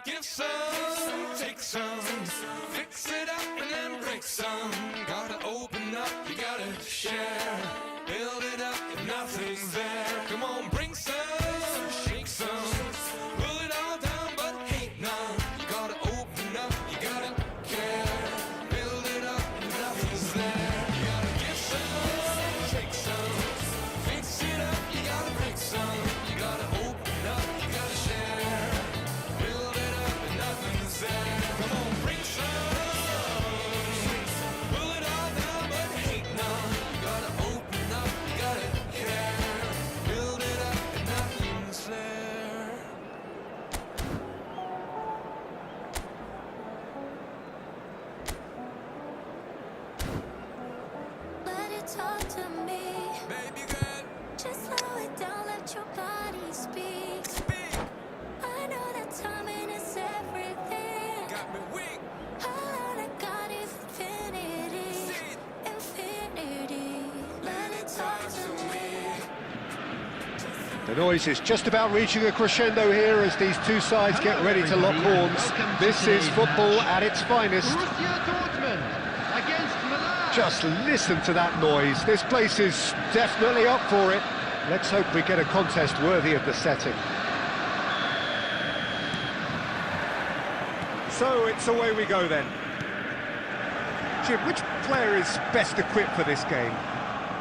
give some, take some, fix it up and then break some. Gotta open up, you gotta share, build it up if nothing's there. Come on, bring some, shake some, pull it all down but hate none. You gotta open up, you gotta care, build it up if nothing's there. You gotta give some, take some, fix it up, you gotta break some. You gotta open up, you gotta share, build it up if nothing's there. Come on, bring some, pull it all down but hate none. You gotta open up, you gotta care, build it up if nothing's there. Let it talk to me. Baby girl, Just slow it down, let your body speak. speak, I know that timing is everything. got me weak. All I got is infinity. See it. Infinity. Let it talk to me. The noise is just about reaching a crescendo here as these two sides get ready to lock horns. This is football at its finest. Borussia Dortmund against Milan. Just listen to that noise. This place is definitely up for it. Let's hope we get a contest worthy of the setting. So it's away we go then. Jim, which player is best equipped for this game?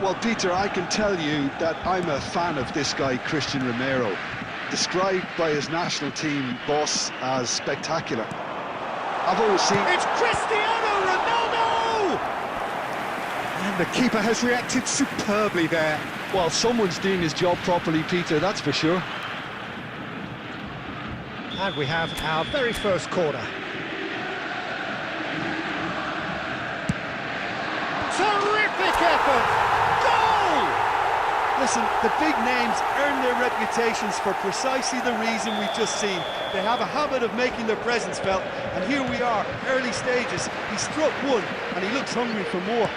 Well, Peter, I can tell you that I'm a fan of this guy, Christian Romero, described by his national team boss as spectacular. I've always seen... It's Cristiano Ronaldo! And the keeper has reacted superbly there. Well, someone's doing his job properly, Peter, that's for sure. And we have our very first corner. Terrific effort! Goal! Listen, the big names earn their reputations for precisely the reason we've just seen. They have a habit of making their presence felt, and here we are, early stages. He struck one, and he looks hungry for more.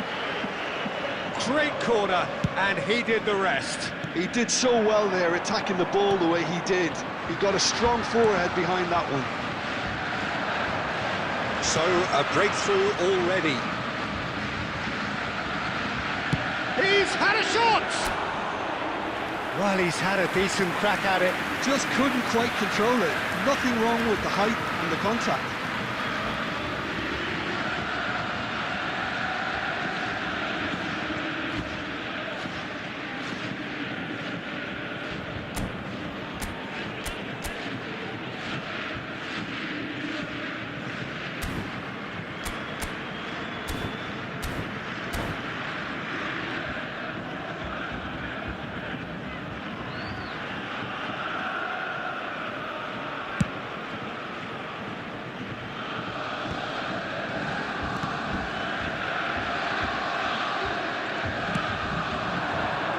Great corner, and he did the rest. He did so well there, attacking the ball the way he did. He got a strong forehead behind that one. So, a breakthrough already. He's had a shot! Well, he's had a decent crack at it. Just couldn't quite control it. Nothing wrong with the height and the contact.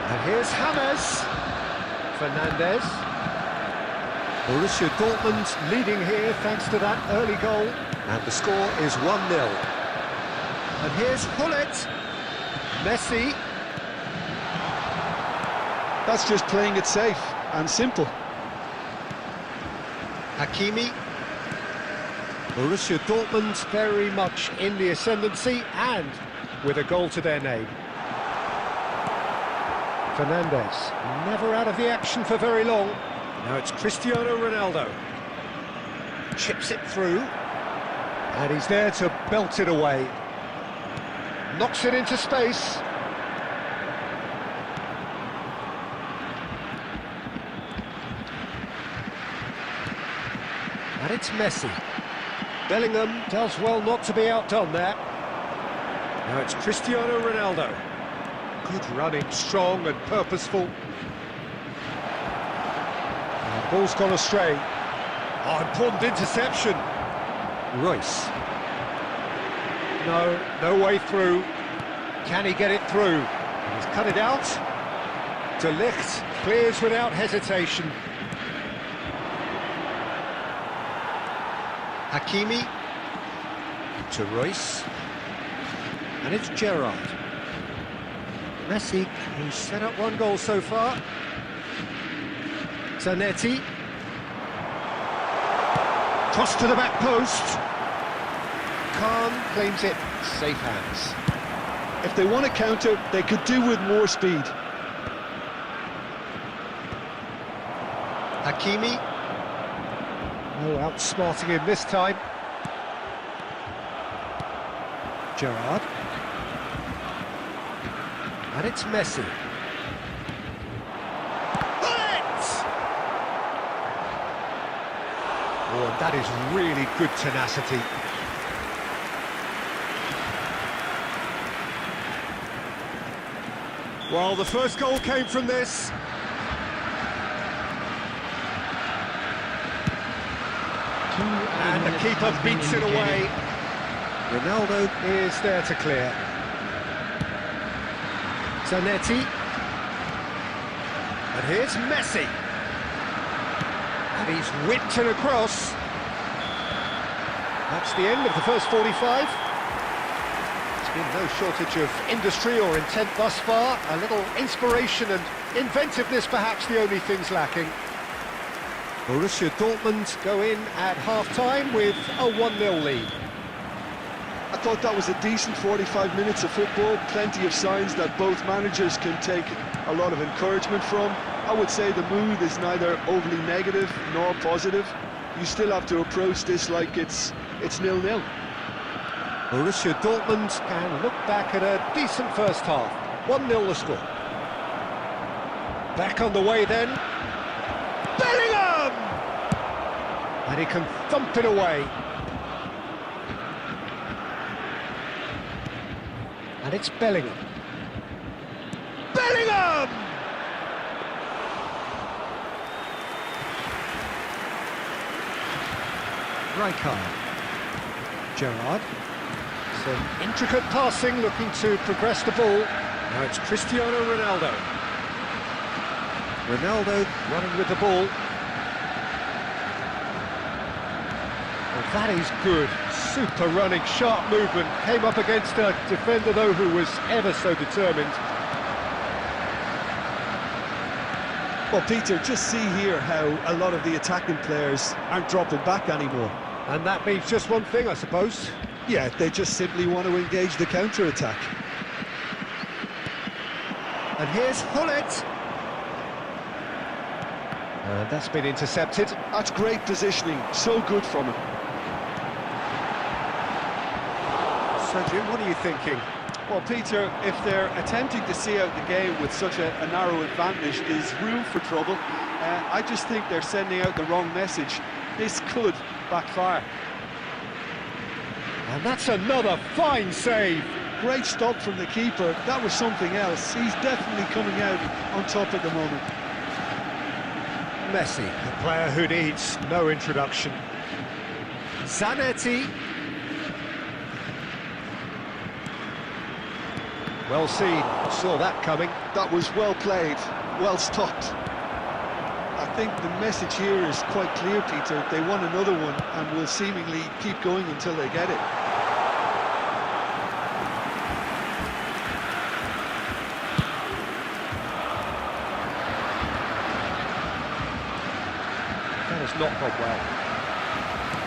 And here's James. Fernandez. Borussia Dortmund leading here thanks to that early goal. And the score is 1-0. And here's Hullet. Messi. That's just playing it safe and simple. Hakimi. Borussia Dortmund very much in the ascendancy and with a goal to their name. Fernandez, never out of the action for very long. Now it's Cristiano Ronaldo. Chips it through. And he's there to belt it away. Knocks it into space. And it's Messi. Bellingham does well not to be outdone there. Now it's Cristiano Ronaldo. Good running, strong and purposeful. And the ball's gone astray. Oh, important interception. Royce. No way through. Can he get it through? He's cut it out. De Ligt clears without hesitation. Hakimi. To Royce. And it's Gerrard. Messi, who's set up one goal so far. Zanetti. Cross to the back post. Khan claims it, safe hands. If they want to counter, they could do with more speed. Hakimi. Oh, outsmarting him this time. Gerrard. And it's Messi. Bullet! Oh, and that is really good tenacity. Well, the first goal came from this. And the keeper beats it away. Ronaldo is there to clear. Zanetti. And here's Messi. And he's whipped it across. That's the end of the first 45. There's been no shortage of industry or intent thus far. A little inspiration and inventiveness perhaps the only things lacking. Borussia Dortmund go in at half-time with a 1-0 lead. I thought that was a decent 45 minutes of football, plenty of signs that both managers can take a lot of encouragement from. I would say the mood is neither overly negative nor positive. You still have to approach this like it's 0-0. Borussia Dortmund can look back at a decent first half. 1-0 the score. Back on the way then. Bellingham! And he can thump it away. And it's Bellingham. Bellingham! Rijkaard. Gerrard. Some intricate passing, looking to progress the ball. Now it's Cristiano Ronaldo. Ronaldo running with the ball. Well, that is good. Super running, sharp movement. Came up against a defender, though, who was ever so determined. Well, Peter, just see here how a lot of the attacking players aren't dropping back anymore. And that means just one thing, I suppose. Yeah, they just simply want to engage the counter-attack. And here's Hullet. And that's been intercepted. That's great positioning, so good from him. So, Jim, what are you thinking? Well, Peter, if they're attempting to see out the game with such a narrow advantage, there's room for trouble. I just think they're sending out the wrong message. This could backfire. And that's another fine save. Great stop from the keeper. That was something else. He's definitely coming out on top at the moment. Messi, a player who needs no introduction. Zanetti. Well seen, saw that coming. That was well played, well stopped. I think the message here is quite clear, Peter. They want another one and will seemingly keep going until they get it. That has not gone well.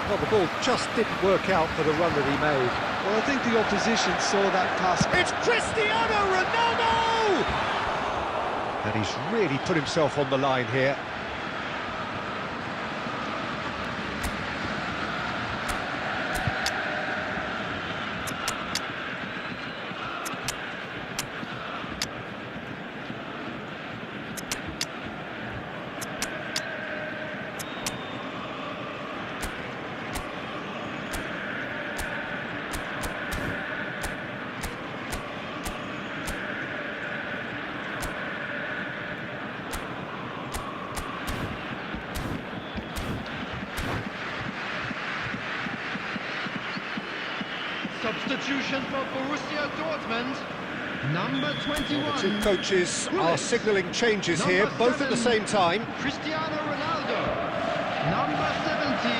Well, the ball just didn't work out for the run that he made. Well, I think the opposition saw that pass. It's Cristiano Ronaldo! And he's really put himself on the line here. Substitution for Borussia Dortmund. Number 21. The two coaches are signalling changes here, both at the same time. Cristiano Ronaldo. Number 17.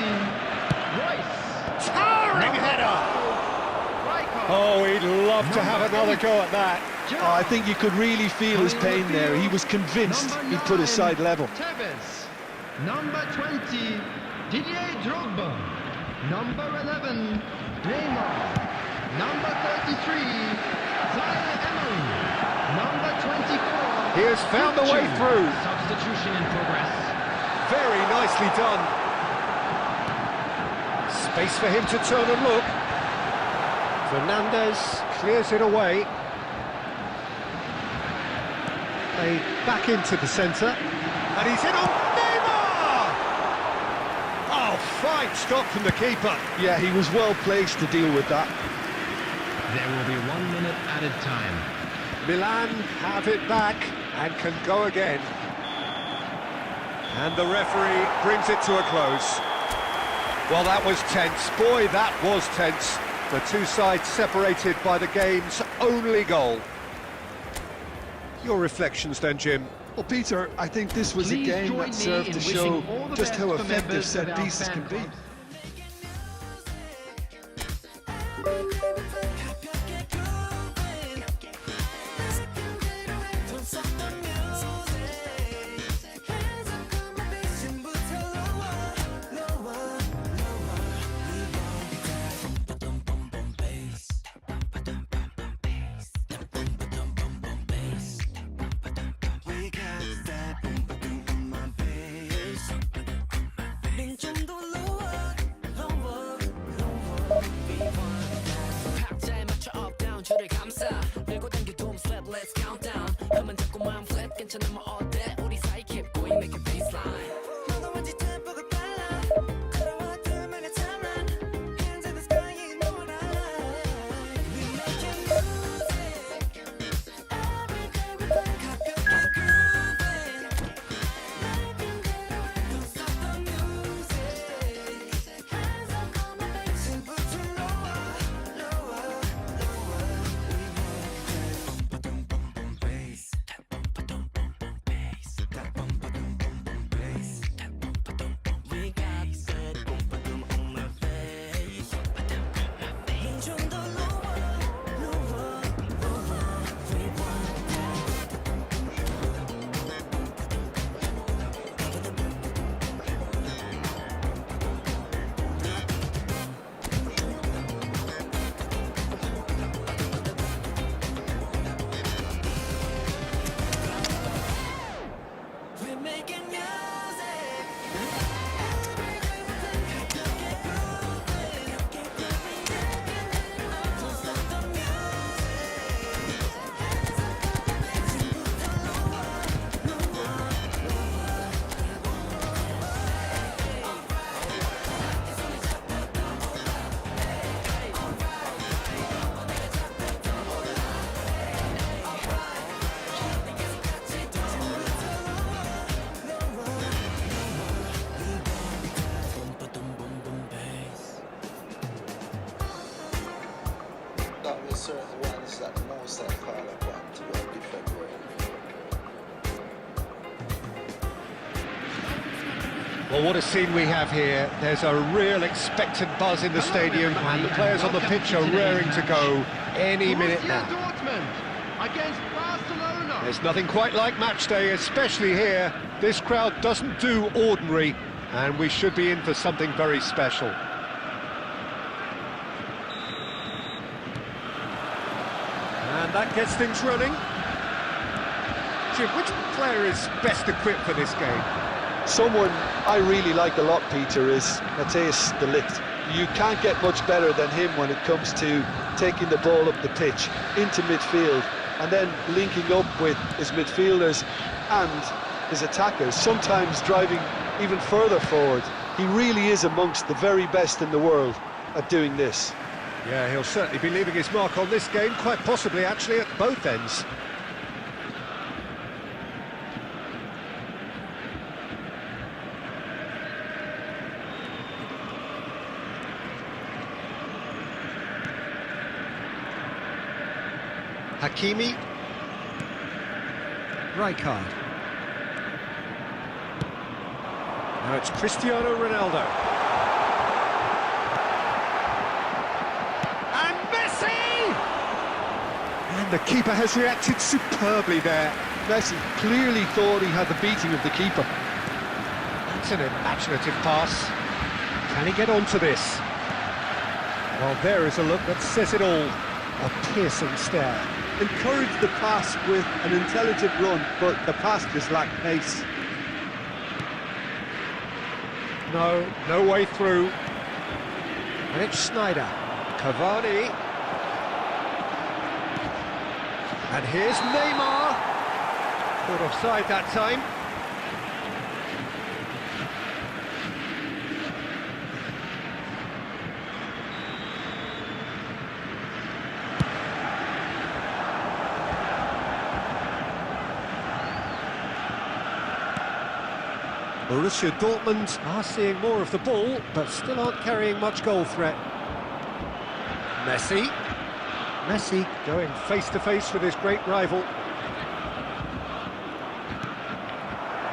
Royce. Towering header! Rijkaard. Oh, he'd love to have another go at that. Oh, I think you could really feel his pain there. He was convinced he'd put his side level. Tevez. Number 20. Didier Drogba. Number 11, Neymar. Number 33, Zaire Emery. Number 24. He has found the way through. Substitution in progress. Very nicely done. Space for him to turn and look. Fernandez clears it away. Played back into the centre. And he's in on Neymar! Oh, fine stop from the keeper. Yeah, he was well placed to deal with that. There will be 1 minute added time. Milan have it back and can go again. And the referee brings it to a close. Well, that was tense. Boy, that was tense. The two sides separated by the game's only goal. Your reflections then, Jim? Well, Peter, I think this was Please a game join that me served in to wishing show all the just best how for effective members set of our pieces fan can be. club. 박자에 맞춰 up down 줄을 감싸 밀고 당겨 doom slap let's count down 너만 자꾸만 flat 괜찮아 뭐 어때 우리 사이 keep going make it baseline 너도 왠지 템포가 빨라 걸어와 둘만의 timeline hands in the sky you know what I like we making music every day we play 가볍게 grooving don't stop the music hands up on my bass 지금부터 we're making music. Don't stop the That was certain ones that the most I call upon to go in February. Well, what a scene we have here. There's a real expectant buzz in the stadium and the players on the pitch are raring to go any minute now. Dortmund against Barcelona. There's nothing quite like match day, especially here. This crowd doesn't do ordinary, and we should be in for something very special. And that gets things running. Jim, which player is best equipped for this game? Someone I really like a lot, Peter, is Matthias de Ligt. You can't get much better than him when it comes to taking the ball up the pitch into midfield and then linking up with his midfielders and his attackers, sometimes driving even further forward. He really is amongst the very best in the world at doing this. Yeah, he'll certainly be leaving his mark on this game, quite possibly actually at both ends. Hakimi. Rijkaard. Now it's Cristiano Ronaldo. And Messi! And the keeper has reacted superbly there. Messi clearly thought he had the beating of the keeper. That's an imaginative pass. Can he get onto this? Well, there is a look that says it all. A piercing stare. Encouraged the pass with an intelligent run, but the pass just lacked pace. No way through. And it's Schneider. Cavani. And here's Neymar. Caught offside that time. Borussia Dortmund are seeing more of the ball, but still aren't carrying much goal threat. Messi going face-to-face with his great rival.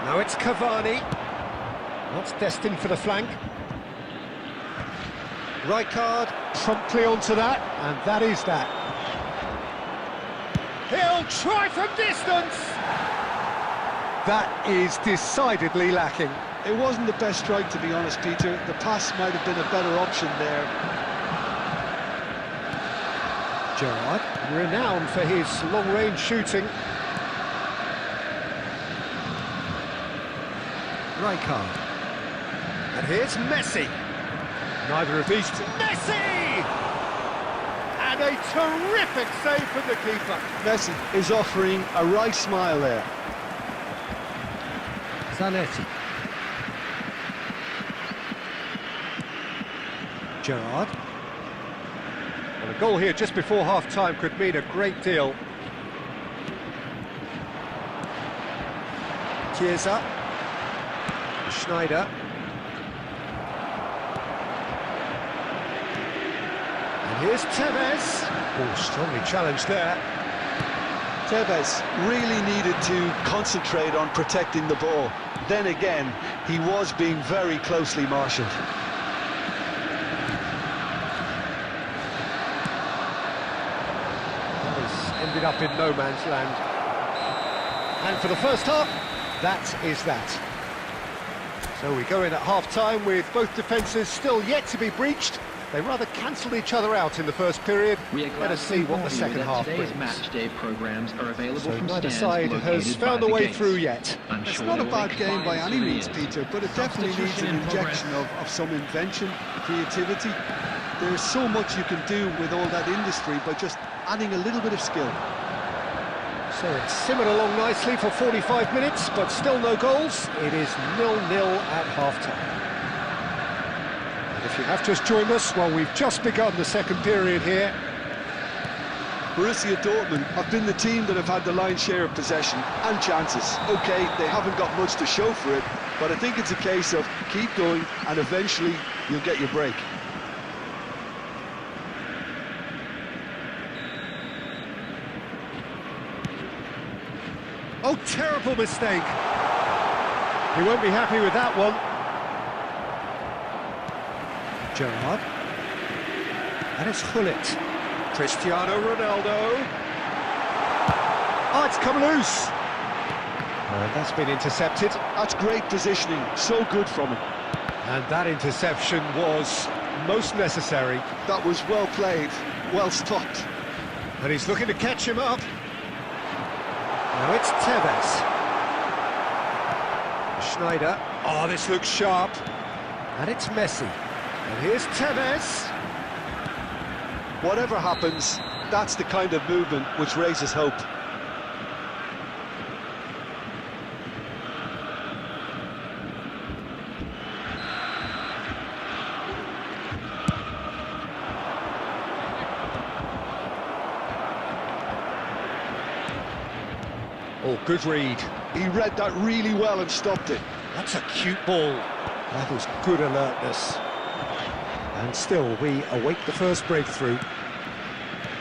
Now it's Cavani. That's destined for the flank. Rijkaard promptly onto that, and that is that. He'll try from distance! That is decidedly lacking. It wasn't the best strike, to be honest, Peter. The pass might have been a better option there. Gerrard, renowned for his long-range shooting. Rijkaard. And here's Messi. Neither of these two. Messi! And a terrific save from the keeper. Messi is offering a right smile there. Zanetti. Gerrard. Well, a goal here just before half-time could mean a great deal. Chiesa. Schneider. And here's Tevez. Oh, strongly challenged there. Tevez really needed to concentrate on protecting the ball. Then again, he was being very closely marshalled. Ended up in no man's land. And for the first half, that is that. So we go in at half-time with both defences still yet to be breached. They rather cancelled each other out in the first period. Let us see what the second half brings. Match day programs are available So from neither stands side has located found by a the way gates. through yet. I'm It's sure not a there bad will game be by any means, serious Peter, but it definitely needs substitution an in progress. injection of some invention, creativity. There's so much you can do with all that industry by just adding a little bit of skill. So it's simmered along nicely for 45 minutes, but still no goals. It is 0-0 at half-time. And if you have just joined us, well, we've just begun the second period here. Borussia Dortmund have been the team that have had the lion's share of possession and chances. OK, they haven't got much to show for it, but I think it's a case of keep going and eventually you'll get your break. Oh, terrible mistake. He won't be happy with that one. Gerrard. And it's Gullit. Cristiano Ronaldo. Oh, it's come loose. And that's been intercepted. That's great positioning, so good from him. And that interception was most necessary. That was well played, well stopped. And he's looking to catch him up. Now it's Tevez. Schneider. Oh, this looks sharp. And it's Messi. And here's Tevez. Whatever happens, that's the kind of movement which raises hope. Oh, good read. He read that really well and stopped it. That's a cute ball. That was good alertness. And still, we await the first breakthrough.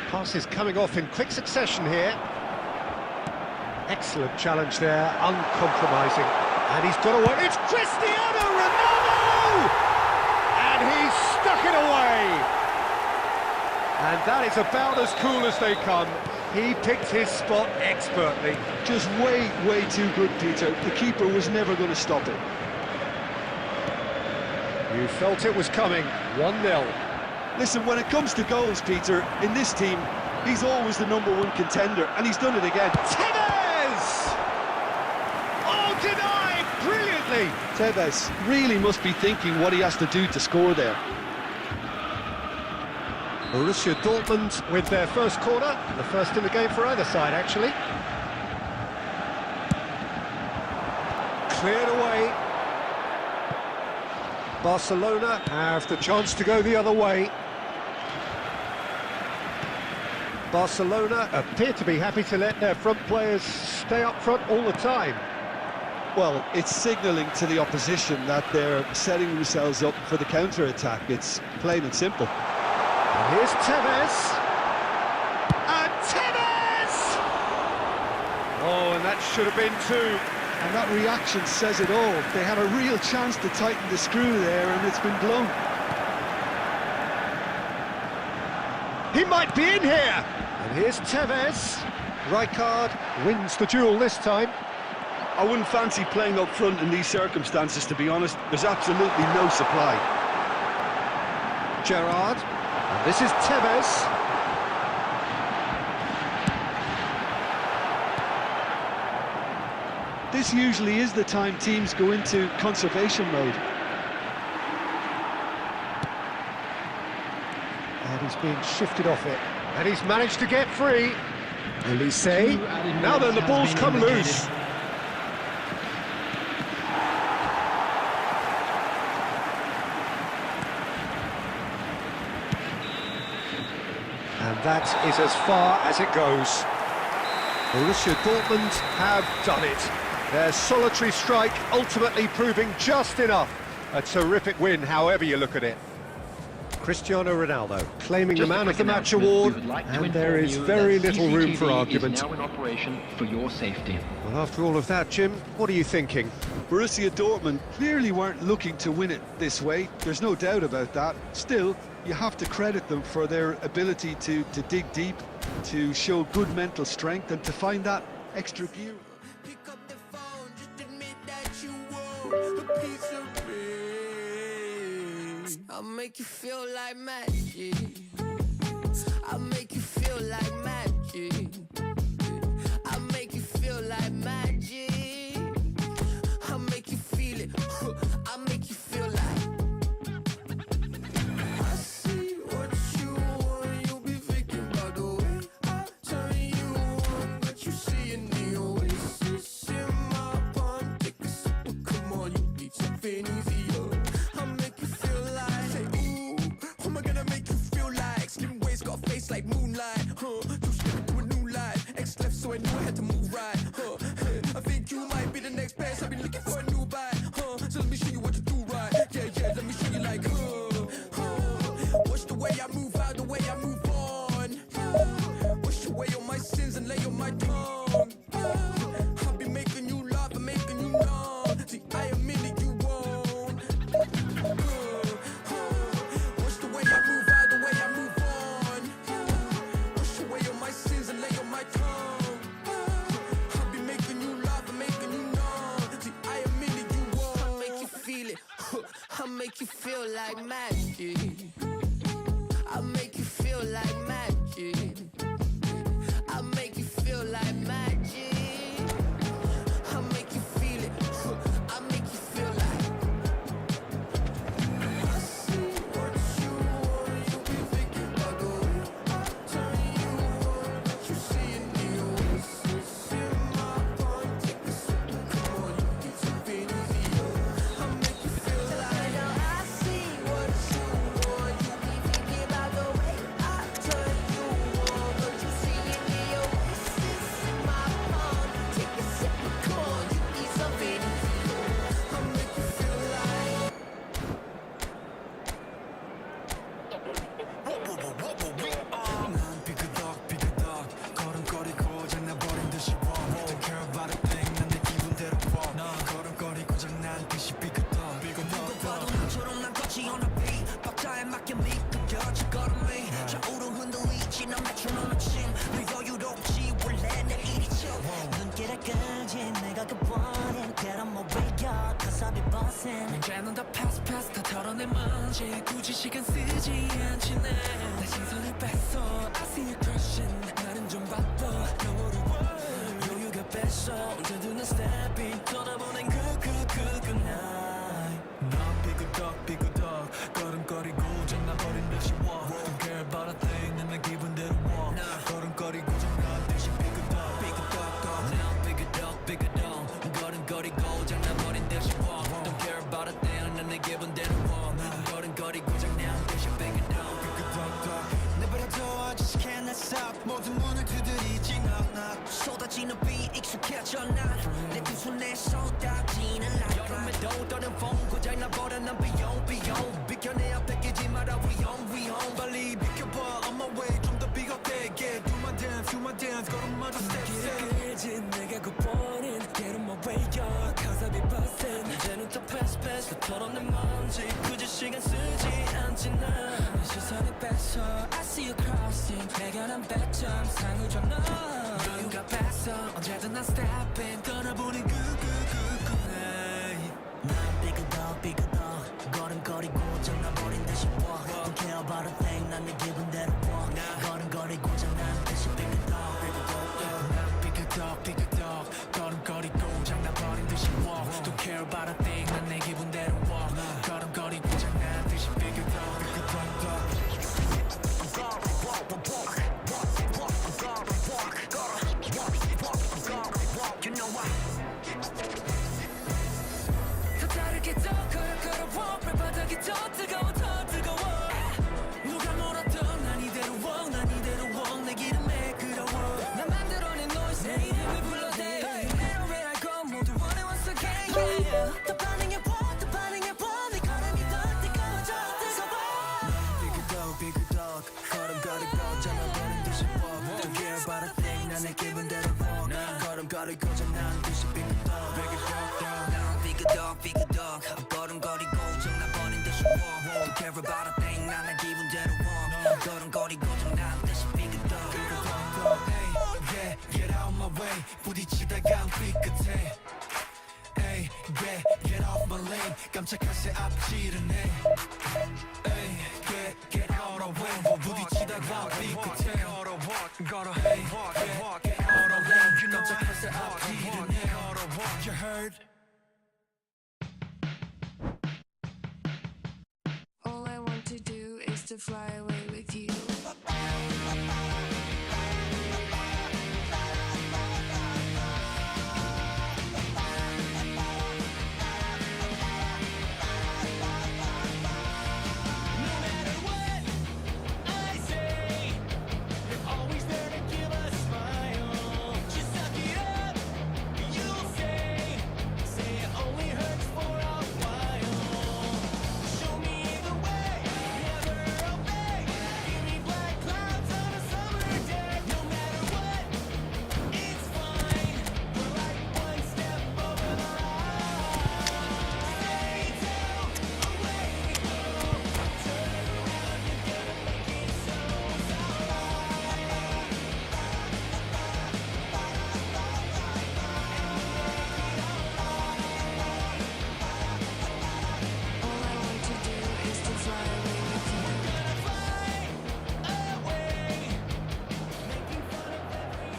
Passes coming off in quick succession here. Excellent challenge there, uncompromising. And he's got away. It's Cristiano Ronaldo! And he's stuck it away! And that is about as cool as they come. He picked his spot expertly. Just way too good, Peter. The keeper was never going to stop it. You felt it was coming. 1-0. Listen, when it comes to goals, Peter, in this team, he's always the #1 contender, and he's done it again. Tevez! Oh, denied brilliantly! Tevez really must be thinking what he has to do to score there. Borussia Dortmund with their first corner, the first in the game for either side, actually. Cleared away. Barcelona have the chance to go the other way. Barcelona appear to be happy to let their front players stay up front all the time. Well, it's signalling to the opposition that they're setting themselves up for the counter-attack. It's plain and simple. And here's Tevez. And Tevez! Oh, and that should have been two. And that reaction says it all. They had a real chance to tighten the screw there, and it's been blown. He might be in here! And here's Tevez. Rijkaard wins the duel this time. I wouldn't fancy playing up front in these circumstances, to be honest. There's absolutely no supply. Gerrard. And this is Tevez. This usually is the time teams go into conservation mode. And he's being shifted off it. And he's managed to get free. Elise. Now then, the ball's come loose. And that is as far as it goes. Borussia Dortmund have done it. Their solitary strike ultimately proving just enough. A terrific win, however you look at it. Cristiano Ronaldo claiming the Man of the Match award, and there is very little room for argument. Is now in operation for your safety. Well, after all of that, Jim, what are you thinking? Borussia Dortmund clearly weren't looking to win it this way. There's no doubt about that. Still, you have to credit them for their ability to dig deep, to show good mental strength, and to find that extra gear. Pick up the phone, just admit that you want a piece of me. I'll make you feel like magic. I'll make you feel like magic. I'll make you feel like magic. I'll make you feel it. I'll make you feel like. I see what you want. You'll be thinking about the way I turn you on. But you see in the oasis in my palm. Take a sip, come on, you need something easier. I'll make you feel like, say, ooh, who am I gonna make you feel like? Slim waist got a face like moonlight, huh? You step into a new light. X left, so I knew I had to move right, huh? I think you might be the next best. I've been looking for a new bite, huh? So let me show you what you do right. Yeah, yeah, let me show you like, watch the way I move out, the way I move on. Wash away all my sins and lay on my tongue. I'll be making you laugh and making you numb. See, I am in it, you won't. Watch the way I move out, the way I move on. Wash away all my sins and lay on my tongue. I'll be making you laugh and making you numb. See, I am in it, you won't. I'll make you feel it. I'll make you feel like magic. I'll make you feel like magic. I'll make you feel like magic. I'll make you feel it. I'll make you feel like. I see what you want. You'll be thinking about the way I turn you on. But you see in the oasis in my palm. Take a sip, come on, you need something easier. I'll make you feel like. I see what you want. You'll be thinking about the way I turn you on. But you see in the oasis in my palm. Take a sip, come on, you need something easier. I'll make you feel like. 난 비그덕 걸음거리고 장난버린 듯이 warm. Don't care about a thing 난 내 기분대로 walk. 걸음거리고 장난 듯이 비그덕 누가 봐도 나처럼 난 거치 on a beat. 박자에 맞게 미끄러져 걸음이 좌우로 흔들리지 난 메트로놈의 침. 너 여유롭지 원래 내 일이죠. 눈길을 끌지 내가 그 원인 그런 뭐 왜요 가사비 버스 passing 문제는 다 pass 다 털어내 먼지 굳이 시간 쓰지 않지 내 시선을 뺐어 I see you crushing 나는 좀 바빠 너무 어려워 여유가 뺐어 언제든 난 stepping 떠나보낸 그 night 나 삐그덕 걸음거리고 장나버린 듯이 walk Don't care about a thing 난 내 기분대로 walk 걸음거리고 장난 듯이 삐그덕 now 삐그덕 걸음거리고 장나버린 듯이 walk Don't care about a thing 난 내 기분대로 walk 걸음거리고 장난 듯이 삐그덕 내버려둬 I just can't stop 모든 문을 두드리지 knock 쏟아지는 비 익숙해져 난내 두 손에 쏟아지는 light 여름에도 떠는 风고장 나버려 난 비용 비켜내야 뺏기지 마라 위험 빨리 비켜봐 on my way 좀 더 비겁되게 Do my dance 걸음마저 step 길지 내가 굿보는 Get on my way up cause I be bustin' 이제는 다 pass 다 털어내 먼지 굳이 시간 쓰지 않지 난 시선이 뺐어 I see you crossing 내가 난 100점 상을 줘 너 여유가 뺐어 언제든 난 stepping 떠나보는 그 난 삐그덕 걸음거리고 장나버린 듯이 walk Don't care about a thing 난 내 기분대로 walk 걸음거리고 장난 듯이 삐그덕 걸음거리고 장나버린 듯이 walk Don't care about a thing 난 내 기분대로 walk 걸음거리고 장난 듯이 삐그덕 You know why 더 다르게 더 걸어걸어 발바닥이 더 뜨거워 누가 뭐라던 난 이대로 walk 내 기름에 끌어워 난 만들어낸 noise 내 이름을 불러대 Where I go 모두 원해 once again yeah. 더 반응해봐 네 걸음이 더 뜨거워져 삐그덕 걸음거리고 장나버린 듯이 walk Don't care about a thing 난 내 기분대로 walk 걸음거리고 장난 듯이 삐그덕 걸음거리고 장나버린 듯이 walk Don't care about a thing 난 내 기분대로 walk 걸음거리고 장난 듯이 삐그덕 Hey, get out my way 부딪히다가 삐끗해 Hey, get off my lane 깜짝할 새 앞지르네 Hey, get out of way 부딪히다가 삐끗해 걸어 Hey, get out of lane 깜짝할 새 앞지르네 You heard? All I want to do is to fly away with you.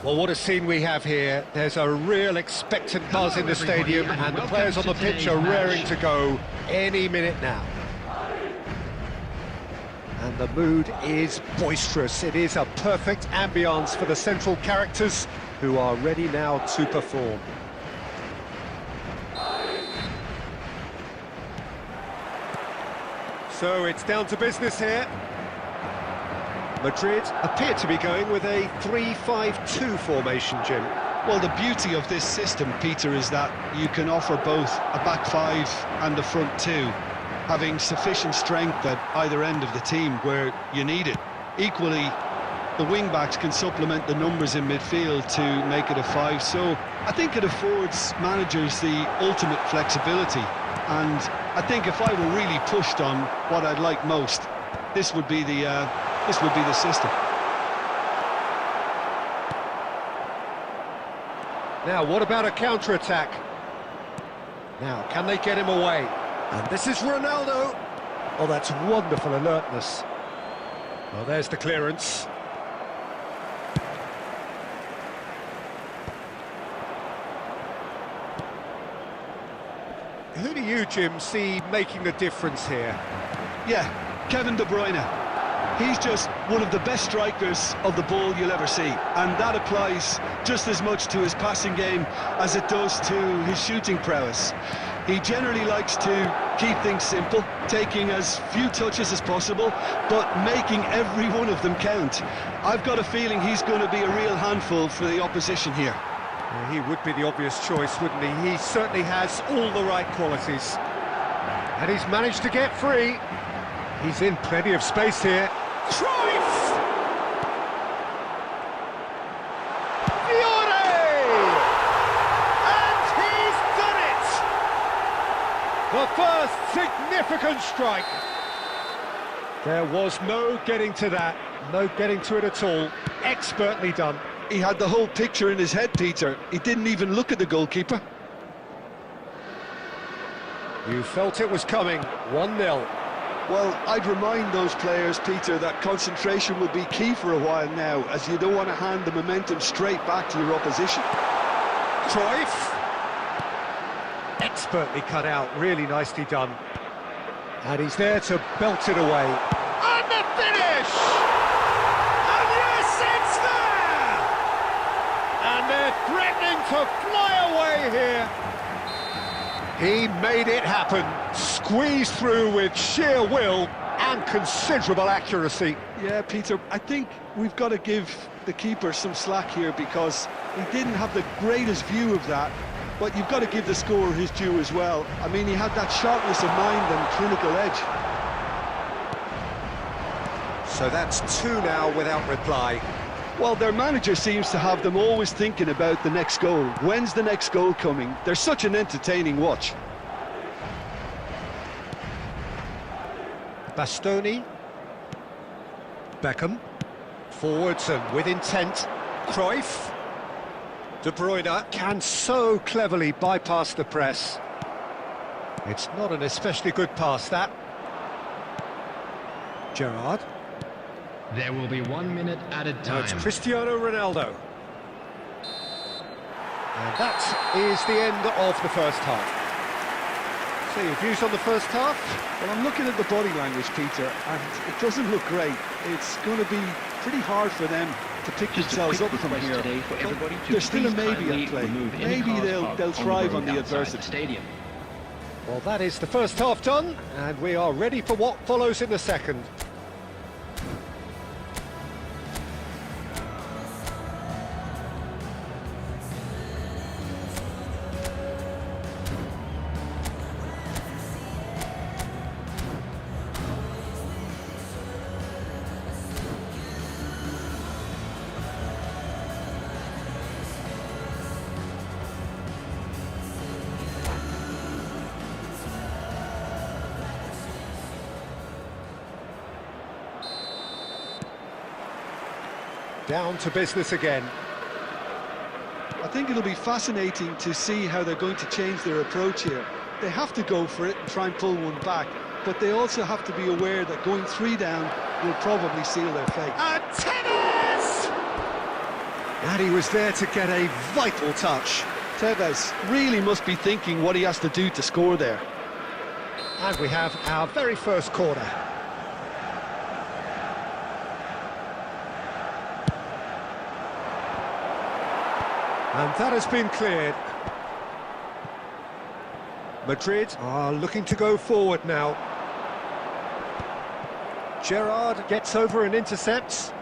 Well, what a scene we have here. There's a real expectant buzz in the stadium, and the players on the pitch are raring to go any minute now. And the mood is boisterous. It is a perfect ambience for the central characters who are ready now to perform. So it's down to business here. Madrid appear to be going with a 3-5-2 formation, Jim. Well, the beauty of this system, Peter, is that you can offer both a back five and a front two, having sufficient strength at either end of the team where you need it. Equally, the wing-backs can supplement the numbers in midfield to make it a five, so I think it affords managers the ultimate flexibility, and I think if I were really pushed on what I'd like most, this would be the system. Now, what about a counter-attack? Now, can they get him away? And this is Ronaldo. Oh, that's wonderful alertness. Well, there's the clearance. Who do you, Jim, see making the difference here? Yeah, Kevin De Bruyne. He's just one of the best strikers of the ball you'll ever see, and that applies just as much to his passing game as it does to his shooting prowess. He generally likes to keep things simple, taking as few touches as possible, but making every one of them count. I've got a feeling he's going to be a real handful for the opposition here. Yeah, he would be the obvious choice, wouldn't he? He certainly has all the right qualities. And he's managed to get free. He's in plenty of space here. Cruyff! Fiore! And he's done it! The first significant strike. There was no getting to that, no getting to it at all. Expertly done. He had the whole picture in his head, Peter. He didn't even look at the goalkeeper. You felt it was coming. 1-0. Well, I'd remind those players, Peter, that concentration will be key for a while now, as you don't want to hand the momentum straight back to your opposition. Cruyff! Expertly cut out, really nicely done. And he's there to belt it away. And the finish! And yes, it's there! And they're threatening to fly away here. He made it happen, squeezed through with sheer will and considerable accuracy. Yeah, Peter, I think we've got to give the keeper some slack here, because he didn't have the greatest view of that, but you've got to give the scorer his due as well. I mean, he had that sharpness of mind and clinical edge. So that's 2 now without reply. Well, their manager seems to have them always thinking about the next goal. When's the next goal coming? They're such an entertaining watch. Bastoni. Beckham. Forwards and with intent. Cruyff. De Bruyne can so cleverly bypass the press. It's not an especially good pass, that. Gerrard. There will be 1 minute added Now time. it's Cristiano Ronaldo. And that is the end of the first half. So your views on the first half? Well, I'm looking at the body language, Peter, and it doesn't look great. It's going to be pretty hard for them to pick themselves up from here. There's still a maybe at play. Maybe they'll thrive on the adversity. Well, that is the first half done, and we are ready for what follows in the second. Down to business again. I think it'll be fascinating to see how they're going to change their approach here. They have to go for it and try and pull one back, but they also have to be aware that going 3 down will probably seal their fate. And Tevez! And he was there to get a vital touch. Tevez really must be thinking what he has to do to score there. And we have our very first corner. And that has been cleared. Madrid are looking to go forward now. Gerrard gets over and intercepts.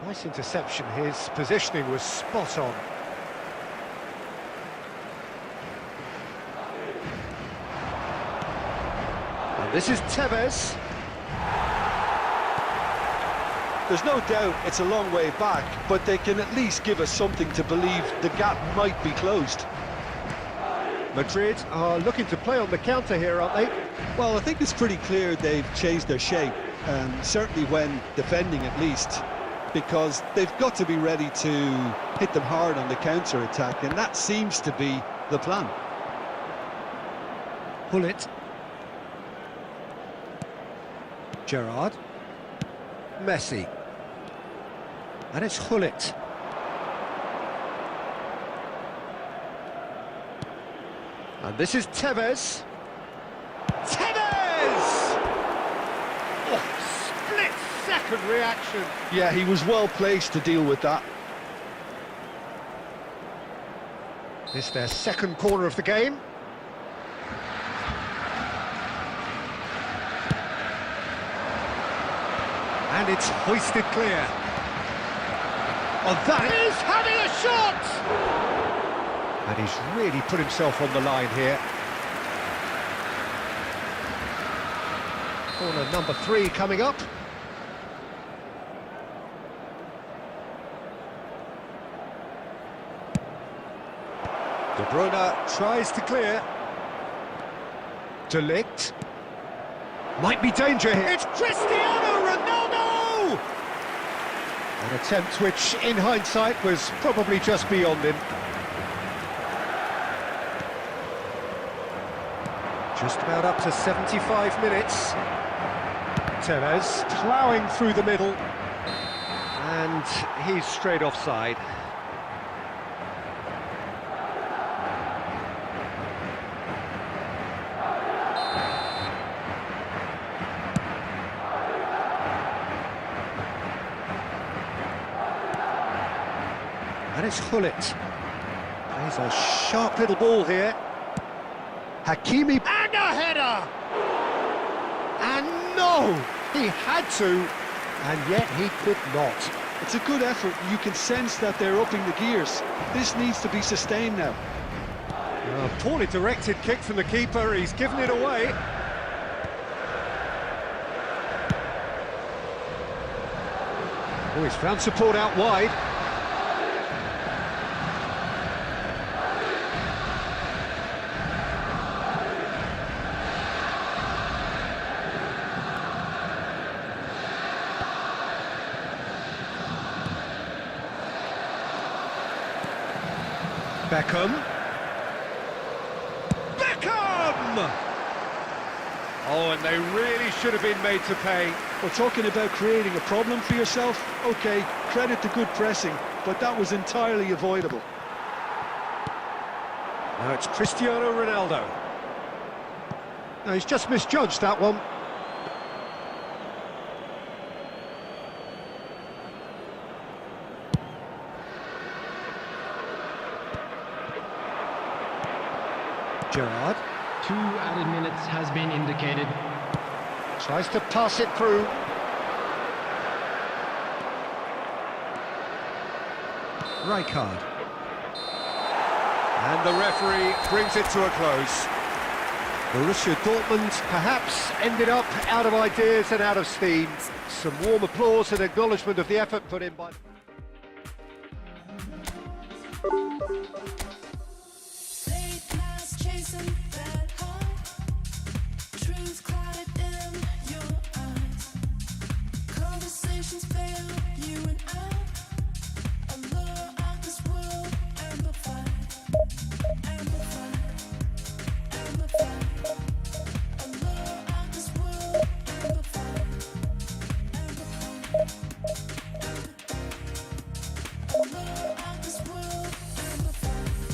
Nice interception, his positioning was spot on. And this is Tevez. There's no doubt it's a long way back, but they can at least give us something to believe the gap might be closed. Madrid are looking to play on the counter here, aren't they? Well, I think it's pretty clear they've changed their shape, certainly when defending at least, because they've got to be ready to hit them hard on the counter-attack, and that seems to be the plan. Hullet. Gerrard. Messi. And it's Hullet. And this is Tevez. Tevez! Oh, split-second reaction. Yeah, he was well placed to deal with that. It's their second corner of the game. And it's hoisted clear. Oh, that is having a shot! And he's really put himself on the line here. Corner number 3 coming up. De Bruyne tries to clear. De Ligt. Might be danger here. It's Cristiano Ronaldo! An attempt which, in hindsight, was probably just beyond him. Just about up to 75 minutes. Tevez ploughing through the middle. And he's straight offside. And it's Hullet. Plays a sharp little ball here. Hakimi, and a header! And no! He had to, and yet he could not. It's a good effort. You can sense that they're upping the gears. This needs to be sustained now. A poorly directed kick from the keeper. He's given it away. Oh, he's found support out wide. Beckham. Beckham! Oh, and they really should have been made to pay. We're talking about creating a problem for yourself. Okay, credit to good pressing, but that was entirely avoidable. Now it's Cristiano Ronaldo. No, he's just misjudged that one. Gerrard. 2 added minutes has been indicated. Tries to pass it through. Rijkaard. And the referee brings it to a close. Borussia Dortmund perhaps ended up out of ideas and out of steam. Some warm applause and acknowledgement of the effort put in by... Late nights chasing that high. Truth clouded in your eyes. Conversations fail, you and I. Allure of this world, amplified. Amplified. Amplified. Allure of this world, amplified. Amplified. Allure of this world, amplified.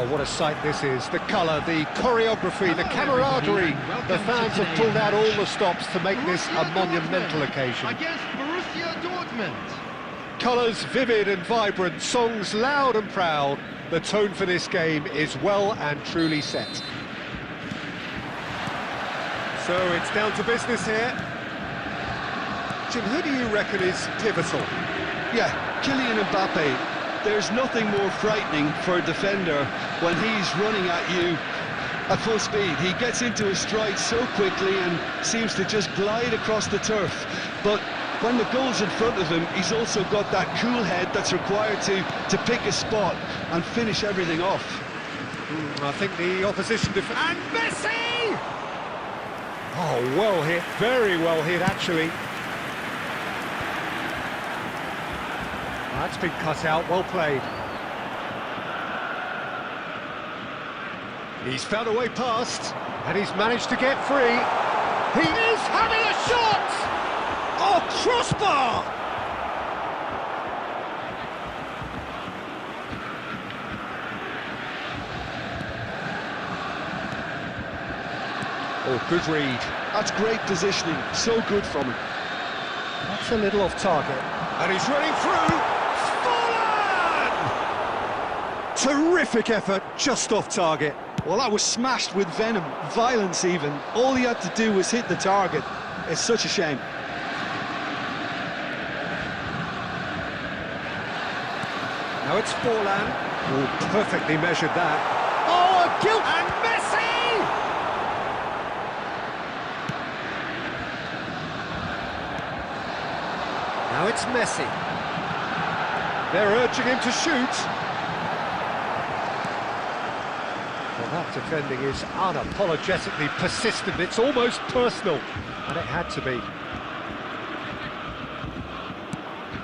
Oh, what a sight this is. The colour, the choreography, the camaraderie. The fans have pulled out all the stops to make this a monumental occasion. Against Borussia Dortmund. Colours vivid and vibrant, songs loud and proud. The tone for this game is well and truly set. So it's down to business here. Jim, who do you reckon is pivotal? Yeah, Kylian Mbappe. There's nothing more frightening for a defender when he's running at you at full speed. He gets into his stride so quickly and seems to just glide across the turf. But when the goal's in front of him, he's also got that cool head that's required to pick a spot and finish everything off. I think the opposition defence... And Messi! Oh, well hit, very well hit, actually. That's been cut out, well played. He's found a way past, and he's managed to get free. He is having a shot! Oh, crossbar! Oh, good read. That's great positioning, so good from him. That's a little off target. And he's running through! Fallen! Terrific effort, just off target. Well, that was smashed with venom, violence even. All he had to do was hit the target. It's such a shame. Now it's Forlan. Oh, perfectly measured that. Oh, a gilt! And Messi! Now it's Messi. They're urging him to shoot. Well, that defending is unapologetically persistent. It's almost personal, and it had to be.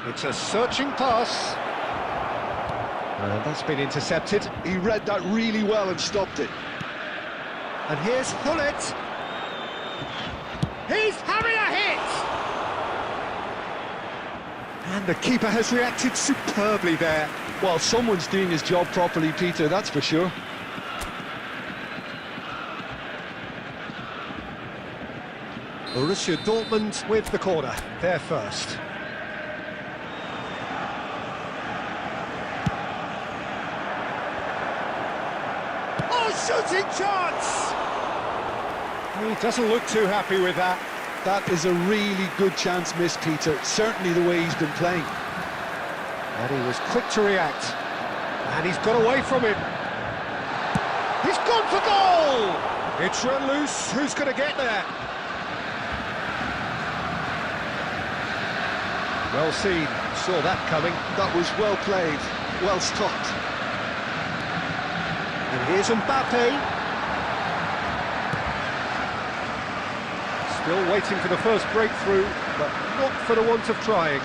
It's a searching pass. And that's been intercepted. He read that really well and stopped it. And here's Hullet. He's having a hit! And the keeper has reacted superbly there. Well, someone's doing his job properly, Peter, that's for sure. Borussia Dortmund with the corner. They're first. Shooting chance! He doesn't look too happy with that. That is a really good chance missed, Peter. Certainly the way he's been playing. And he was quick to react. And he's got away from him. He's gone for goal! It's run loose. Who's going to get there? Well seen. Saw that coming. That was well played. Well stopped. And here's Mbappe. Still waiting for the first breakthrough, but not for the want of trying.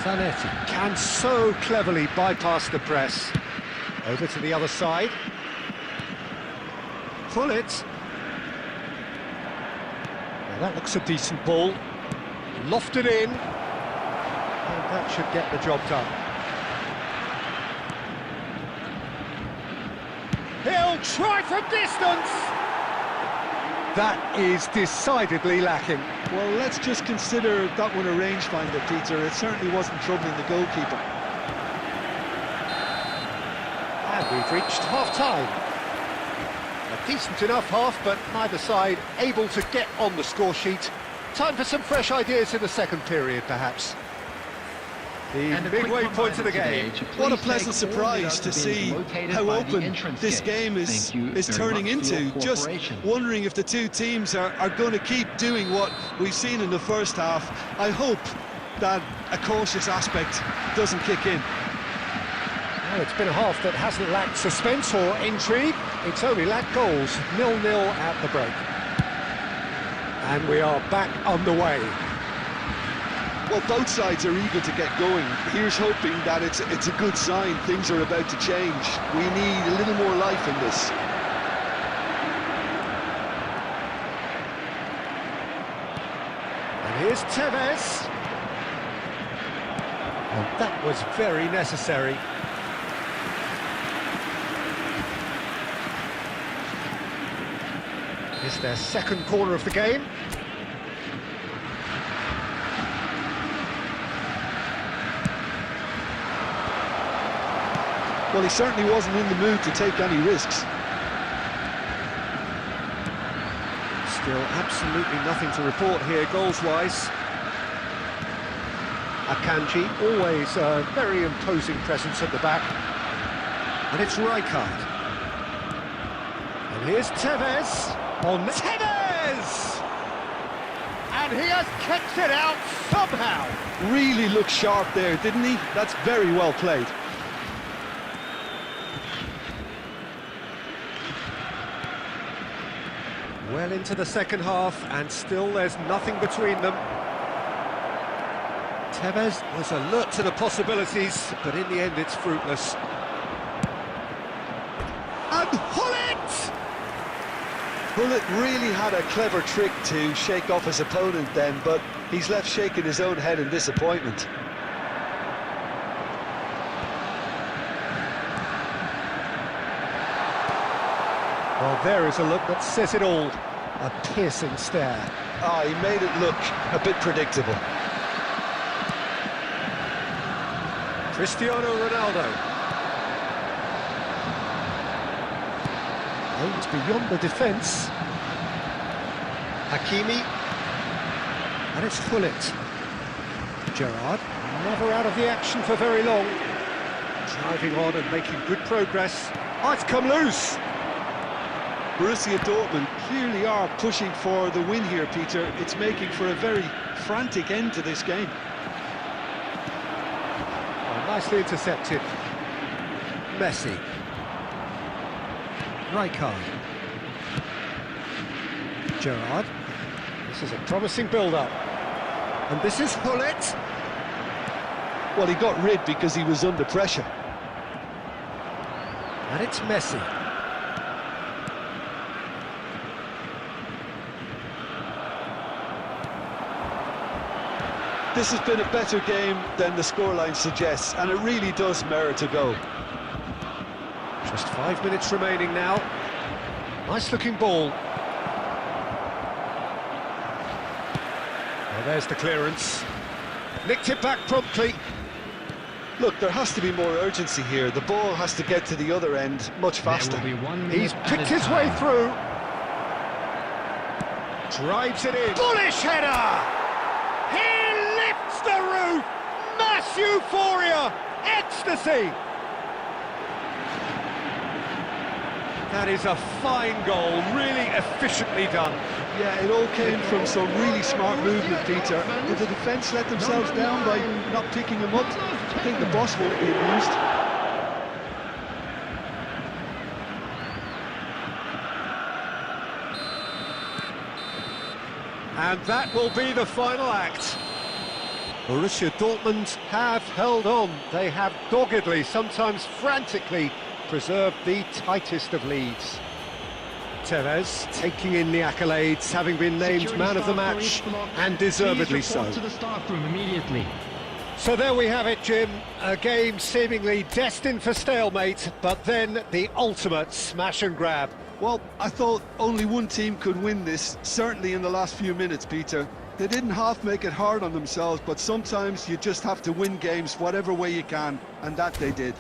Zanetti can so cleverly bypass the press. Over to the other side. Pull it. Well, that looks a decent ball. Lofted in. And that should get the job done. He'll try from distance! That is decidedly lacking. Well, let's just consider that one a rangefinder, Peter. It certainly wasn't troubling the goalkeeper. And we've reached half-time. A decent enough half, but neither side able to get on the score sheet. Time for some fresh ideas in the second period, perhaps. The midway point of the game. What a pleasant surprise to see how open this game is turning into. Just wondering if the two teams are going to keep doing what we've seen in the first half. I hope that a cautious aspect doesn't kick in. Well, it's been a half that hasn't lacked suspense or intrigue. It's only lacked goals. 0-0 at the break. And we are back underway. Well, both sides are eager to get going. Here's hoping that it's a good sign. Things are about to change. We need a little more life in this. And here's Tevez. And that was very necessary. It's their second corner of the game. Well, he certainly wasn't in the mood to take any risks. Still absolutely nothing to report here goals-wise. Akanji, always a very imposing presence at the back. And it's Rijkaard. And here's Tevez on Tevez! And he has kicked it out somehow. Really looked sharp there, didn't he? That's very well played. Well into the second half, and still there's nothing between them. Tevez was alert to the possibilities, but in the end it's fruitless. And Hullet! Hullet really had a clever trick to shake off his opponent then, but he's left shaking his own head in disappointment. Well, there is a look that says it all. A piercing stare. Ah, he made it look a bit predictable. Cristiano Ronaldo. Aimed beyond the defence. Hakimi. And it's Hullet. Gerrard, never out of the action for very long. Driving on and making good progress. Oh, it's come loose. Borussia Dortmund clearly are pushing for the win here, Peter. It's making for a very frantic end to this game. Oh, nicely intercepted. Messi. Rijkaard. Gerrard. This is a promising build-up. And this is Hullet. Well, he got rid because he was under pressure. And it's Messi. This has been a better game than the scoreline suggests, and it really does merit a go. Just 5 minutes remaining now. Nice looking ball. Well, there's the clearance. Nicked it back promptly. Look, there has to be more urgency here. The ball has to get to the other end much faster. There will be 1 minute He's added picked his way time. through. Drives it in. Bullish header! He lifts the roof! Mass euphoria! Ecstasy! That is a fine goal, really efficiently done. Yeah, it all came from some really smart movement, Peter. Did the defence let themselves down by not picking him up? I think the boss won't be amused. And that will be the final act. Borussia Dortmund have held on. They have doggedly, sometimes frantically, preserved the tightest of leads. Tevez taking in the accolades, having been named Security man of the staff for match, each block. and deservedly Please so. report to the staff room immediately. So there we have it, Jim. A game seemingly destined for stalemate, but then the ultimate smash and grab. Well, I thought only one team could win this, certainly in the last few minutes, Peter. They didn't half make it hard on themselves, but sometimes you just have to win games whatever way you can, and that they did.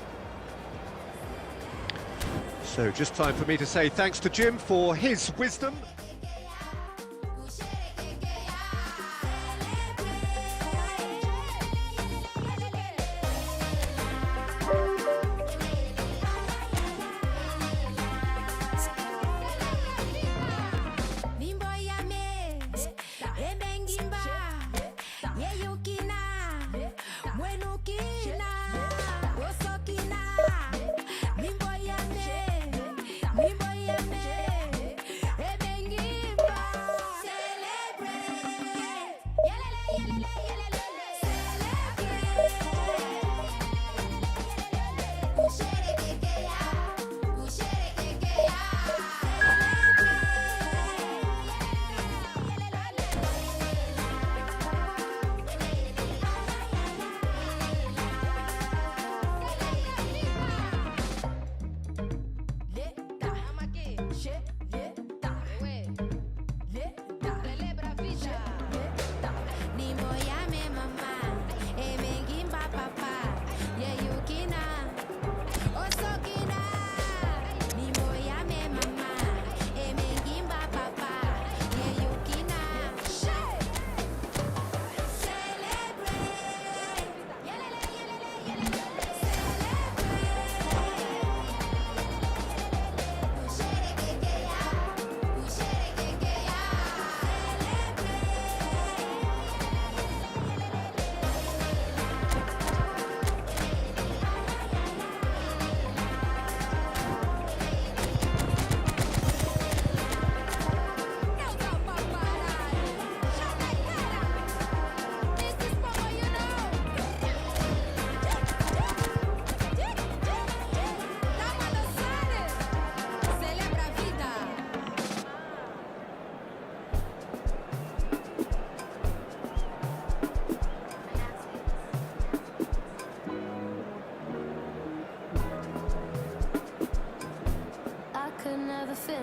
So just time for me to say thanks to Jim for his wisdom.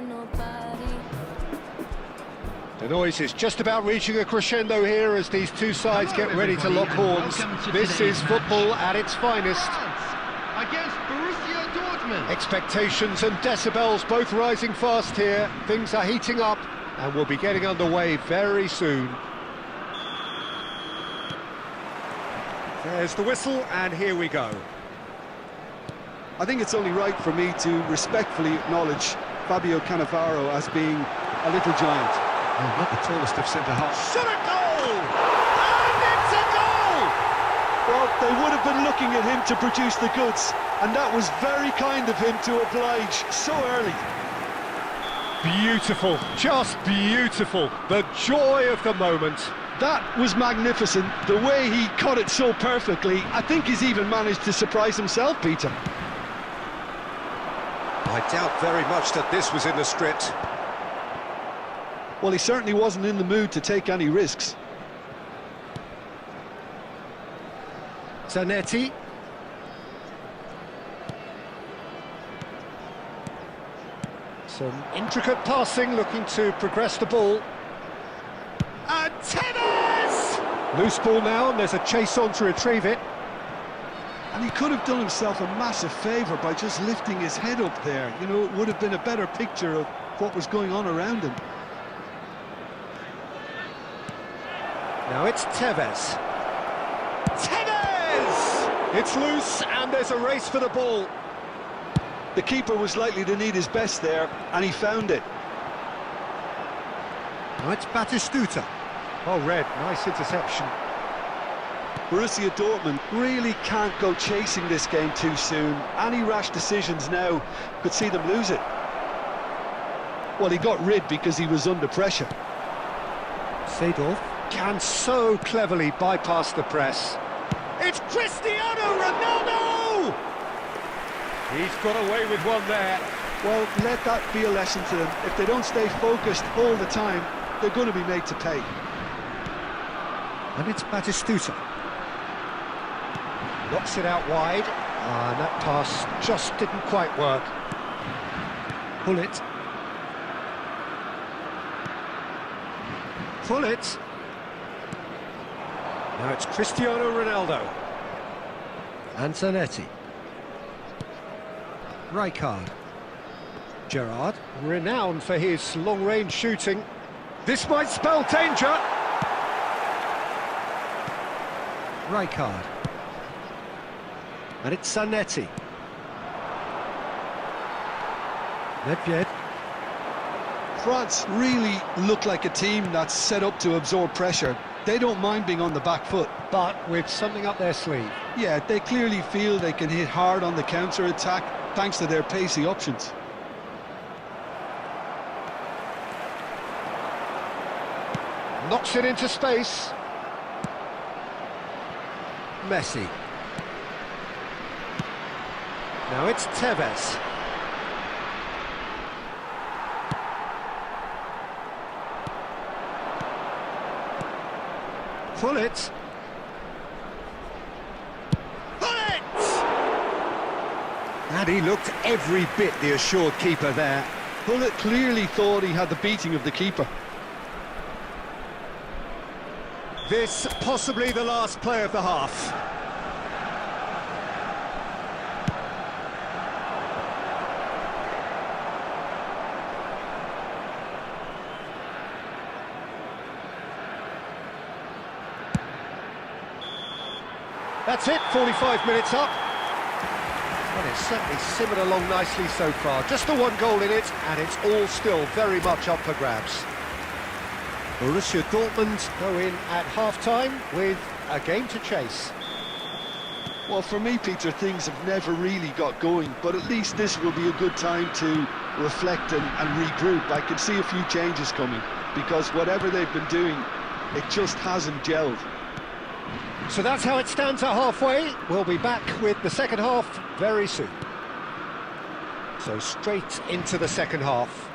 let nobody. The noise is just about reaching a crescendo here as these two sides get ready to lock horns. This is football at its finest. Against Borussia Dortmund. Expectations and decibels both rising fast here. Things are heating up and we'll be getting underway very soon. There's the whistle and here we go. I think it's only right for me to respectfully acknowledge Fabio Cannavaro as being a little giant. Oh, not the tallest of centre-halves. Shot a goal! And it's a goal! Well, they would have been looking at him to produce the goods, and that was very kind of him to oblige so early. Beautiful, just beautiful. The joy of the moment. That was magnificent. The way he caught it so perfectly, I think he's even managed to surprise himself, Peter. I doubt very much that this was in the script. Well, he certainly wasn't in the mood to take any risks. Zanetti. Some intricate passing, looking to progress the ball. And Tevez! Loose ball now, and there's a chase on to retrieve it. And he could have done himself a massive favour by just lifting his head up there. You know, it would have been a better picture of what was going on around him. Now it's Tevez. Tevez! It's loose, and there's a race for the ball. The keeper was likely to need his best there, and he found it. Now it's Batistuta. Oh, red, nice interception. Borussia Dortmund really can't go chasing this game too soon. Any rash decisions now could see them lose it. Well, he got rid because he was under pressure. Seedorf can so cleverly bypass the press. It's Cristiano Ronaldo! He's got away with one there. Well, let that be a lesson to them. If they don't stay focused all the time, they're going to be made to pay. And it's Batistuta. Knocks it out wide, and that pass just didn't quite work. Pull it. Pull it. Now it's Cristiano Ronaldo. And Zanetti. Rijkaard. Gerrard, renowned for his long-range shooting. This might spell danger. Rijkaard. And it's Zanetti. Nedved. France really look like a team that's set up to absorb pressure. They don't mind being on the back foot. But with something up their sleeve. Yeah, they clearly feel they can hit hard on the counter-attack thanks to their pacey options. Knocks it into space. Messi. Now it's Tevez. Pull it. Pull it! And he looked every bit the assured keeper there. Pullet clearly thought he had the beating of the keeper. This possibly the last play of the half. That's it, 45 minutes up. Well, it's certainly simmered along nicely so far. Just the one goal in it, and it's all still very much up for grabs. Borussia Dortmund go in at half-time with a game to chase. Well, for me, Peter, things have never really got going, but at least this will be a good time to reflect and regroup. I can see a few changes coming, because whatever they've been doing, it just hasn't gelled. So that's how it stands at halfway. We'll be back with the second half very soon. So straight into the second half.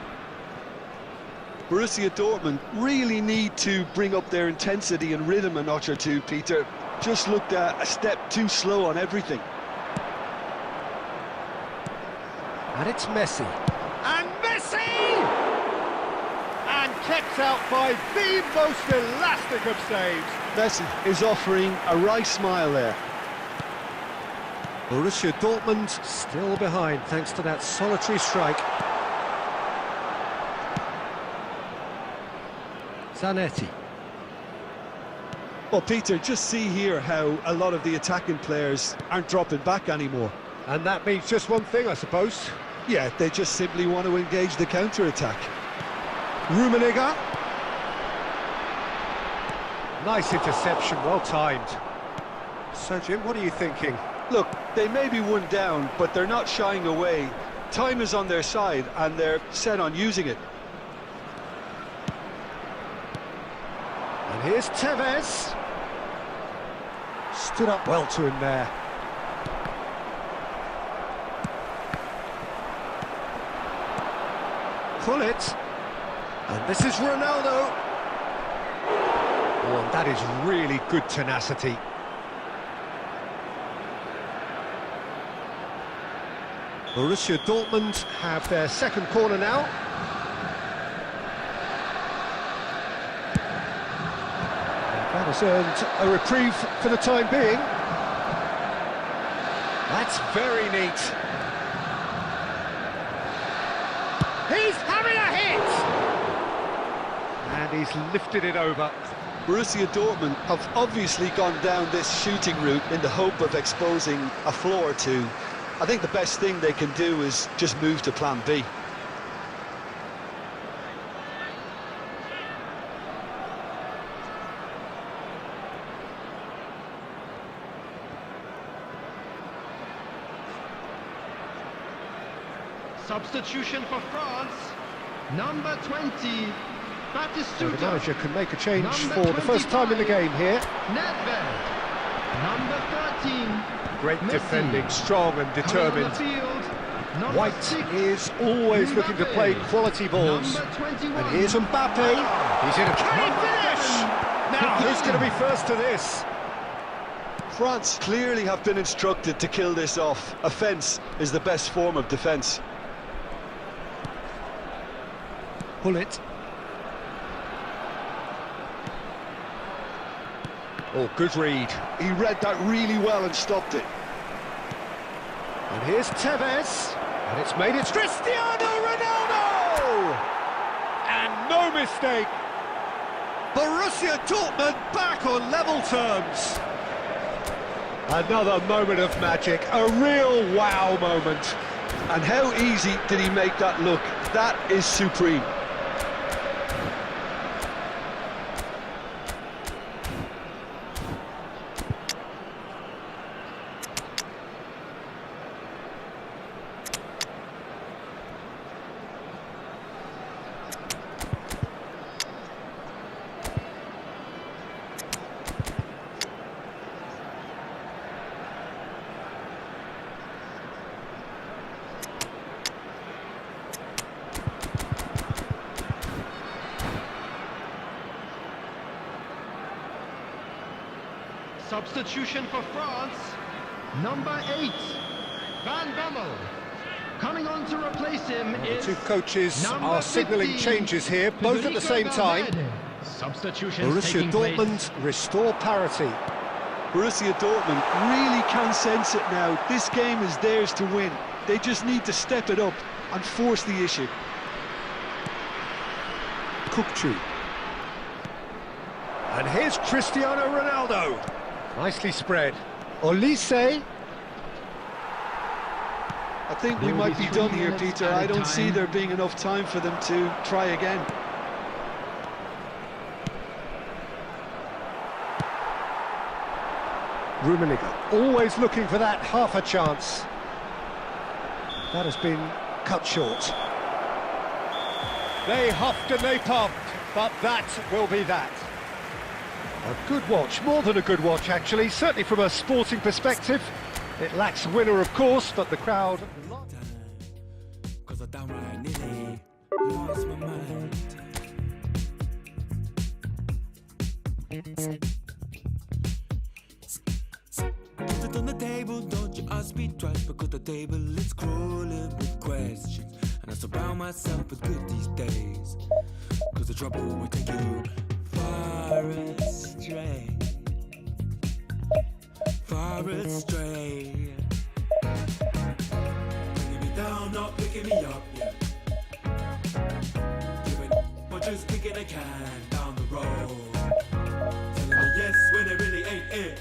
Borussia Dortmund really need to bring up their intensity and rhythm a notch or two, Peter. Just looked a step too slow on everything. And it's Messi. And Messi! kept out by the most elastic of saves. Messi is offering a right smile there. Borussia Dortmund still behind thanks to that solitary strike. Zanetti. Well, Peter, just see here how a lot of the attacking players aren't dropping back anymore. And that means just one thing, I suppose. Yeah, they just simply want to engage the counter-attack. Rummenigge. Nice interception, well timed. So, Jim, what are you thinking? Look, they may be one down, but they're not shying away. Time is on their side, and they're set on using it. And here's Tevez. Stood up well to him there. Pull it. And this is Ronaldo. Oh, and that is really good tenacity. Borussia Dortmund have their second corner now. That has earned a reprieve for the time being. That's very neat. He's having a hit! And he's lifted it over. Borussia Dortmund have obviously gone down this shooting route in the hope of exposing a flaw or two. I think the best thing they can do is just move to plan B. Substitution for France, number 20, So the manager can make a change Number for the first time in the game here. Nedved, number 13, Great Messi. defending, strong and coming on the determined. field, number White 6, is always looking to play Mbappe. quality balls. Number 21, And here's Mbappe. He's in a... Can he Number finish? 7, Now, who's going to be first to this? France clearly have been instructed to kill this off. Offence is the best form of defence. Pull it. Oh, good read. He read that really well and stopped it. And here's Tevez. And it's made it Cristiano Ronaldo! And no mistake. Borussia Dortmund back on level terms. Another moment of magic, a real wow moment. And how easy did he make that look? That is supreme. substitution for France, number 8, Van Bommel. Coming on to replace him The is two coaches number are signalling 15, changes here, both at the same time. Substitutions Borussia taking place. Dortmund restore parity. Borussia Dortmund really can sense it now. This game is theirs to win. They just need to step it up and force the issue. Kukçu. And here's Cristiano Ronaldo. Nicely spread. Olise. I think we might be done here, Peter. I don't see there being enough time for them to try again. Rummenigge, always looking for that half a chance. That has been cut short. They huffed and they puffed, but that will be that. A good watch, more than a good watch actually, certainly from a sporting perspective. It lacks winner, of course, but the crowd... Cause I downright nearly lost my mind. Put it on the table, don't you ask me twice, because the table is crawling with questions, and I surround myself with good these days. Cause the trouble will take you far astray. Far astray. Bringing me down, not picking me up, yeah. Giving or just kicking a can down the road. Telling me yes when it really ain't it.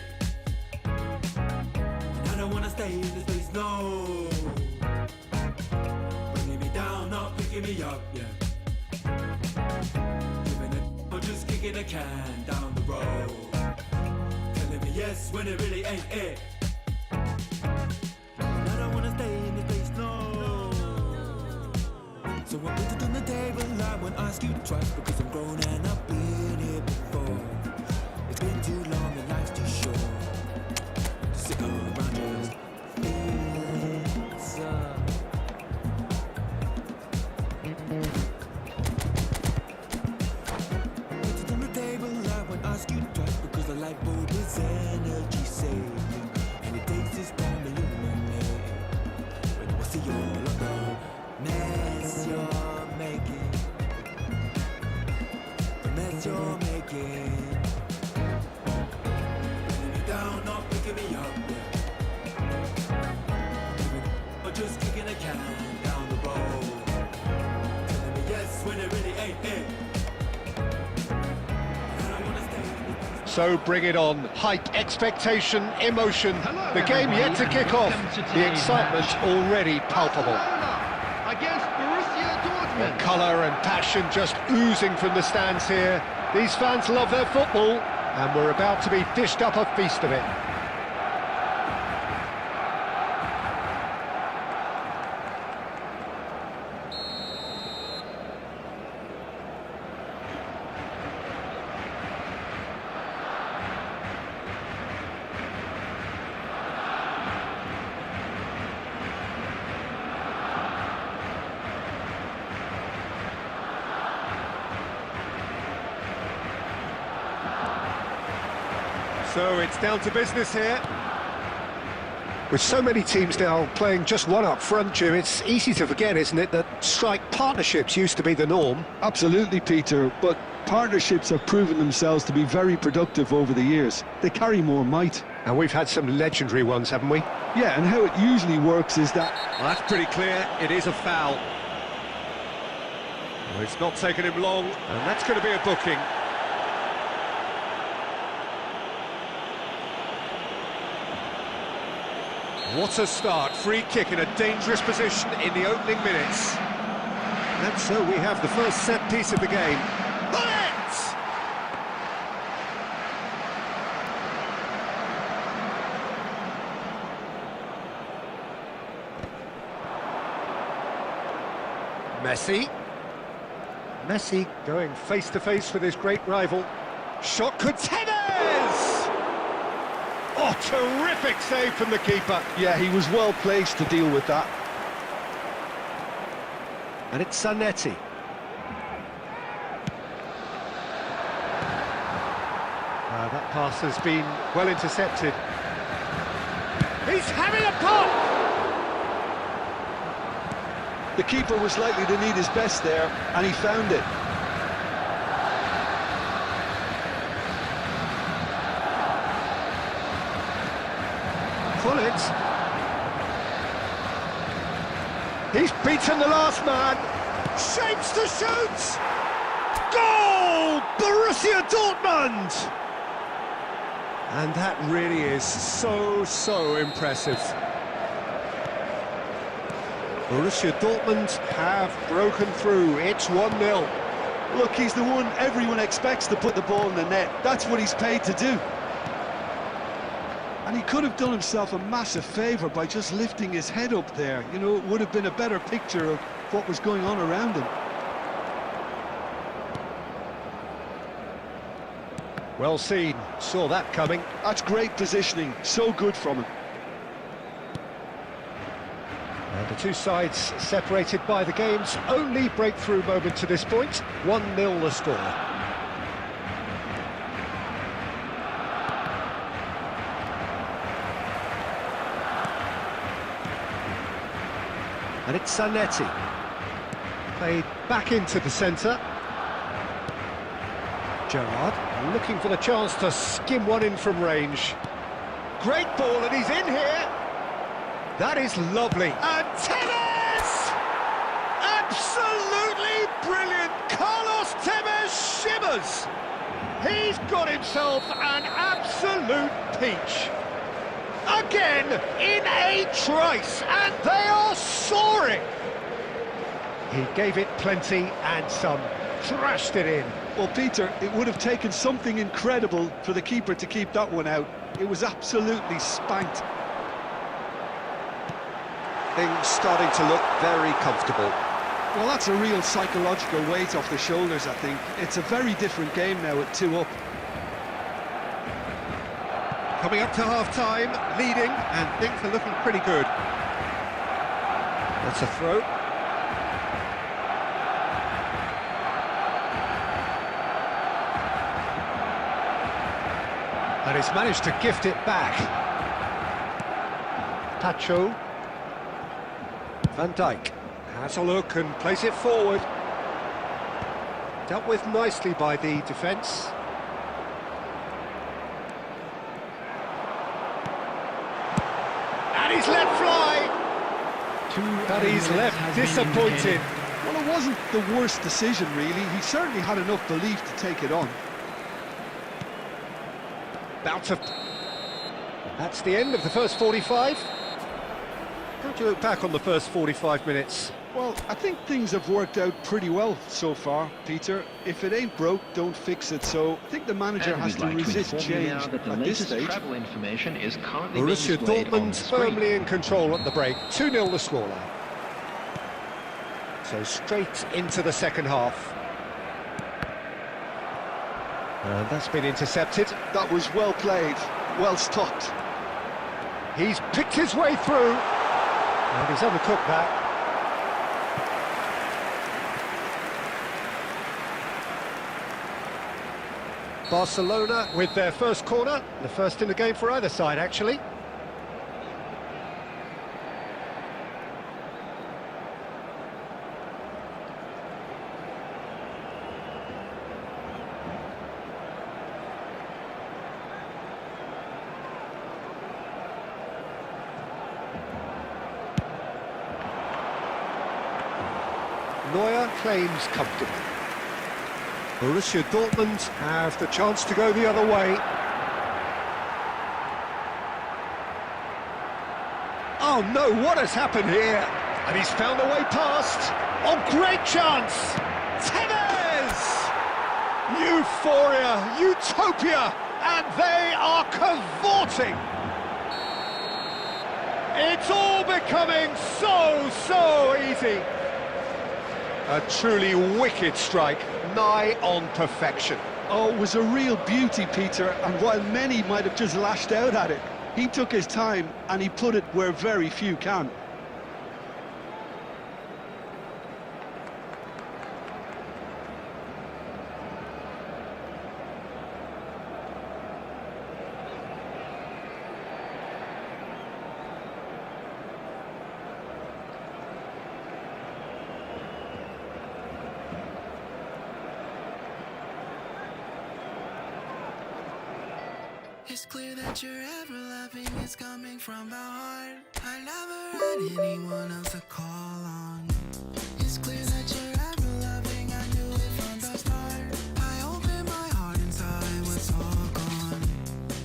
And I don't wanna stay in this place, no. Bringing me down, not picking me up, yeah. Giving it or just kicking a can down the road. Telling me yes when it really ain't it. And I don't wanna stay in this place, no. So I put it on the table, I won't ask you twice because I'm grown and I've been here before. It's been too long and life's too short to sit around just feeling sad. Put it on the table, I won't ask you twice because the light bulb is energy saving and it takes its time to illuminate. When I see all of the mess you're making, the mess you're making. Bringing me down, not picking me up, yeah. Or just kicking a can down the road. Telling me yes when it really ain't it. And I wanna stay in this place. So bring it on. Hype, expectation, emotion. Hello, The game yet to everybody, kick and off. welcome to The today's excitement match. already palpable. Barcelona against Borussia Dortmund. Colour and passion just oozing from the stands here. These fans love their football, and we're about to be dished up a feast of it. So it's down to business here. With so many teams now playing just one up front, Jim, it's easy to forget, isn't it, that strike partnerships used to be the norm. Absolutely, Peter, but partnerships have proven themselves to be very productive over the years. They carry more might. And we've had some legendary ones, haven't we? Yeah, and how it usually works is that Well, that's pretty clear. It is a foul. Well, it's not taken him long, and that's going to be a booking. What a start. Free kick in a dangerous position in the opening minutes. And so we have the first set piece of the game. Bullets! Messi going face-to-face with his great rival. Shot contenders! Oh, terrific save from the keeper. yeah, he was well placed to deal with that. And it's Zanetti. That pass has been well intercepted. He's having a pop! The keeper was likely to need his best there, and he found it. Pull it. He's beaten the last man. Shapes to shoot. Goal! Borussia Dortmund! And that really is so impressive. Borussia Dortmund have broken through. It's 1-0. Look, he's the one everyone expects to put the ball in the net. That's what he's paid to do. And he could have done himself a massive favour by just lifting his head up there. You know, it would have been a better picture of what was going on around him. Well seen. Saw that coming. That's great positioning. So good from him. And the two sides separated by the game's only breakthrough moment to this point. 1-0 the score. And it's Zanetti. Played back into the centre. Gerrard looking for the chance to skim one in from range. Great ball, and he's in here. That is lovely. And Tevez! Absolutely brilliant. Carlos Tevez shimmers. He's got himself an absolute peach. Again, in a trice, and they are soaring. He gave it plenty and some, thrashed it in. Well, Peter, it would have taken something incredible for the keeper to keep that one out. It was absolutely spanked. Things starting to look very comfortable. Well, that's a real psychological weight off the shoulders, I think. It's a very different game now at 2 up. Coming up to half-time, leading, and things are looking pretty good. That's a throw. And he's managed to gift it back. Pacho. Van Dijk has a look and plays it forward. Dealt with nicely by the defence. And he's let fly. But he's left disappointed. Well, it wasn't the worst decision, really. He certainly had enough belief to take it on. Bout of... That's the end of the first 45. How do you look back on the first 45 minutes? Well, I think things have worked out pretty well so far, Peter. If it ain't broke, don't fix it. So I think the manager has to resist change at this stage. Travel information is currently Borussia Dortmund firmly in control at the break. 2-0 the scoreline. So straight into the second half. And that's been intercepted. That was well played, well stopped. He's picked his way through. And he's undercooked that. Barcelona with their first corner. The first in the game for either side, actually. Neuer claims comfortably. Borussia Dortmund have the chance to go the other way. Oh no, what has happened here? And he's found a way past. Oh, great chance! Tevez! Euphoria, utopia, and they are cavorting. It's all becoming so easy. A truly wicked strike, nigh on perfection. Oh, it was a real beauty, Peter, and while many might have just lashed out at it, he took his time and he put it where very few can. It's clear that your ever loving is coming from the heart. I never had anyone else to call on. It's clear that you're ever loving, I knew it from the start. I opened my heart and saw it was all gone.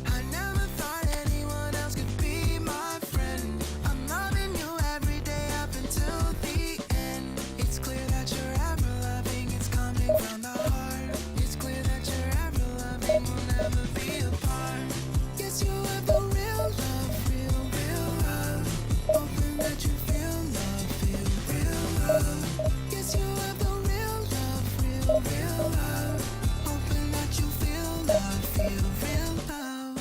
I never thought anyone else could be my friend. I'm loving you every day up until the end. It's clear that you're ever loving, it's coming from the heart. It's clear that you're ever loving, we'll never be apart. Yes, you have the real love, real love. Hoping that you feel real love. Yes, you have the real love, real love. Hoping that you feel real love.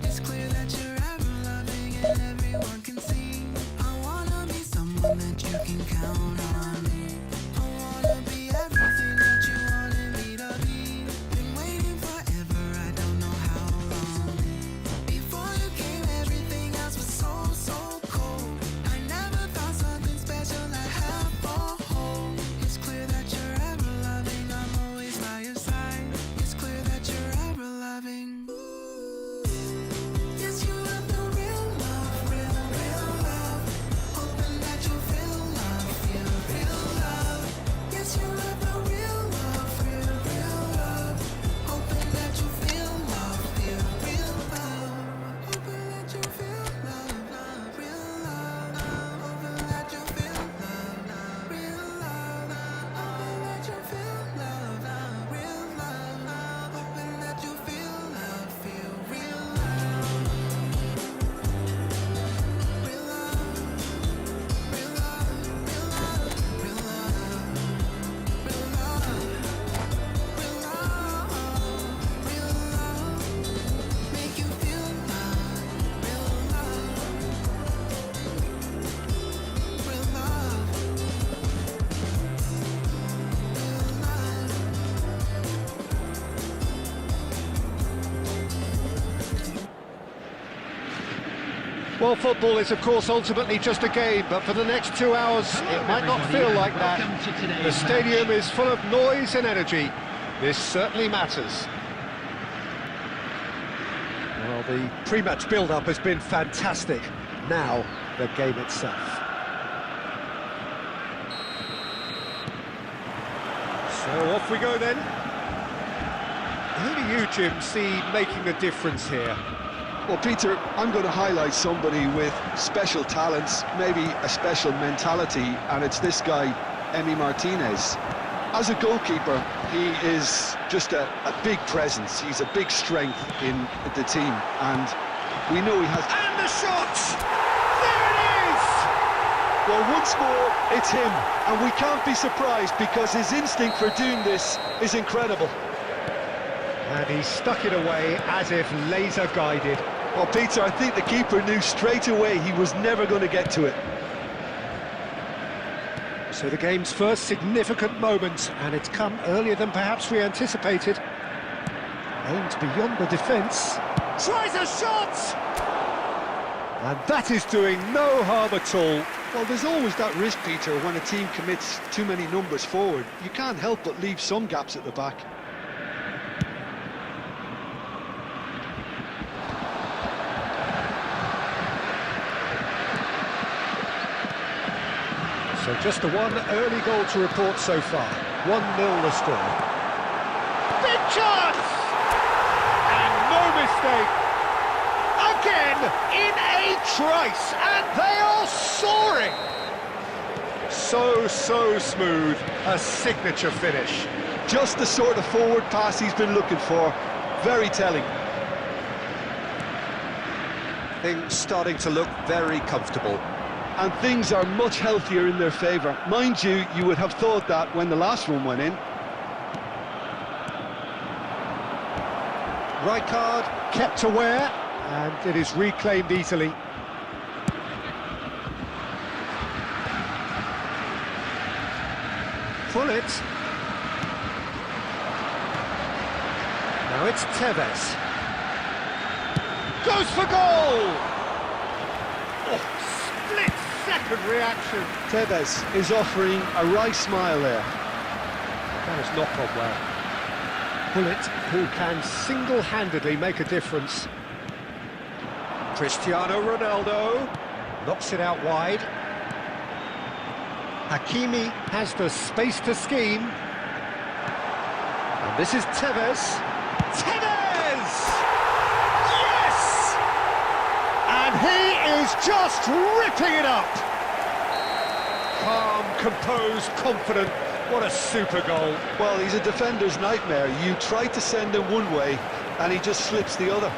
It's clear that you're ever loving and everyone can see. I wanna be someone that you can count on. I wanna be everything that you wanted me to be. Been waiting forever, I don't know how long. Before you came, everything else was so cold. I never thought something special I have for home. It's clear that you're ever loving, I'm always by Well, football is, of course, ultimately just a game, but for the next 2 hours, it might not feel like that. The stadium is full of noise and energy. This certainly matters. Well, the pre-match build-up has been fantastic. Now, the game itself. So off we go then. Who do you, Jim, see making the difference here? Well, Peter, I'm going to highlight somebody with special talents, maybe a special mentality, and it's this guy, Emi Martinez. As a goalkeeper, he is just a big presence. He's a big strength in the team, and we know he has... And the shot! There it is! Well, once more, it's him, and we can't be surprised because his instinct for doing this is incredible. And he stuck it away as if laser-guided. Well, Peter, I think the keeper knew straight away he was never going to get to it. So the game's first significant moment, and it's come earlier than perhaps we anticipated. Aimed beyond the defence. Tries a shot! And that is doing no harm at all. Well, there's always that risk, Peter, when a team commits too many numbers forward. You can't help but leave some gaps at the back. So just the one early goal to report so far. 1-0 the score. Big chance! And no mistake. Again, in a trice, and they are soaring! So smooth, a signature finish. Just the sort of forward pass he's been looking for. Very telling. Things starting to look very comfortable. And things are much healthier in their favour. Mind you, you would have thought that when the last one went in. Right card, kept aware, and it is reclaimed easily. Pull it. Now it's Tevez. Goes for goal! Split-second reaction. Tevez is offering a right smile there. That has not gone well. Bullet, who can single-handedly make a difference. Cristiano Ronaldo knocks it out wide. Hakimi has the space to scheme. And this is Tevez. Tevez! Yes! And he is just ripping it up. Calm, composed, confident. What a super goal. Well, he's a defender's nightmare. You try to send him one way, and he just slips the other.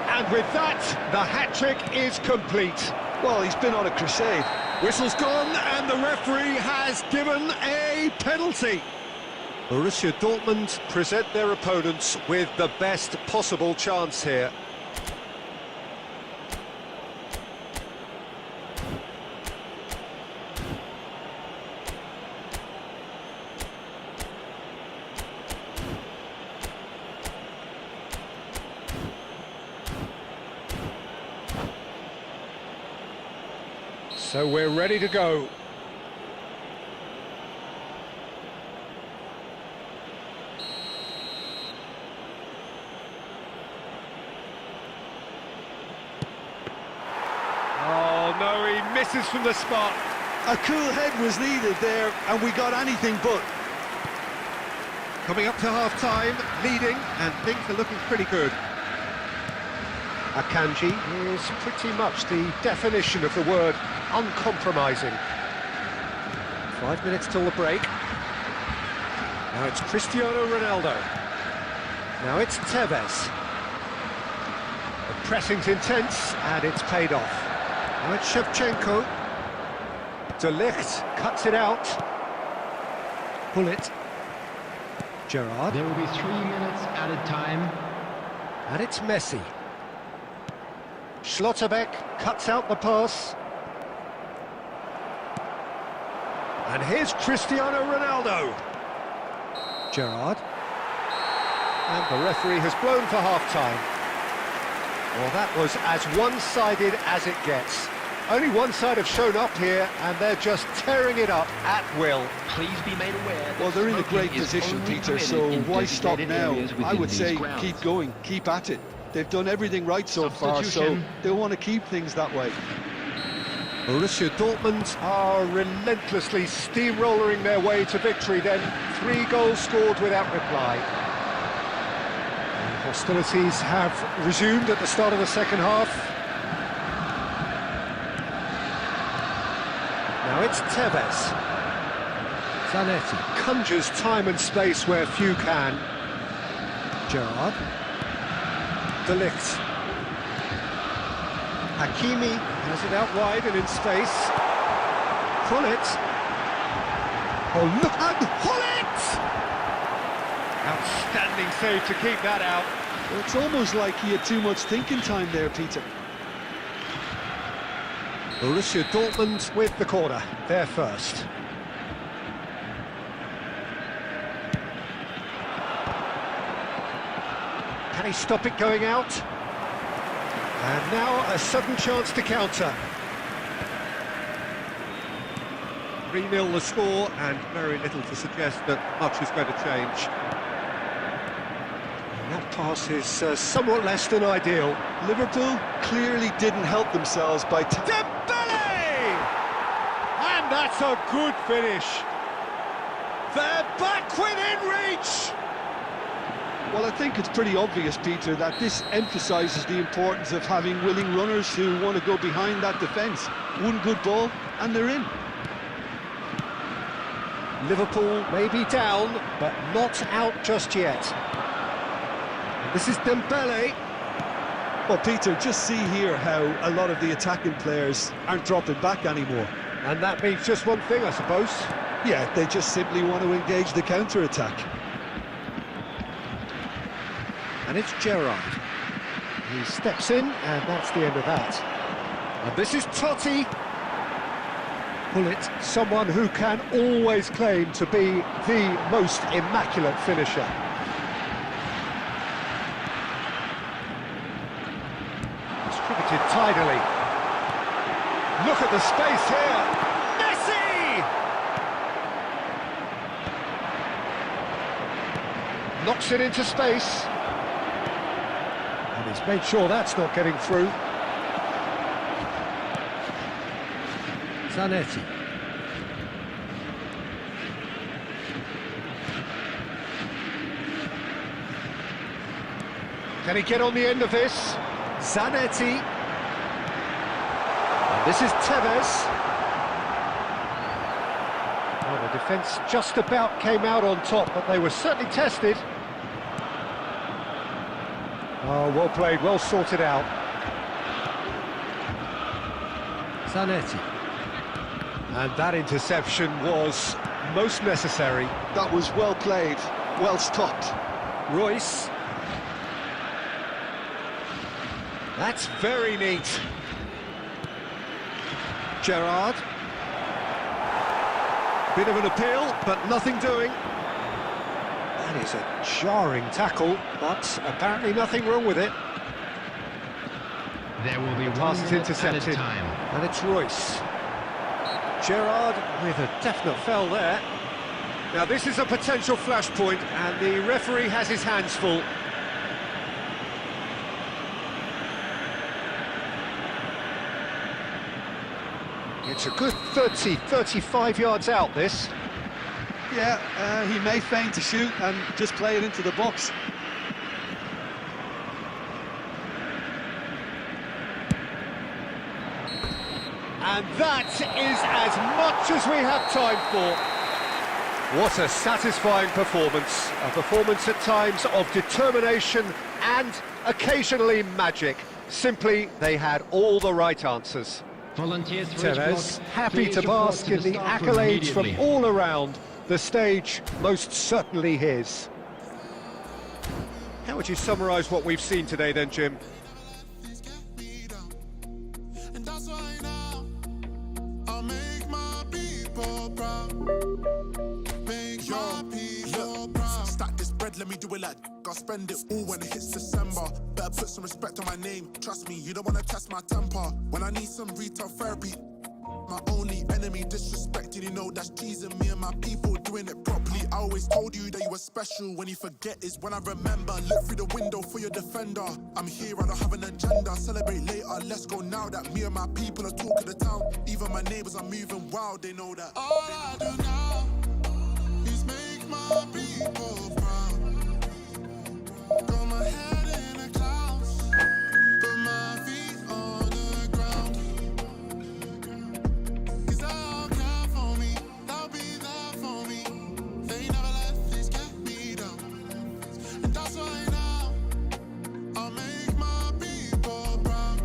And with that, the hat-trick is complete. Well, he's been on a crusade. Whistle's gone, and the referee has given a penalty. Borussia Dortmund present their opponents with the best possible chance here. So we're ready to go. Oh no, he misses from the spot. A cool head was needed there, and we got anything but. Coming up to half-time, leading, and things are looking pretty good. Akanji is pretty much the definition of the word uncompromising. 5 minutes till the break. Now it's Cristiano Ronaldo. Now it's Tevez. The pressing's intense, and it's paid off. Now it's Shevchenko. De Ligt cuts it out. Bullet. Gerrard. There will be 3 minutes added time. And it's Messi. Schlotterbeck cuts out the pass. And here's Cristiano Ronaldo. Gerrard. And the referee has blown for half-time. Well, that was as one-sided as it gets. Only one side have shown up here, and they're just tearing it up at will. Please be made aware that Well, they're in a great smoking is position, only Peter, permitted so in why stop designated now? areas I within would these say grounds. keep going, keep at it. They've done everything right so far, so Substitution. they'll want to keep things that way. Borussia Dortmund are relentlessly steamrolling their way to victory then. 3 goals scored without reply. And hostilities have resumed at the start of the second half. Now it's Tevez. Zanetti conjures time and space where few can. Gerrard. De Ligt. Hakimi has it out wide and in space. Gullit. Oh, look at Gullit! Outstanding save to keep that out. Well, it's almost like he had too much thinking time there, Peter. Borussia Dortmund with the corner, they're first. Can he stop it going out? And now a sudden chance to counter. 3-0 the score, and very little to suggest that much is going to change. And that pass is somewhat less than ideal. Liverpool clearly didn't help themselves by... Dembele! And that's a good finish. They're back within reach! Well, I think it's pretty obvious, Peter, that this emphasises the importance of having willing runners who want to go behind that defence. One good ball, and they're in. Liverpool may be down, but not out just yet. And this is Dembele. Well, Peter, just see here how a lot of the attacking players aren't dropping back anymore. And that means just one thing, I suppose. Yeah, they just simply want to engage the counter-attack. And it's Gerrard. He steps in, and that's the end of that. And this is Totti. Gullit, someone who can always claim to be the most immaculate finisher. Distributed tidily. Look at the space here. Messi! Knocks it into space. And he's made sure that's not getting through. Zanetti. Can he get on the end of this? Zanetti. And this is Tevez. Well, the defence just about came out on top, but they were certainly tested. Oh, well played, well sorted out. Zanetti. And that interception was most necessary. That was well played, well stopped. Royce. That's very neat. Gerrard. Bit of an appeal, but nothing doing. That is a jarring tackle, but apparently nothing wrong with it. There will be The one pass is minute intercepted, at a time. and it's Royce. Gerrard with a definite foul there. Now this is a potential flashpoint, and the referee has his hands full. It's a good 30, 35 yards out, this. Yeah, he may feign to shoot and just play it into the box. And that is as much as we have time for. What a satisfying performance. A performance at times of determination and occasionally magic. Simply, they had all the right answers. Volunteers for each Tevez, block, happy please to report bask in the staff room accolades from immediately. all around. The stage most certainly his. How would you summarise what we've seen today then, Jim? And that's why now I'll make my people proud. Make my people proud. Stack this bread, let me do it like I'll spend it all when it hits December. Better put some respect on my name. Trust me, you don't wanna test my temper. When I need some retail therapy, my only enemy disrespecting, you know that's teasing me and my people doing it properly. I always told you that you were special. When you forget is when I remember. Look through the window for your defender. I'm here, I don't have an agenda. Celebrate later, let's go now that me and my people are talking the town. Even my neighbors are moving wild, they know that. All I do now is make my people proud. Got my head in the clouds, put my feet on the ground. Cause they'll care for me, they'll be there for me. They never let this get me down. And that's why now I'll make my people proud.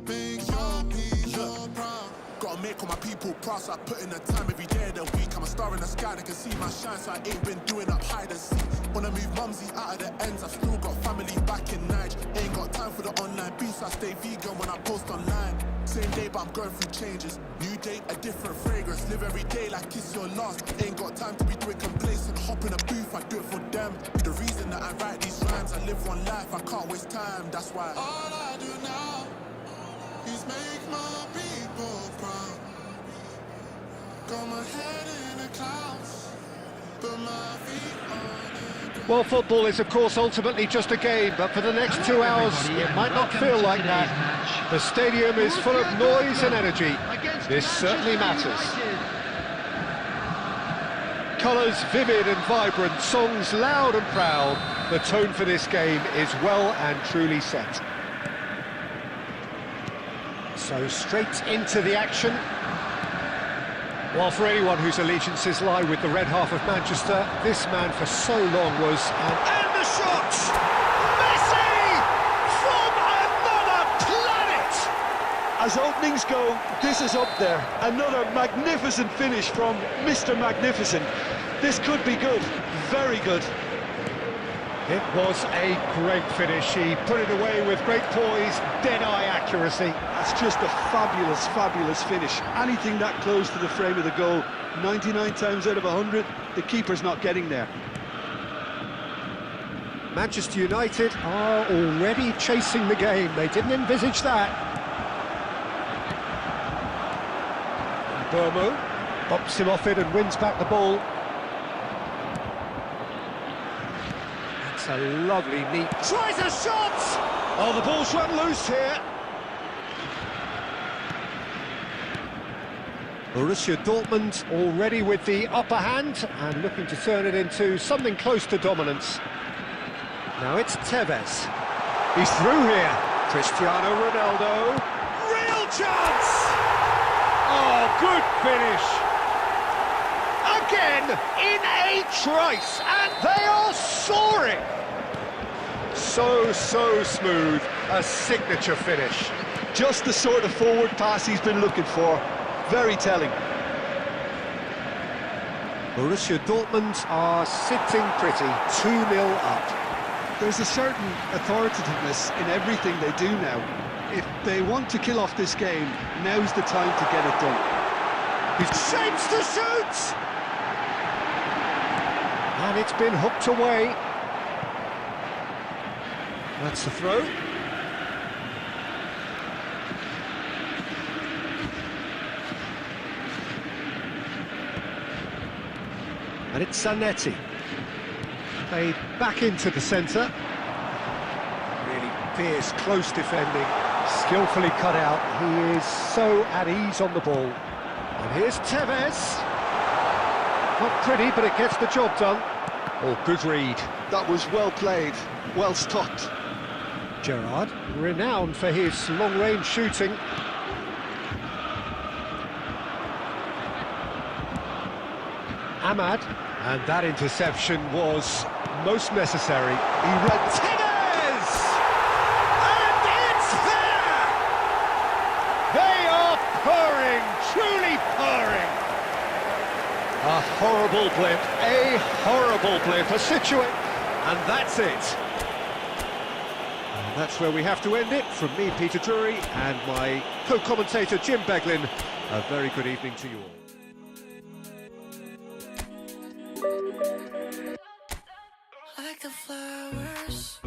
Make your people proud. Gotta make all my people proud, so I put in the time every day of the week. I'm a star in the sky, they can see my shine, so I ain't been doing up hide and seek. Wanna move mumsy out of the ends, I've still got family back in Niger. Ain't got time for the online beef, so I stay vegan when I post online. Same day, but I'm going through changes. New day, a different fragrance. Live every day like it's your last. Ain't got time to be doing complacent. Hop in a booth, I do it for them. Be the reason that I write these rhymes. I live one life, I can't waste time, that's why. All I do now is make my people proud. Got my head in the clouds, but my feet on the ground. Well, football is, of course, ultimately just a game, but for the next 2 hours, it might not feel like that. The stadium is full of noise and energy. This certainly matters. Colours vivid and vibrant, songs loud and proud. The tone for this game is well and truly set. So straight into the action. Well, for anyone whose allegiances lie with the red half of Manchester, this man for so long was... And the shot! Messi! From another planet! As openings go, this is up there. Another magnificent finish from Mr. Magnificent. This could be good, very good. It was a great finish. He put it away with great poise, dead-eye accuracy. That's just a fabulous, fabulous finish. Anything that close to the frame of the goal, 99 times out of 100, the keeper's not getting there. Manchester United are already chasing the game. They didn't envisage that. Burmo bops him off it and wins back the ball. That's a lovely, neat... Tries a shot! Oh, the ball's run loose here. Borussia Dortmund already with the upper hand and looking to turn it into something close to dominance. Now it's Tevez. He's through here. Cristiano Ronaldo. Real chance! Oh, good finish. Again, in a trice, and they are soaring. So smooth, a signature finish. Just the sort of forward pass he's been looking for. Very telling. Borussia Dortmund are sitting pretty, 2-0 up. There's a certain authoritativeness in everything they do now. If they want to kill off this game, now's the time to get it done. He shapes to shoot! And it's been hooked away. That's the throw. And it's Zanetti. Played back into the centre. Really fierce, close defending. Skillfully cut out. He is so at ease on the ball. And here's Tevez. Not pretty, but it gets the job done. Oh, good read. That was well played, well stopped. Gerrard, renowned for his long-range shooting. Ahmad, and that interception was most necessary. He read Tevez! And it's there! They are purring, truly purring. A horrible blip, a situation, and that's it. And that's where we have to end it. From me, Peter Drury, and my co-commentator, Jim Beglin, a very good evening to you all. Like like the flowers,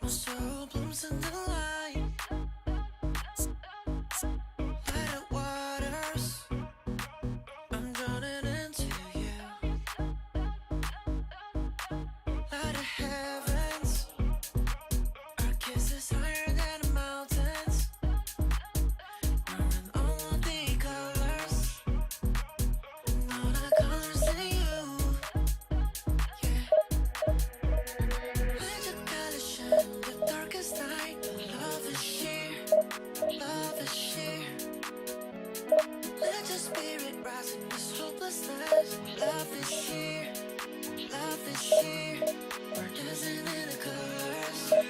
my soul blooms in the light. Light of waters, I'm drowning into you. Light of heavens, our kiss is higher than the mountains. We're in all the colors, and all the colors in you. Let your colors shine the darkest night. Love is sheer, love is sheer. Let your spirit rise in this hopelessness. Love is sheer, love is sheer. We're dancing in the colors. We're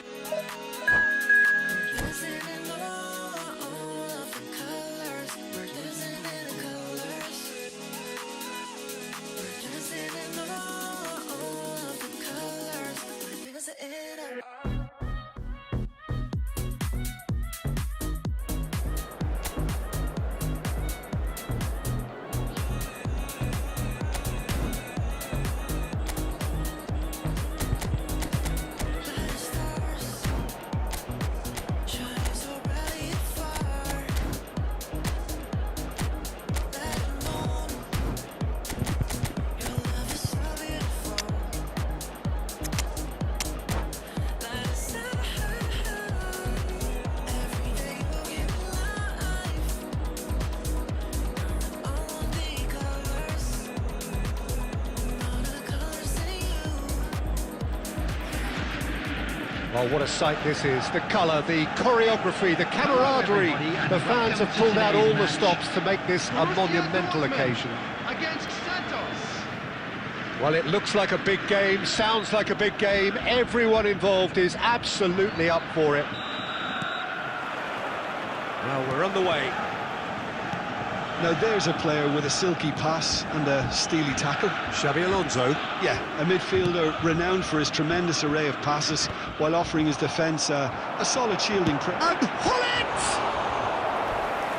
dancing in all of the colors. We're dancing in the colors. We're dancing in all of the colors. We're dancing it up. Light of stars, shining so brightly afar. Let it moon, your love is so beautiful. Light a star, every day you give me life. All the colors, all the colors in you. Well, what a sight this is. The colour, the choreography, the camaraderie. The fans have pulled out all the stops to make this a monumental occasion. Against Santos. Well, it looks like a big game, sounds like a big game. Everyone involved is absolutely up for it. Well, we're on the way. Now there's a player with a silky pass and a steely tackle. Xabi Alonso. Yeah, a midfielder renowned for his tremendous array of passes while offering his defence a solid shielding. And Hullet!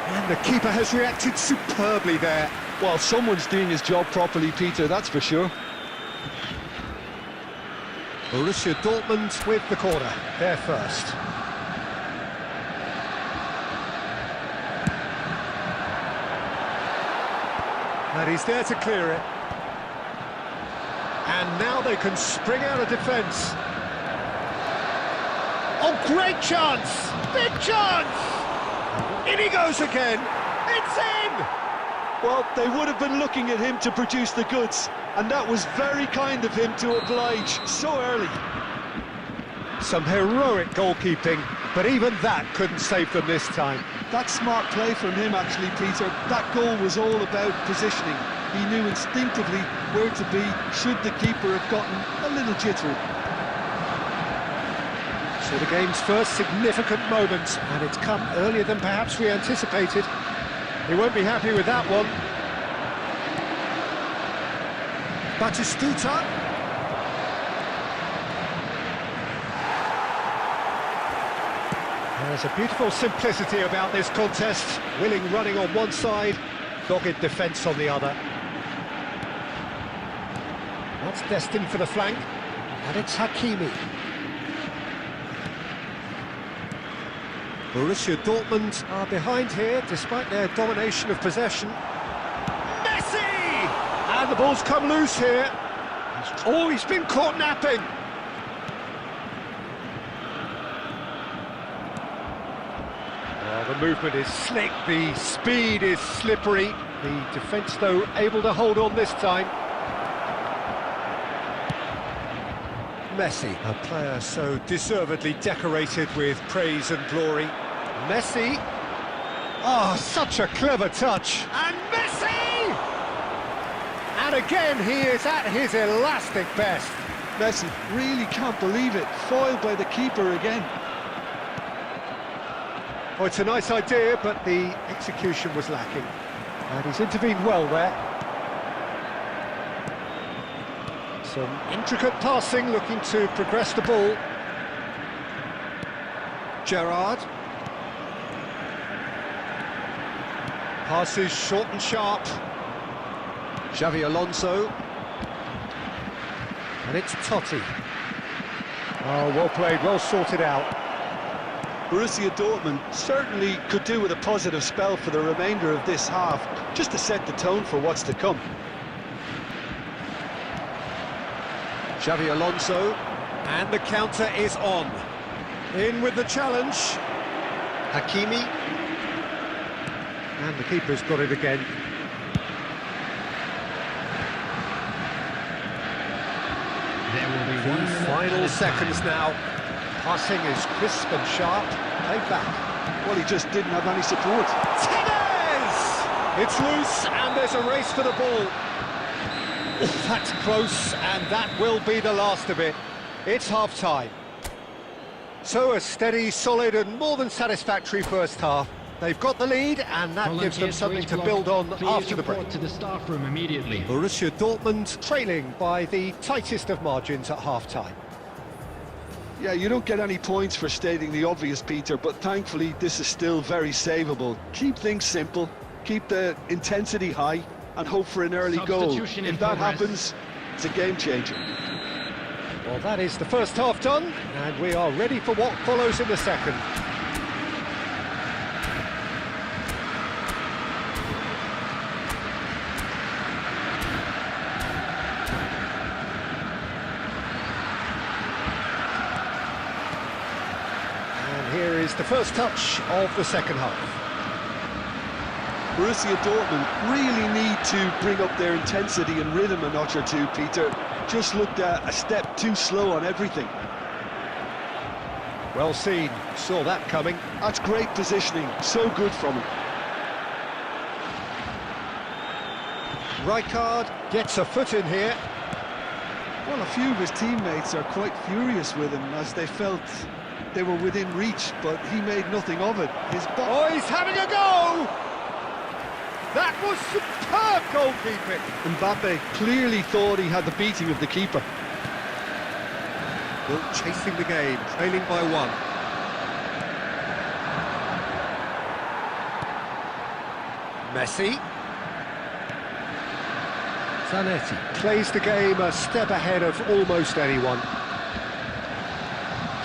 And the keeper has reacted superbly there. Well, someone's doing his job properly, Peter, that's for sure. Borussia Dortmund with the corner. They're first. And he's there to clear it. And now they can spring out of defence. Oh, great chance! Big chance! In he goes again! It's in! Well, they would have been looking at him to produce the goods, and that was very kind of him to oblige so early. Some heroic goalkeeping, but even that couldn't save them this time. That's smart play from him, actually, Peter. That goal was all about positioning. He knew instinctively where to be should the keeper have gotten a little jittery. So the game's first significant moment, and it's come earlier than perhaps we anticipated. He won't be happy with that one. Batistuta. There's a beautiful simplicity about this contest. Willing running on one side, dogged defence on the other. That's destined for the flank, and it's Hakimi. Borussia Dortmund are behind here, despite their domination of possession. Messi! And the ball's come loose here. Oh, he's been caught napping. The movement is slick, the speed is slippery. The defence, though, able to hold on this time. Messi, a player so deservedly decorated with praise and glory. Messi. Oh, such a clever touch. And Messi! And again, he is at his elastic best. Messi really can't believe it. Foiled by the keeper again. Oh, it's a nice idea, but the execution was lacking. And he's intervened well there. Some intricate passing, looking to progress the ball. Gerrard. Passes short and sharp. Xabi Alonso. And it's Totti. Oh, well played, well sorted out. Borussia Dortmund certainly could do with a positive spell for the remainder of this half, just to set the tone for what's to come. Xavi Alonso, and the counter is on. In with the challenge. Hakimi. And the keeper's got it again. There will be 1 minute Final added seconds time. now. Passing is crisp and sharp. Played back. Well, he just didn't have any support. Tevez! It's loose and there's a race for the ball. Oh, that's close, and that will be the last of it. It's half-time. So a steady, solid and more than satisfactory first half. They've got the lead and that gives them Volunteers something each to block. build on Please after the report break. to the staff room immediately. Borussia Dortmund trailing by the tightest of margins at half-time. Yeah, you don't get any points for stating the obvious, Peter, but thankfully this is still very savable. Keep things simple, keep the intensity high, and hope for an early goal. Substitution in If that progress. happens, it's a game changer. Well, that is the first half done, and we are ready for what follows in the second. And here is the first touch of the second half. Borussia Dortmund really need to bring up their intensity and rhythm a notch or two, Peter. Just looked a step too slow on everything. Well seen, saw that coming. That's great positioning, so good from him. Rijkaard gets a foot in here. Well, a few of his teammates are quite furious with him as they felt they were within reach, but he made nothing of it. Oh, he's having a go! That was superb goalkeeping. Mbappe clearly thought he had the beating of the keeper. Well, chasing the game, trailing by 1. Messi. Zanetti plays the game a step ahead of almost anyone.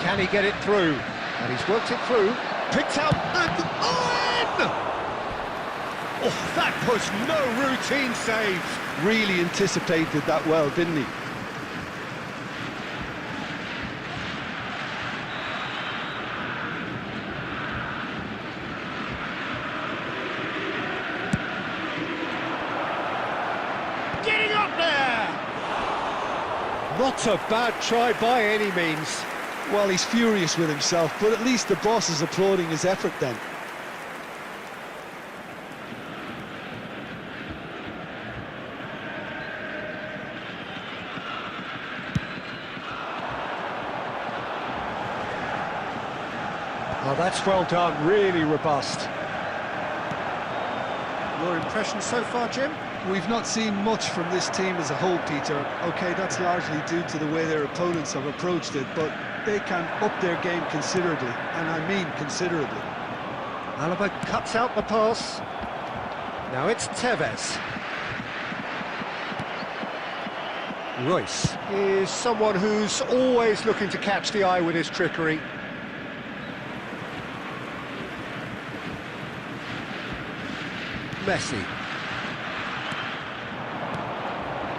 Can he get it through? And he's worked it through. Picked out and in! Oh, that was no routine save. Really anticipated that well, didn't he? Getting up there! Not a bad try by any means. Well, he's furious with himself, but at least the boss is applauding his effort then. Oh, that's well done, really robust. Your impression so far, Jim? We've not seen much from this team as a whole, Peter. OK, that's largely due to the way their opponents have approached it, but they can up their game considerably, and I mean considerably. Alaba cuts out the pass. Now it's Tevez. Royce is someone who's always looking to catch the eye with his trickery. Messi.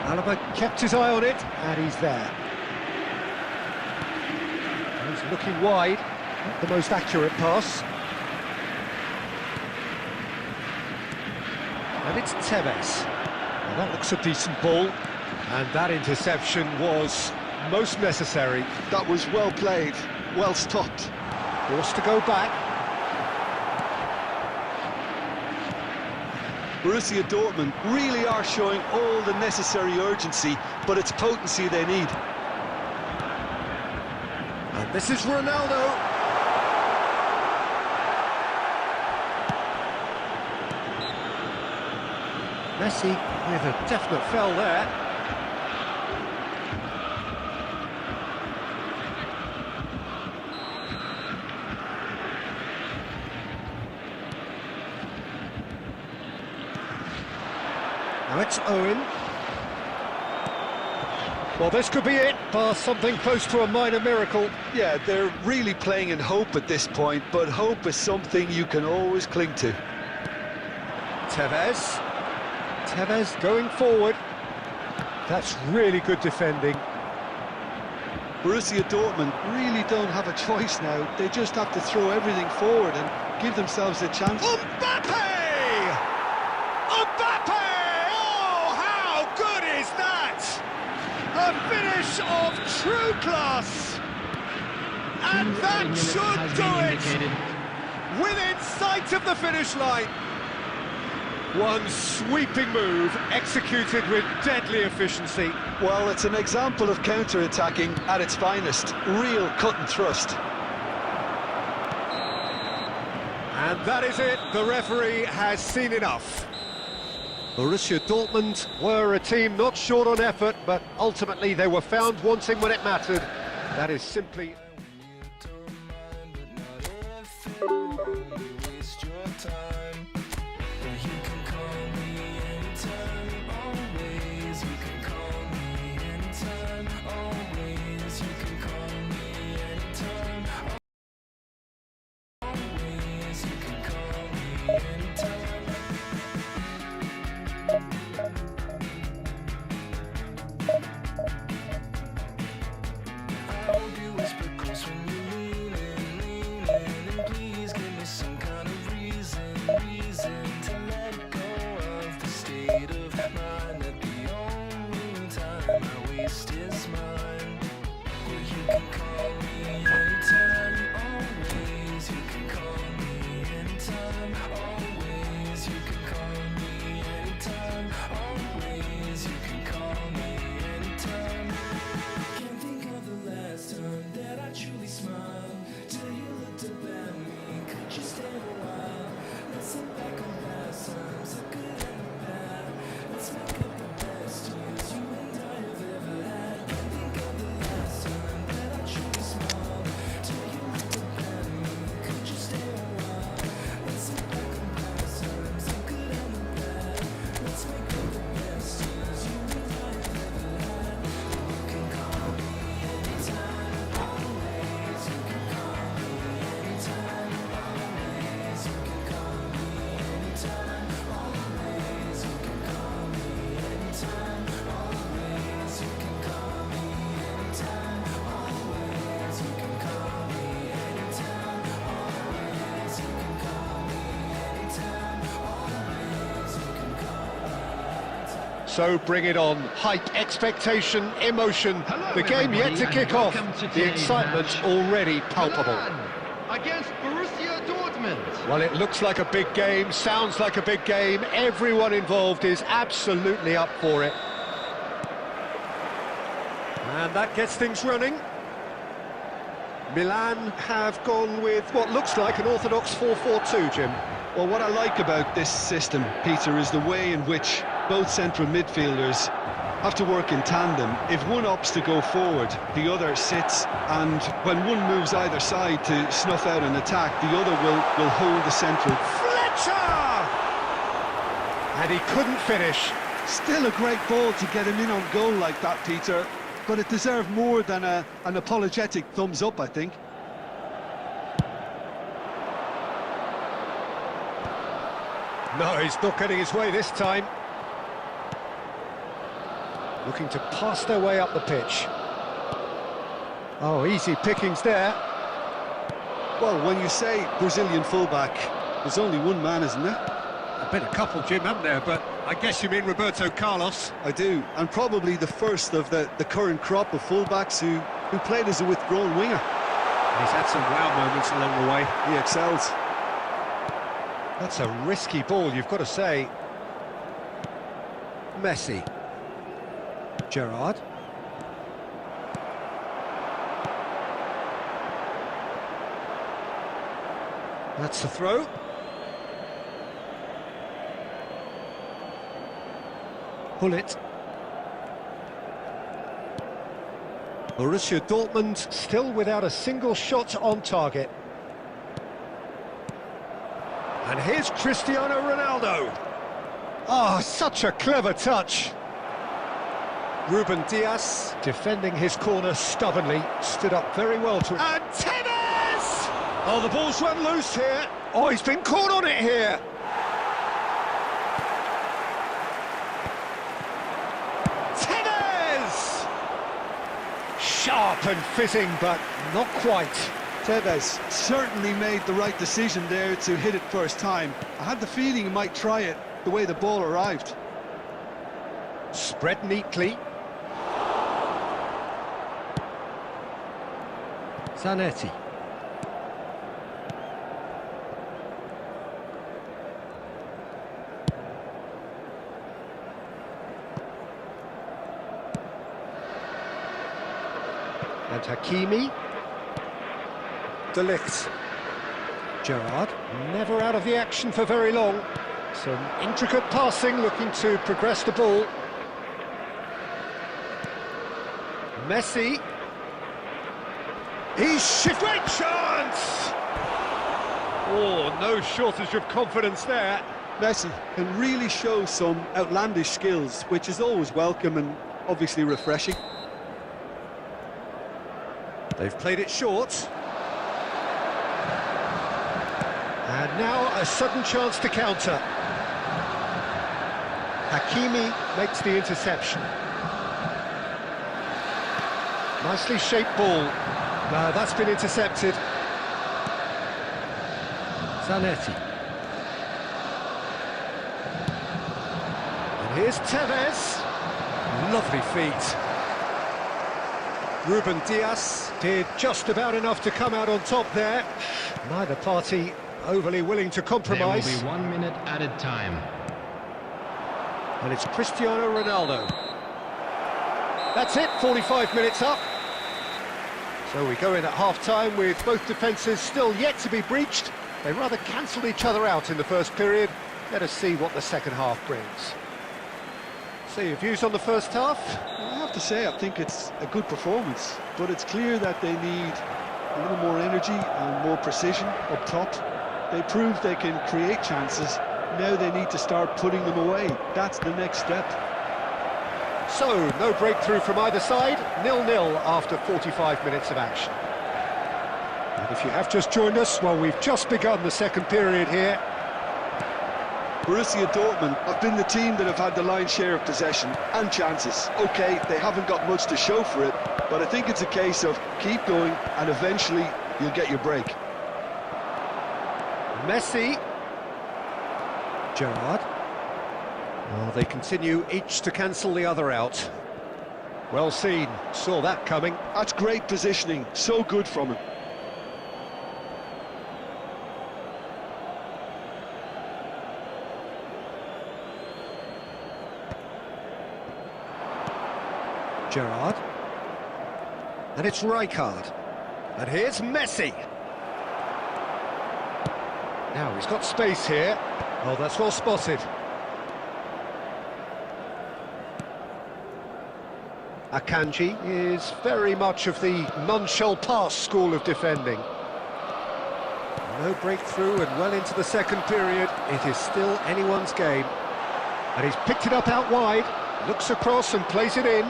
Alaba kept his eye on it, and he's there. He's looking wide, not the most accurate pass. And it's Tevez. Well, that looks a decent ball, and that interception was most necessary. That was well played, well stopped. Forced to go back. Borussia Dortmund really are showing all the necessary urgency, but it's potency they need. And this is Ronaldo. Messi with a definite foul there. Now it's Owen. Well, this could be it, bar something close to a minor miracle. Yeah, they're really playing in hope at this point, but hope is something you can always cling to. Tevez. Tevez going forward. That's really good defending. Borussia Dortmund really don't have a choice now. They just have to throw everything forward and give themselves a chance. Mbappe! Mbappe! Oh, how good is that? A finish of true class! And that should do it! Within sight of the finish line. One sweeping move, executed with deadly efficiency. Well, it's an example of counter-attacking at its finest. Real cut and thrust. And that is it, the referee has seen enough. Borussia Dortmund were a team not short on effort, but ultimately they were found wanting when it mattered. That is simply... So bring it on. Hype, expectation, emotion. Hello, the game yet to kick off. to The excitement already palpable. Milan against Borussia Dortmund. Well, it looks like a big game, sounds like a big game. Everyone involved is absolutely up for it. And that gets things running. Milan have gone with what looks like an orthodox 4-4-2, Jim. Well, what I like about this system, Peter, is the way in which both central midfielders have to work in tandem. If one opts to go forward, the other sits, and when one moves either side to snuff out an attack, the other will hold the central. Fletcher! And he couldn't finish. Still a great ball to get him in on goal like that, Peter, but it deserved more than an apologetic thumbs up, I think. No, he's not getting his way this time. Looking to pass their way up the pitch. Oh, easy pickings there. Well, when you say Brazilian fullback, there's only one man, isn't there? I've been a couple, Jim, haven't there? But I guess you mean Roberto Carlos. I do, and probably the first of the current crop of fullbacks who played as a withdrawn winger. He's had some wow moments along the way. He excels. That's a risky ball, you've got to say. Messi. Gerrard. That's the throw. Bullet. Borussia Dortmund still without a single shot on target. And here's Cristiano Ronaldo. Oh, such a clever touch. Ruben Diaz, defending his corner stubbornly, stood up very well to... And Tevez! Oh, the ball's run loose here. Oh, he's been caught on it here. Tevez! Sharp and fitting, but not quite. Tevez certainly made the right decision there to hit it first time. I had the feeling he might try it the way the ball arrived. Spread neatly. Zanetti. And Hakimi. De Ligt. Gerrard, never out of the action for very long. Some intricate passing, looking to progress the ball. Messi. He's shifted. Great chance! Oh, no shortage of confidence there. Messi can really show some outlandish skills, which is always welcome and obviously refreshing. They've played it short. And now a sudden chance to counter. Hakimi makes the interception. Nicely shaped ball. No, that's been intercepted. Zanetti. And here's Tevez. Lovely feet. Ruben Diaz did just about enough to come out on top there. Neither party overly willing to compromise. There will be 1 minute added time. And it's Cristiano Ronaldo. That's it, 45 minutes up. So we go in at half-time with both defences still yet to be breached. They rather cancelled each other out in the first period. Let us see what the second half brings. So your views on the first half? I have to say, I think it's a good performance, but it's clear that they need a little more energy and more precision up top. They proved they can create chances. Now they need to start putting them away. That's the next step. So, no breakthrough from either side, 0-0 after 45 minutes of action. And if you have just joined us, well, we've just begun the second period here. Borussia Dortmund have been the team that have had the lion's share of possession and chances. OK, they haven't got much to show for it, but I think it's a case of keep going and eventually you'll get your break. Messi. Gerrard. Well, they continue each to cancel the other out. Well seen, saw that coming. That's great positioning, so good from him. Gerrard. And it's Rijkaard. And here's Messi. Now he's got space here. Oh, that's well spotted. Akanji is very much of the non-shall-pass school of defending. No breakthrough and well into the second period. It is still anyone's game. And he's picked it up out wide, looks across and plays it in.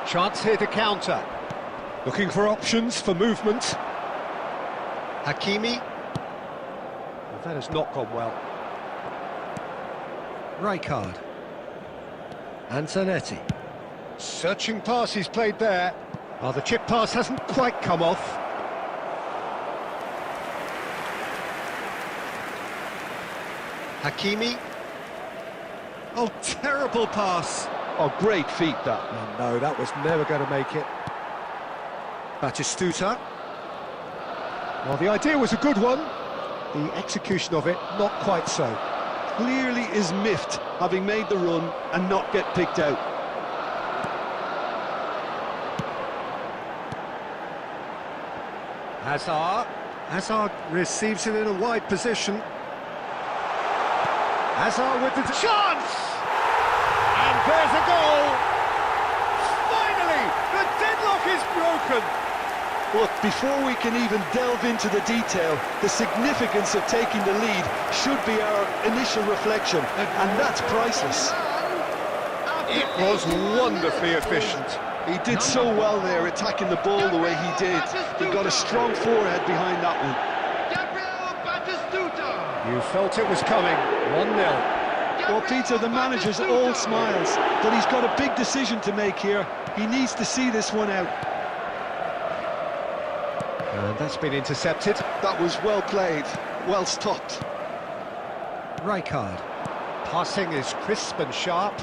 Chance here to counter. Looking for options for movement. Hakimi. Well, that has not gone well. Rijkaard. And Zanetti. Searching pass he's played there. Oh, the chip pass hasn't quite come off. Hakimi. Oh, terrible pass. Oh, great feet, that. Oh, no, that was never going to make it. Batistuta. Well, the idea was a good one. The execution of it, not quite so. Clearly is miffed, having made the run and not get picked out. Hazard. Hazard receives it in a wide position. Hazard with the chance! And there's a goal! Finally, the deadlock is broken! Look, before we can even delve into the detail, the significance of taking the lead should be our initial reflection, and that's priceless. It was wonderfully efficient. He did so well there, attacking the ball the way he did. He got a strong forehead behind that one. You felt it was coming. 1-0. Well, Peter, the manager's all smiles, but he's got a big decision to make here. He needs to see this one out. And that's been intercepted. That was well played, well stopped. Rijkaard. Passing is crisp and sharp.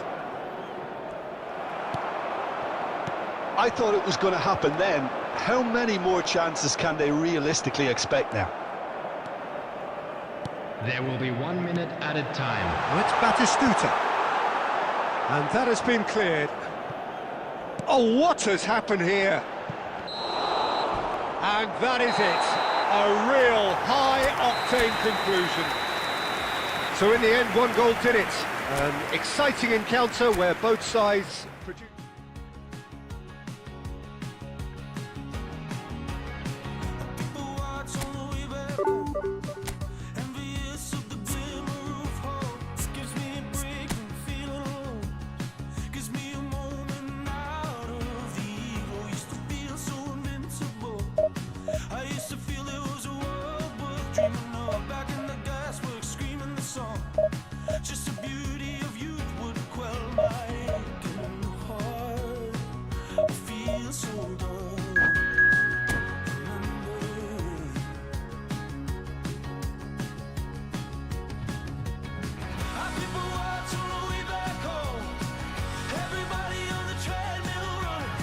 I thought it was going to happen then. How many more chances can they realistically expect now? There will be 1 minute added time. Oh, it's Batistuta. And that has been cleared. Oh, what has happened here? And that is it. A real high-octane conclusion. So in the end, 1 goal did it. An exciting encounter where both sides produced... Just the beauty of youth would quell my aching heart. I feel so good. Our people watch on the way back home. Everybody on the treadmill running.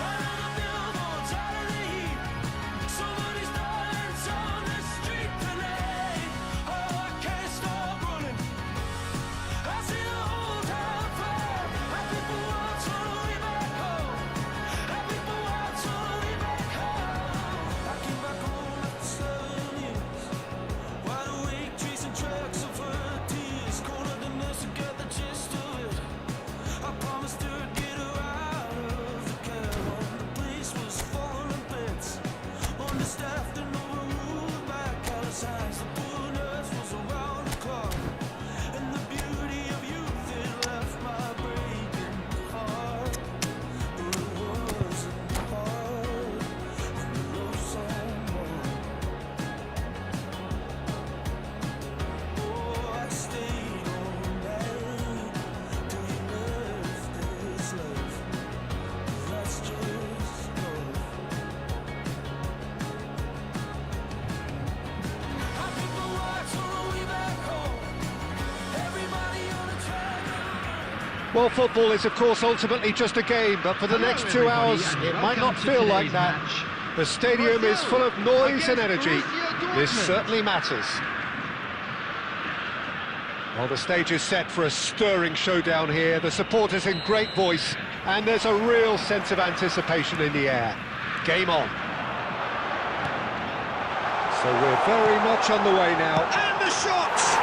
Under the billboards, out of the heat. Somebody's violence on the street tonight. Oh, I can't stop running. I see the whole town fire. Our people watch on the way back home. Our people watch on the way back home. I came back home after 7 years. Wide awake, chasing tracks of her tears. Colder than this, to get the gist of it. I promised her I'd get her out of the caravan. The place was falling to bits. Understaffed and overruled by callous eyes. The poor nurse was around the clock. And the beauty of youth, it left my breaking heart. But it wasn't hard. And the love someone. Oh, I stayed all night till you left this life. That's just love. Our people watch on the way back home. Everybody on the track. Well, football is, of course, ultimately just a game, but for the next 2 hours, it might not feel like that. The stadium is full of noise and energy. This certainly matters. Well, the stage is set for a stirring showdown here. The supporters in great voice, and there's a real sense of anticipation in the air. Game on. So we're very much on the way now. And the shots!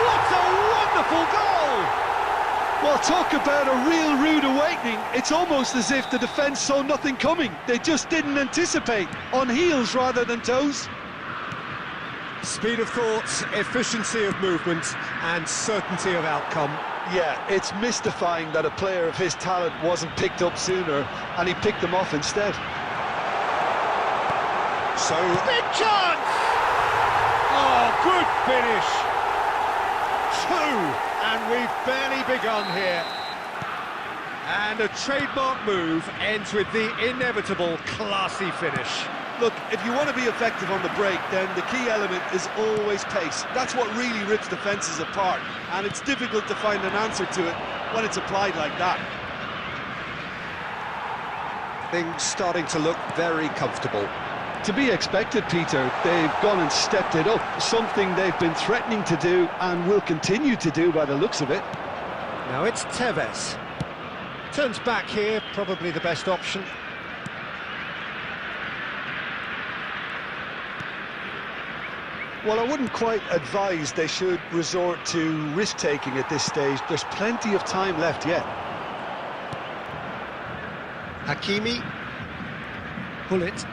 What a wonderful goal! Well, talk about a real rude awakening. It's almost as if the defence saw nothing coming. They just didn't anticipate. On heels rather than toes. Speed of thought, efficiency of movement, and certainty of outcome. Yeah, it's mystifying that a player of his talent wasn't picked up sooner, and he picked them off instead. So, big chance! Oh, good finish! 2, and we've barely begun here. And a trademark move ends with the inevitable classy finish. Look, if you want to be effective on the break, then the key element is always pace. That's what really rips defences apart, and it's difficult to find an answer to it when it's applied like that. Things starting to look very comfortable. To be expected, Peter. They've gone and stepped it up, something they've been threatening to do and will continue to do by the looks of it. Now it's Tevez. Turns back here, probably the best option. Well, I wouldn't quite advise they should resort to risk-taking at this stage. There's plenty of time left yet. Hakimi. Pull it.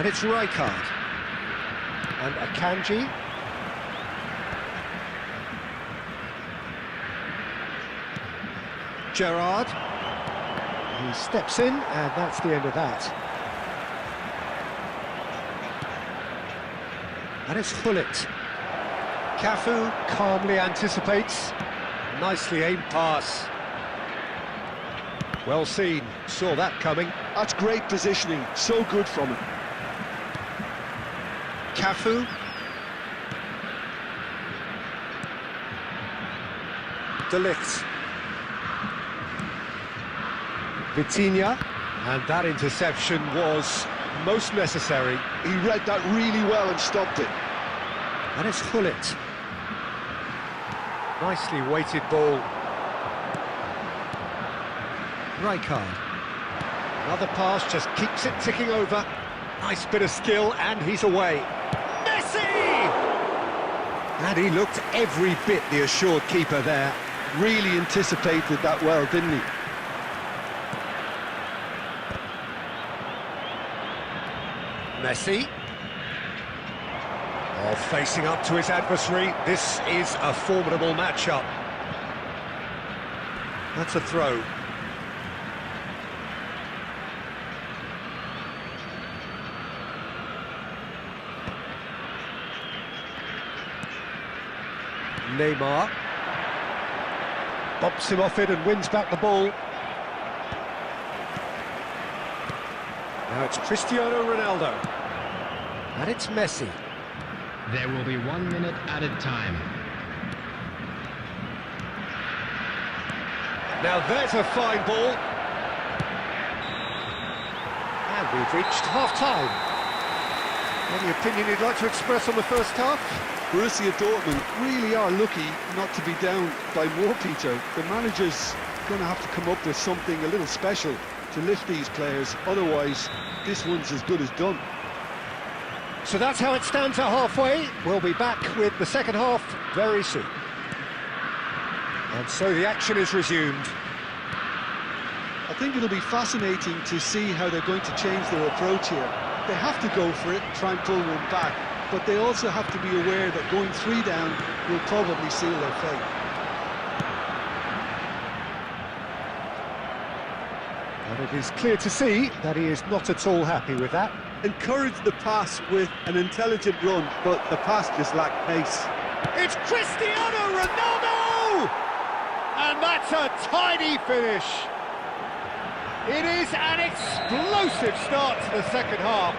And it's Rijkaard. And Akanji. Gerrard. He steps in, and that's the end of that. And it's Hullet. Cafu calmly anticipates. Nicely aimed pass. Well seen, saw that coming. That's great positioning, so good from him. Cafu. De Ligt. Vitinha. And that interception was most necessary. He read that really well and stopped it. And it's Hullet. Nicely weighted ball. Rijkaard. Another pass, just keeps it ticking over. Nice bit of skill, and he's away. Messi! And he looked every bit the assured keeper there. Really anticipated that well, didn't he? Messi. Oh, facing up to his adversary. This is a formidable matchup. That's a throw. Neymar. Bumps him off it and wins back the ball. Now it's Cristiano Ronaldo. And it's Messi. There will be 1 minute added time. Now there's a fine ball. And we've reached half-time. Any opinion you'd like to express on the first half? Borussia Dortmund really are lucky not to be down by more, Peter. The manager's going to have to come up with something a little special to lift these players. Otherwise, this one's as good as done. So that's how it stands at halfway. We'll be back with the second half very soon. And so the action is resumed. I think it'll be fascinating to see how they're going to change their approach here. They have to go for it, try and pull one back, but they also have to be aware that going 3 down will probably seal their fate. And it is clear to see that he is not at all happy with that. Encourage the pass with an intelligent run, but the pass just lacked pace. It's Cristiano Ronaldo! And that's a tidy finish. It is an explosive start to the second half.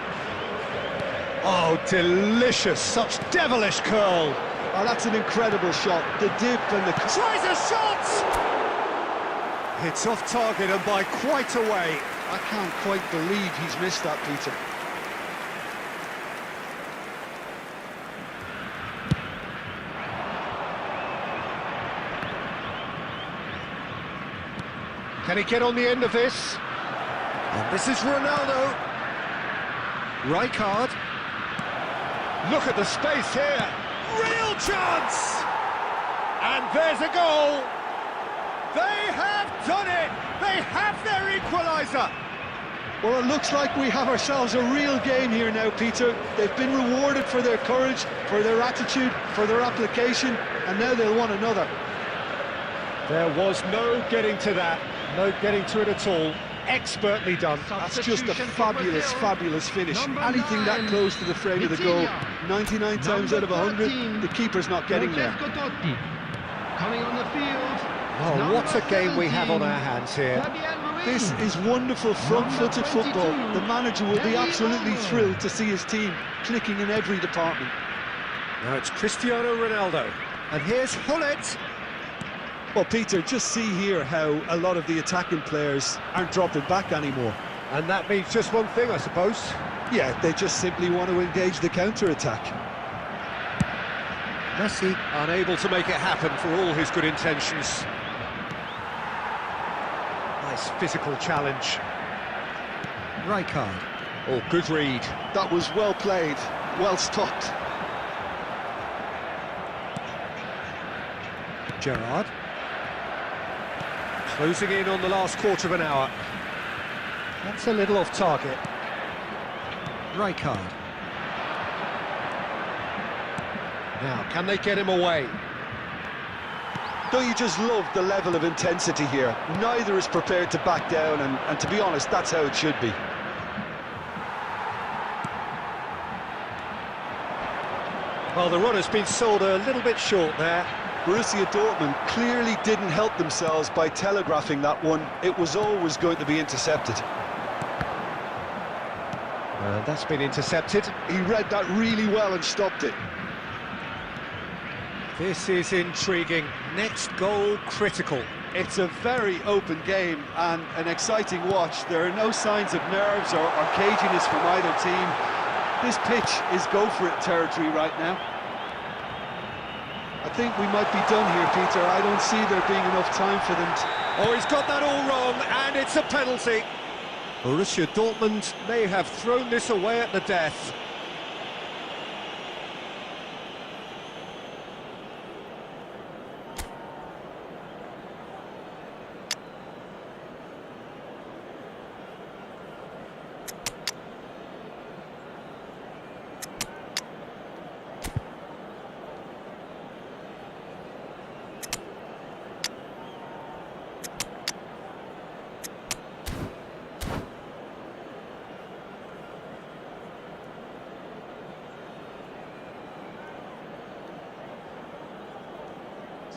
Oh, delicious, such devilish curl. Oh, that's an incredible shot. The dip and the... Tries a shot! It's off target and by quite a way. I can't quite believe he's missed that, Peter. Can he get on the end of this? And this is Ronaldo. Rijkaard. Look at the space here. Real chance! And there's a goal. They have done it. They have their equaliser. Well, it looks like we have ourselves a real game here now, Peter. They've been rewarded for their courage, for their attitude, for their application, and now they'll want another. There was no getting to that. No getting to it at all. Expertly done. That's just a fabulous, fabulous finish. Anything that close to the frame of the goal, 99 times out of 100, the keeper's not getting there. Coming on the field. Oh, what a game we have on our hands here. This is wonderful front-footed football. The manager will be absolutely thrilled to see his team clicking in every department. Now it's Cristiano Ronaldo. And here's Hullet. Well, Peter, just see here how a lot of the attacking players aren't dropping back anymore. And that means just one thing, I suppose. Yeah, they just simply want to engage the counter-attack. Messi unable to make it happen for all his good intentions. Nice physical challenge. Rijkaard. Oh, good read. That was well played, well stopped. Gerrard. Closing in on the last quarter of an hour. That's a little off target. Rijkaard. Now, can they get him away? Don't you just love the level of intensity here? Neither is prepared to back down, and to be honest, that's how it should be. Well, the run has been sold a little bit short there. Borussia Dortmund clearly didn't help themselves by telegraphing that one. It was always going to be intercepted. That's been intercepted. He read that really well and stopped it. This is intriguing. Next goal critical. It's a very open game and an exciting watch. There are no signs of nerves or caginess from either team. This pitch is go-for-it territory right now. I think we might be done here, Peter. I don't see there being enough time for them to... Oh, he's got that all wrong, and it's a penalty. Borussia Dortmund may have thrown this away at the death.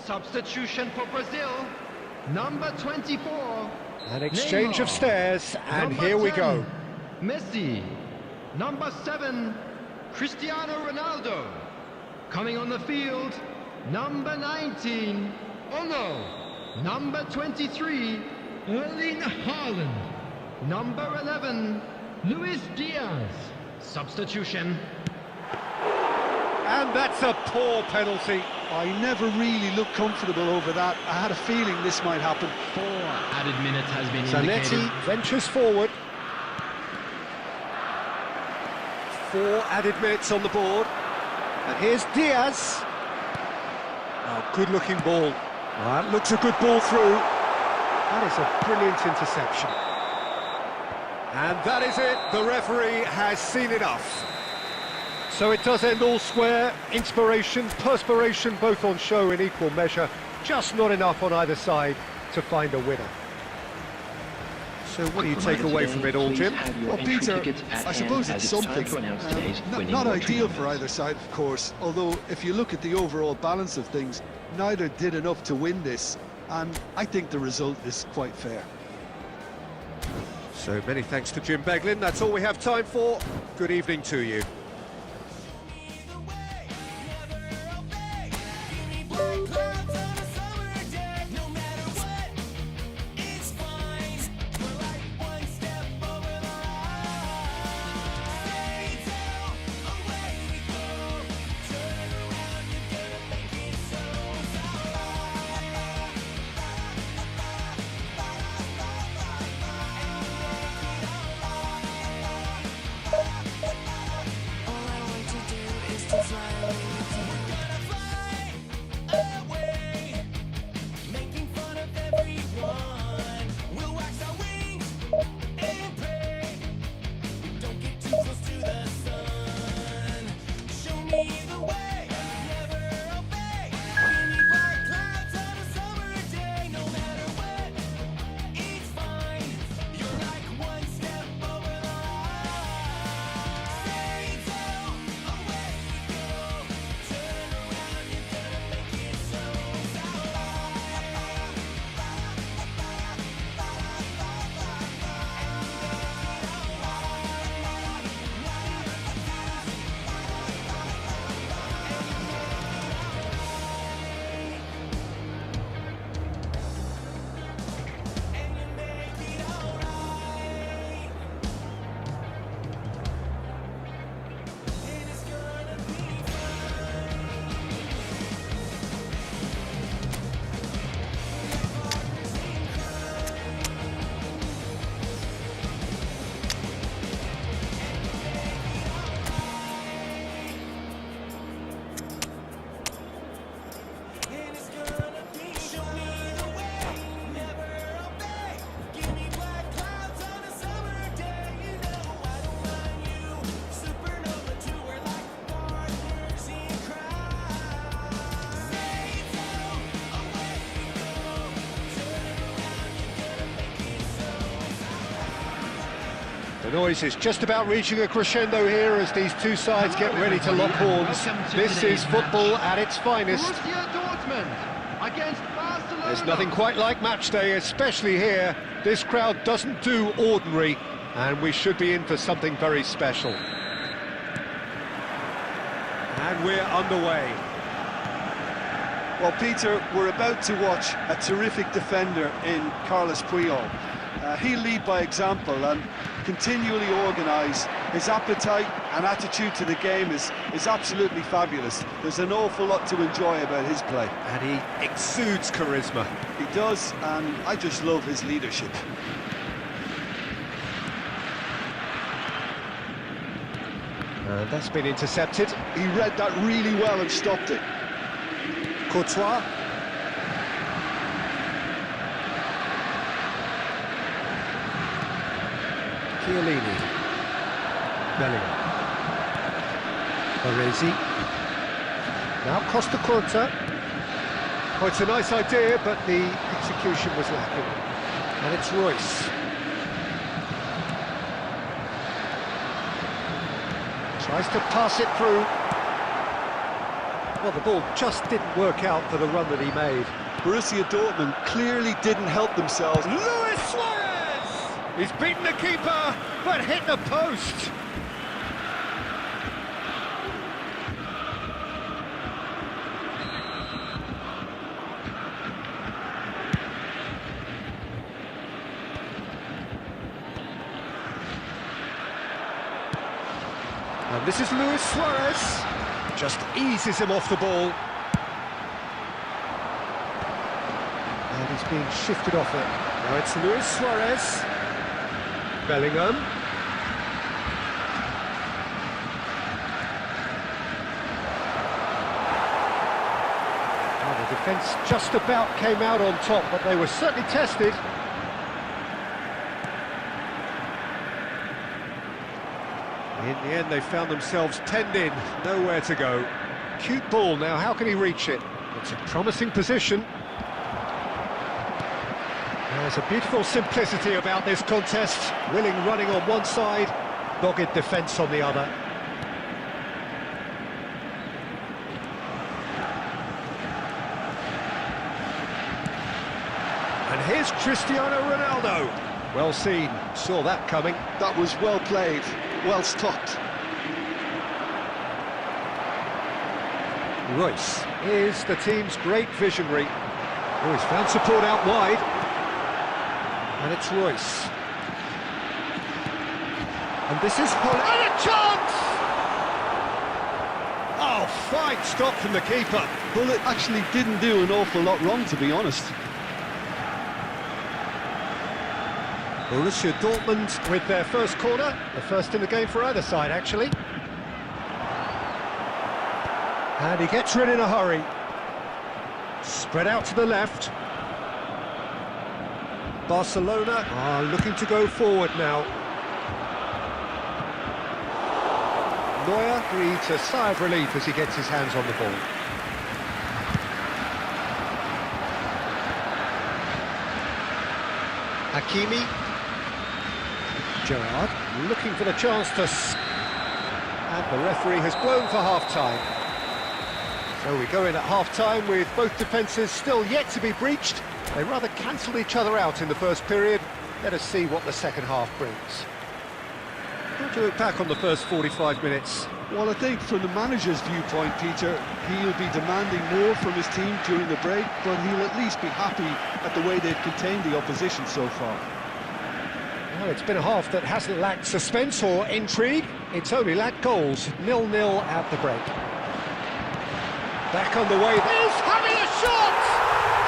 Substitution for Brazil, number 24. An exchange of Neymar. stares, and Number here we 10, go. Messi. Number 7, Cristiano Ronaldo. Coming on the field, number 19, Ono. Number 23, Erling Haaland. Number 11, Luis Diaz. Substitution. And that's a poor penalty. I never really looked comfortable over that. I had a feeling this might happen. 4 added minutes has been Zanetti indicated. ventures forward. 4 added minutes on the board. And here's Diaz. Oh, good-looking ball. That looks a good ball through. That is a brilliant interception. And that is it. The referee has seen enough. So it does end all square. Inspiration, perspiration, both on show in equal measure. Just not enough on either side to find a winner. So what do you take away from it all, Jim? Well, Peter, I suppose it's something. Not ideal for either side, of course, although if you look at the overall balance of things, neither did enough to win this, and I think the result is quite fair. So many thanks to Jim Beglin. That's all we have time for. Good evening to you. noise is just about reaching a crescendo here as these two sides get ready to lock horns. This is football at its finest. Borussia Dortmund against Barcelona. There's nothing quite like match day, especially here. This crowd doesn't do ordinary, and we should be in for something very special. And we're underway. Well, Peter, we're about to watch a terrific defender in Carlos Puyol. He'll lead by example and continually organise. His appetite and attitude to the game is absolutely fabulous. There's an awful lot to enjoy about his play. And he exudes charisma. He does, and I just love his leadership. And that's been intercepted. He read that really well and stopped it. Courtois. Chiellini. Bellingham. Baresi. Now Costa Curta. Oh, it's a nice idea, but the execution was lacking. And it's Royce. Tries to pass it through. Well, the ball just didn't work out for the run that he made. Borussia Dortmund clearly didn't help themselves. Luis Suarez! He's beaten the keeper, but hit the post. And this is Luis Suarez. Just eases him off the ball. And he's being shifted off it. Now it's Luis Suarez. Bellingham. Well, the defence just about came out on top, but they were certainly tested. In the end, they found themselves penned in, nowhere to go. Cute ball now, how can he reach it? It's a promising position. There's a beautiful simplicity about this contest. Willing running on one side, dogged defence on the other. And here's Cristiano Ronaldo. Well seen, saw that coming. That was well played, well stopped. Royce is the team's great visionary. Oh, he's found support out wide. And it's Royce. And this is Hull. And a chance! Oh, fine stop from the keeper. Bullet actually didn't do an awful lot wrong, to be honest. Borussia Dortmund with their first corner, the first in the game for either side, actually. And he gets rid in a hurry. Spread out to the left. Barcelona are looking to go forward now. Neuer breathes a sigh of relief as he gets his hands on the ball. Hakimi. Gerrard looking for the chance to... And the referee has blown for half-time. So we go in at half-time with both defences still yet to be breached. They rather cancelled each other out in the first period. Let us see what the second half brings. How do you look back on the first 45 minutes? Well, I think from the manager's viewpoint, Peter, he'll be demanding more from his team during the break, but he'll at least be happy at the way they've contained the opposition so far. Well, it's been a half that hasn't lacked suspense or intrigue. It's only lacked goals. 0-0 at the break. Back underway. He's having a shot!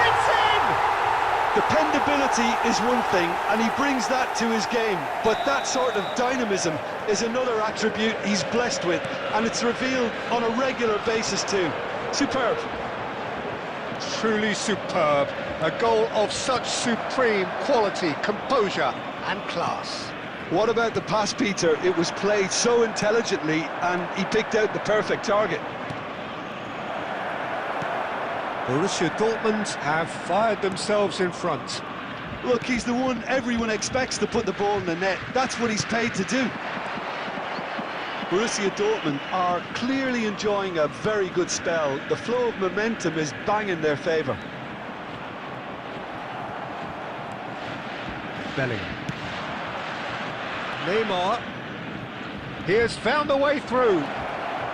It's in! Dependability is one thing, and he brings that to his game, but that sort of dynamism is another attribute he's blessed with, and it's revealed on a regular basis too. Superb. Truly superb. A goal of such supreme quality, composure and class. What about the pass, Peter? It was played so intelligently, and he picked out the perfect target. Borussia Dortmund have fired themselves in front. Look, he's the one everyone expects to put the ball in the net. That's what he's paid to do. Borussia Dortmund are clearly enjoying a very good spell. The flow of momentum is bang in their favour. Bellingham. Neymar. He has found a way through.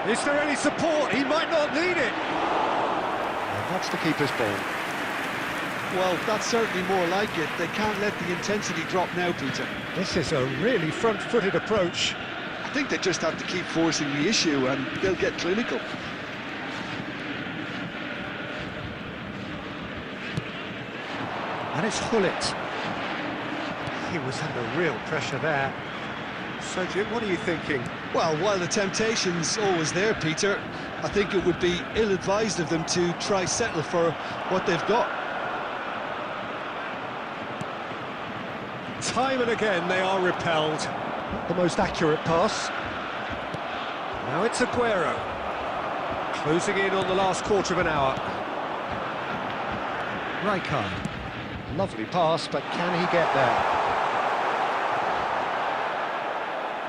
Is there any support? He might not need it. And that's the keeper's ball. Well, that's certainly more like it. They can't let the intensity drop now, Peter. This is a really front-footed approach. I think they just have to keep forcing the issue and they'll get clinical. And it's Hullet. He was under real pressure there. So, Jim, what are you thinking? Well, while the temptation's always there, Peter, I think it would be ill-advised of them to try settle for what they've got. Time and again they are repelled. Not the most accurate pass. Now it's Aguero. Closing in on the last quarter of an hour. Rijkaard. Lovely pass, but can he get there?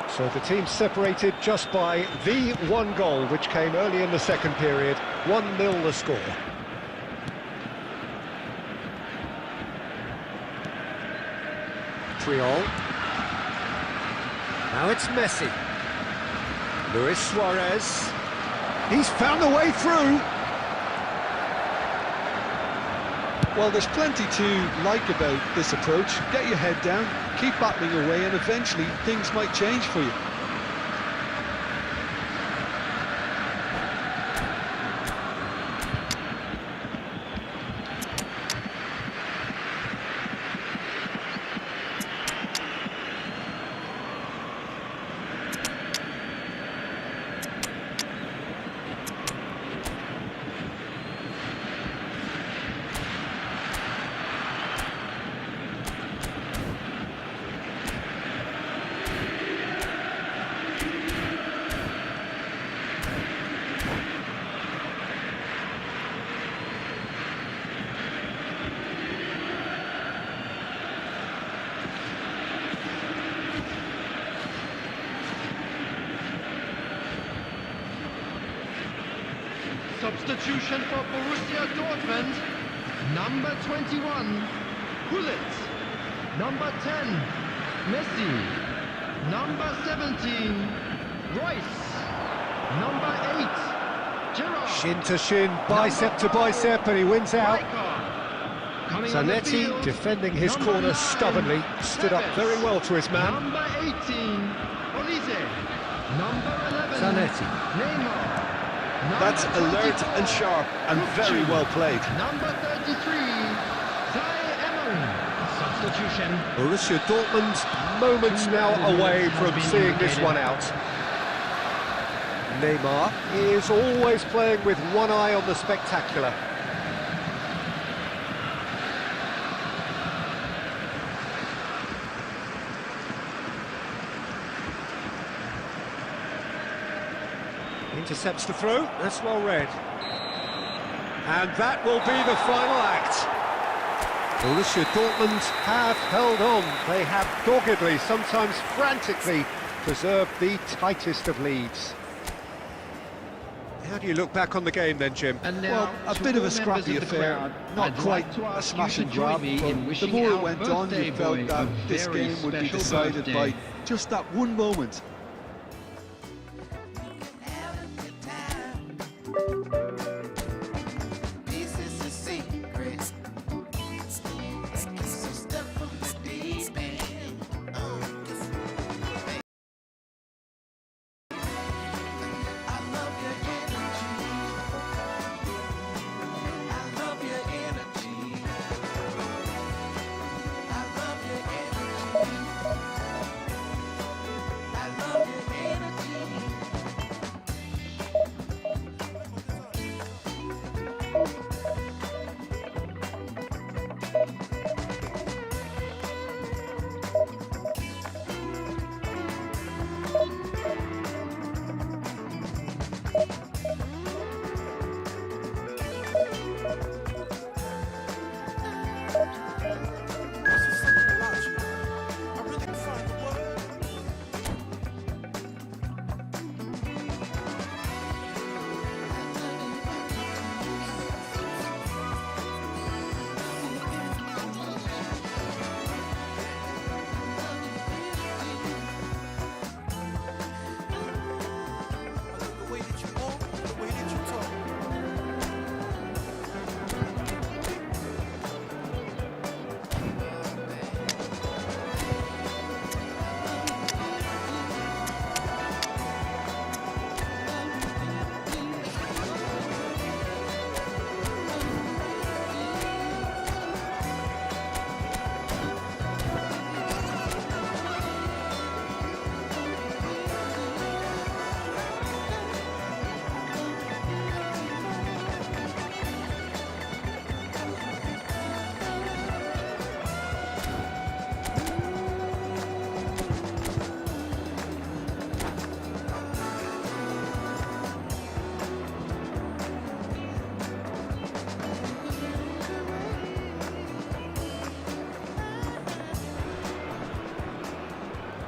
So the team separated just by the one goal, which came early in the second period. 1-0 the score. Triol. Now it's Messi. Luis Suarez. He's found a way through. Well, there's plenty to like about this approach. Get your head down, keep battling away, and eventually things might change for you. Substitution for Borussia Dortmund. Number 21, Hullet. Number 10, Messi. Number 17, Royce. Number 8, Gerrard. Shin to shin, bicep to bicep, and he wins out. Rijkaard. Coming on the Zanetti, field, defending his number corner 9, stubbornly, stood up Tevez. very well to his man. Number 18, Olise. Number 11, Zanetti. Neymar. That's alert and sharp and very well played. Number 33, Emery. Substitution. Borussia Dortmund moments now away from seeing this one out. Neymar is always playing with one eye on the spectacular. Intercepts the throw, that's well read. And that will be the final act. Borussia Dortmund have held on. They have doggedly, sometimes frantically, preserved the tightest of leads. How do you look back on the game then, Jim? Well, a bit of a scrappy affair, not quite a smash and grab, but the more it went on, you felt that this game would be decided by just that one moment.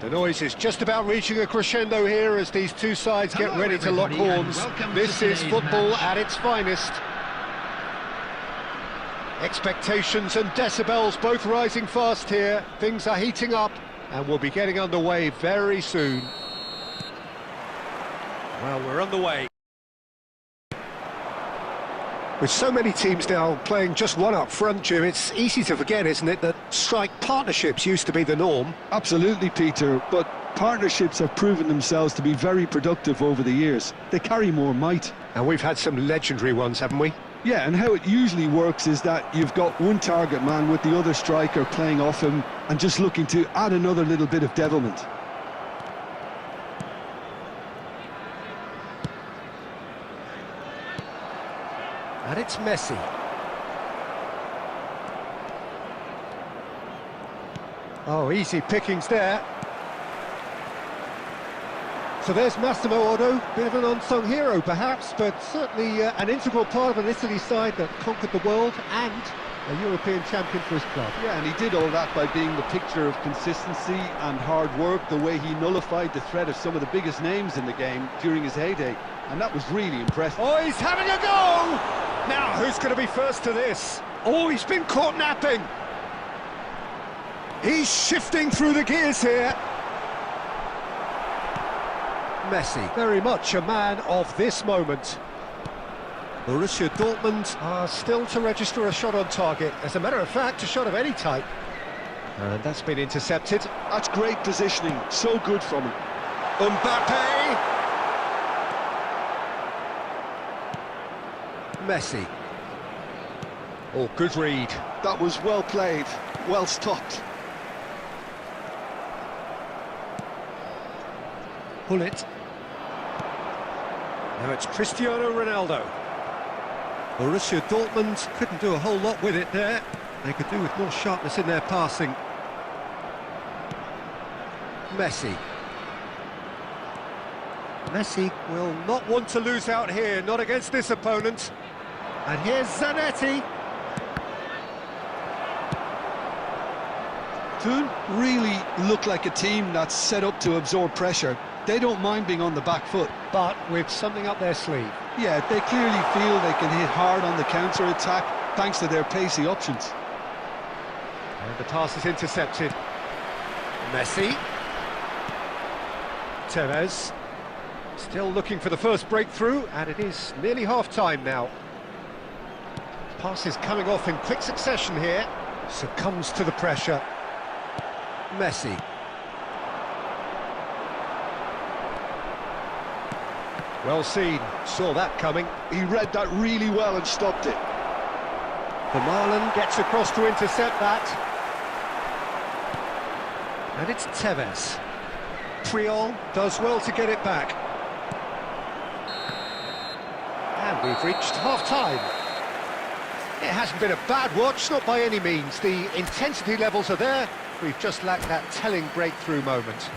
The noise is just about reaching a crescendo here as these two sides get Hello, ready to lock everybody, and horns. welcome This to is today's football match. at its finest. Expectations and decibels both rising fast here. Things are heating up and we'll be getting underway very soon. Well, we're underway. With so many teams now playing just one up front, Jim, it's easy to forget, isn't it, that strike partnerships used to be the norm. Absolutely, Peter, but partnerships have proven themselves to be very productive over the years. They carry more might. And we've had some legendary ones, haven't we? Yeah, and how it usually works is that you've got one target man with the other striker playing off him and just looking to add another little bit of devilment. And it's Messi. Oh, easy pickings there. So there's Massimo Otto, bit of an unsung hero perhaps, but certainly an integral part of an Italy side that conquered the world and a European champion for his club. Yeah, and he did all that by being the picture of consistency and hard work, the way he nullified the threat of some of the biggest names in the game during his heyday, and that was really impressive. Oh, he's having a go! Now, who's going to be first to this? Oh, he's been caught napping. He's shifting through the gears here. Messi, very much a man of this moment. Borussia Dortmund are still to register a shot on target. As a matter of fact, a shot of any type. And that's been intercepted. That's great positioning, so good from him. Mbappe! Messi. Oh, good read. That was well played, well stopped. Pull it. Now it's Cristiano Ronaldo. Borussia Dortmund couldn't do a whole lot with it there. They could do with more sharpness in their passing. Messi. Messi will not want to lose out here, not against this opponent. And here's Zanetti. Toon really look like a team that's set up to absorb pressure. They don't mind being on the back foot. But with something up their sleeve. Yeah, they clearly feel they can hit hard on the counter-attack thanks to their pacey options. And the pass is intercepted. Messi. Tevez. Still looking for the first breakthrough, and it is nearly half-time now. Pass is coming off in quick succession here. Succumbs to the pressure. Messi. Well seen, saw that coming. He read that really well and stopped it. Vermaelen gets across to intercept that. And it's Tevez. Triol does well to get it back. And we've reached half-time. It hasn't been a bad watch, not by any means. The intensity levels are there. We've just lacked that telling breakthrough moment.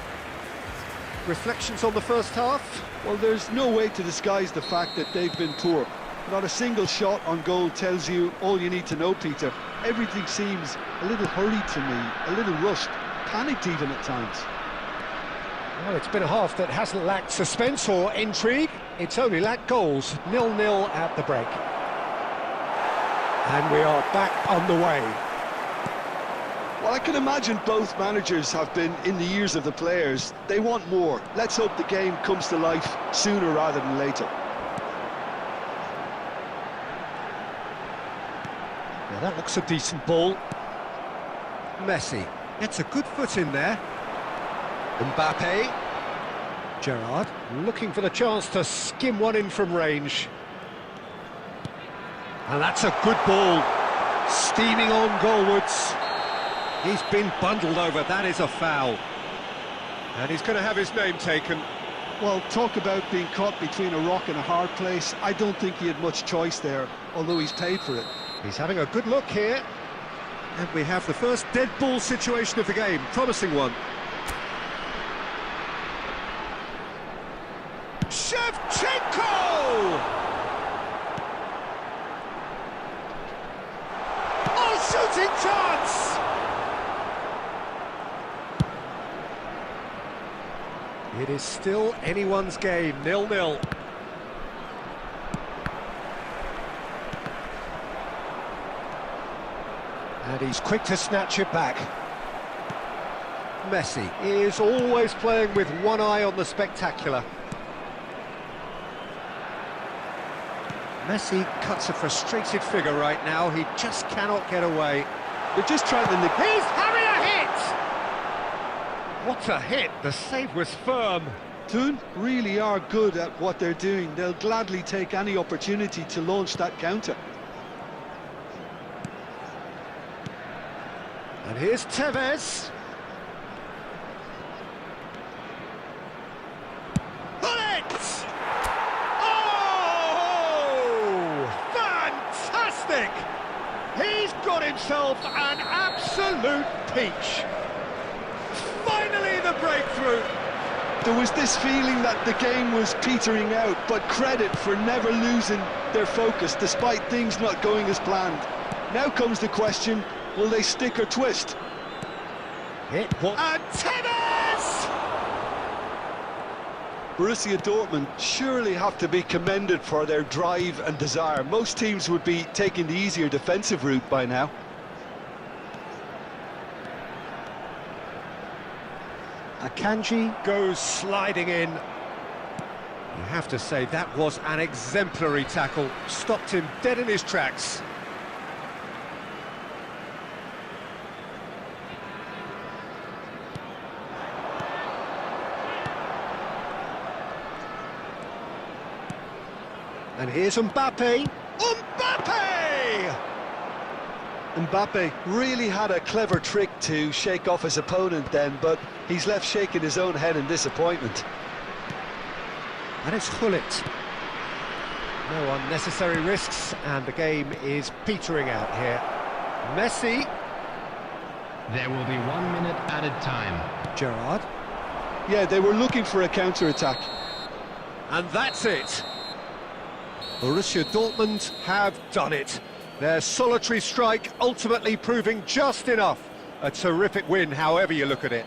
Reflections on the first half? Well, there's no way to disguise the fact that they've been poor. Not a single shot on goal tells you all you need to know, Peter. Everything seems a little hurried to me, a little rushed, panicked even at times. Well, it's been a half that hasn't lacked suspense or intrigue. It's only lacked goals. 0-0 at the break. And we are back on the way. Well, I can imagine both managers have been in the ears of the players. They want more. Let's hope the game comes to life sooner rather than later. Now that looks a decent ball. Messi gets a good foot in there. Mbappe. Gerrard looking for the chance to skim one in from range. And that's a good ball. Steaming on goalwards. He's been bundled over, that is a foul. And he's going to have his name taken. Well, talk about being caught between a rock and a hard place. I don't think he had much choice there, although he's paid for it. He's having a good look here. And we have the first dead ball situation of the game, promising one. Shevchenko! Oh, shooting chance! It is still anyone's game, 0-0. And he's quick to snatch it back. Messi is always playing with one eye on the spectacular. Messi cuts a frustrated figure right now. He just cannot get away. They're just trying to... He's having a hit! What a hit! The save was firm. Toon really are good at what they're doing. They'll gladly take any opportunity to launch that counter. And here's Tevez. Bullet! Oh! Fantastic! He's got himself an absolute peach. Finally the breakthrough. There was this feeling that the game was petering out, but credit for never losing their focus despite things not going as planned. Now comes the question, will they stick or twist? Hit what? And Tevez! Borussia Dortmund surely have to be commended for their drive and desire. Most teams would be taking the easier defensive route by now. Akanji goes sliding in. You have to say that was an exemplary tackle. Stopped him dead in his tracks. And here's Mbappe. Mbappe! Mbappe really had a clever trick to shake off his opponent then, but he's left shaking his own head in disappointment. And it's Gullit. No unnecessary risks, and the game is petering out here. Messi. There will be 1 minute added time. Gerrard. Yeah, they were looking for a counter-attack. And that's it. Borussia Dortmund have done it. Their solitary strike ultimately proving just enough. A terrific win, however you look at it.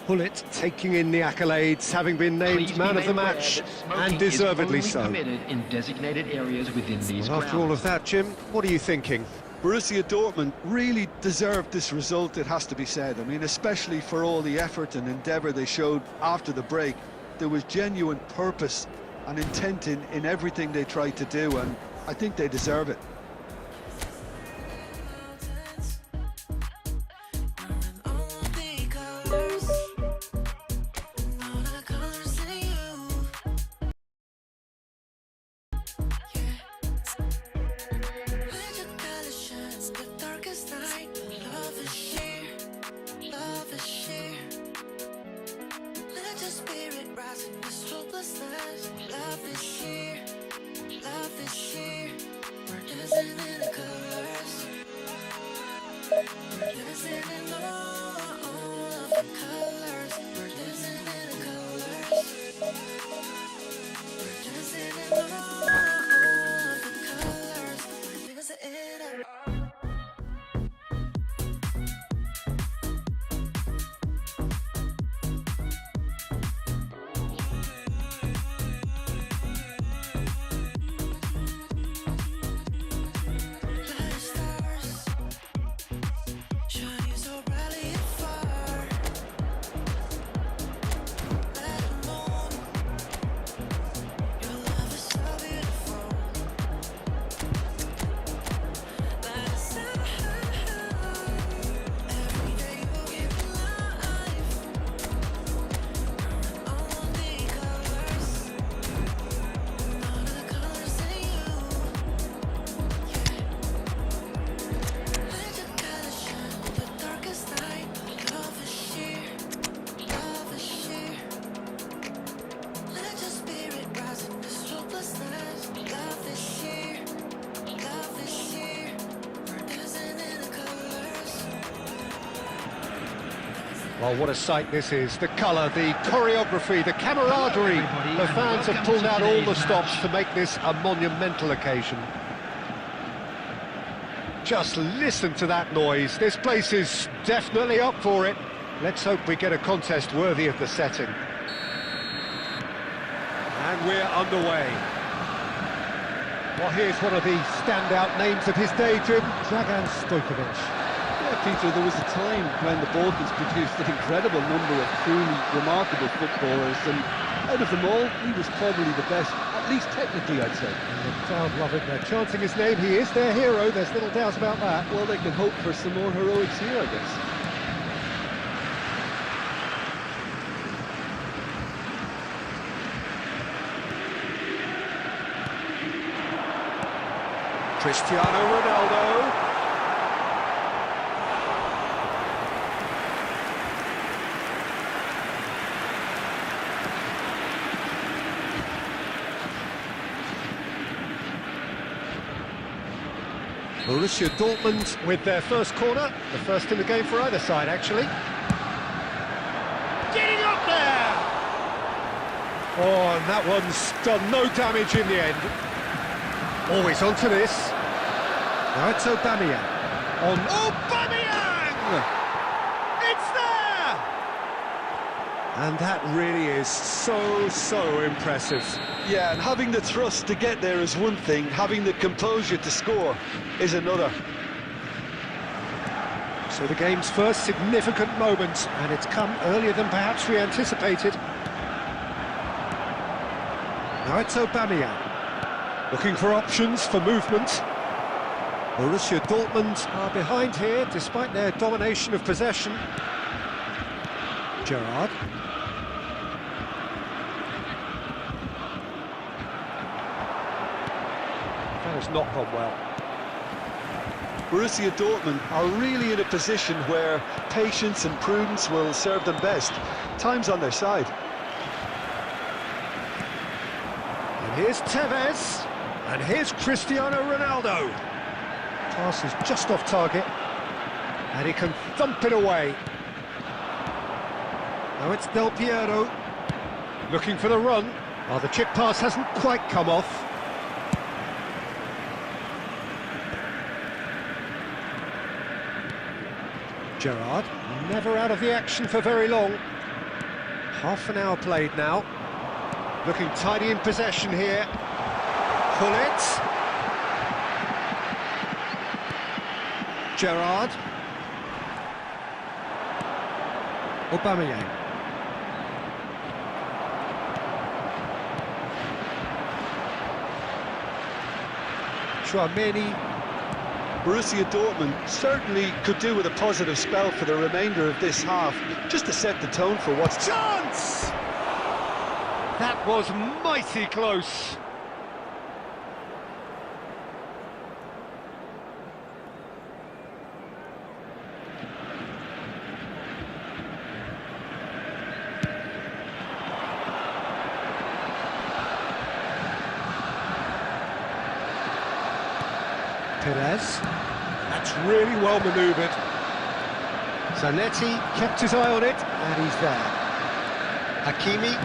Gullit taking in the accolades, having been named man of the match, and deservedly so. In designated areas within these Well, after all of that, Jim, what are you thinking? Borussia Dortmund really deserved this result, it has to be said. I mean, especially for all the effort and endeavour they showed after the break. There was genuine purpose and intent in everything they tried to do, and I think they deserve it. Well, what a sight this is. The colour, the choreography, the camaraderie. The fans have pulled out all the stops to make this a monumental occasion. Just listen to that noise. This place is definitely up for it. Let's hope we get a contest worthy of the setting. And we're underway. Well, here's one of the standout names of his day, Jim, Dragan Stojkovic. Yeah, Peter, there was a time when the Balkans produced an incredible number of truly remarkable footballers, and out of them all, he was probably the best, at least technically, I'd say. And the crowd love it. They're chanting his name. He is their hero. There's little doubt about that. Well, they can hope for some more heroics here, I guess. Cristiano Ronaldo. Borussia Dortmund with their first corner, the first in the game for either side, actually. Getting up there! Oh, and that one's done no damage in the end. Always onto this. Now it's Aubameyang. On Aubameyang! It's there! And that really is so impressive. Yeah, and having the thrust to get there is one thing, having the composure to score is another. So the game's first significant moment, and it's come earlier than perhaps we anticipated. Now it's Aubameyang. Looking for options for movement. Borussia Dortmund are behind here, despite their domination of possession. Gerrard. That has not gone well. Borussia Dortmund are really in a position where patience and prudence will serve them best. Time's on their side. And here's Tevez. And here's Cristiano Ronaldo. Pass is just off target. And he can thump it away. Now it's Del Piero. Looking for the run. Oh, the chip pass hasn't quite come off. Gerrard, never out of the action for very long. Half an hour played now. Looking tidy in possession here. Gullit. Gerrard. Aubameyang. Chouameni. Borussia Dortmund certainly could do with a positive spell for the remainder of this half, just to set the tone for what's... Chance! That was mighty close. Perez. That's really well manoeuvred. Zanetti kept his eye on it, and he's there. Hakimi.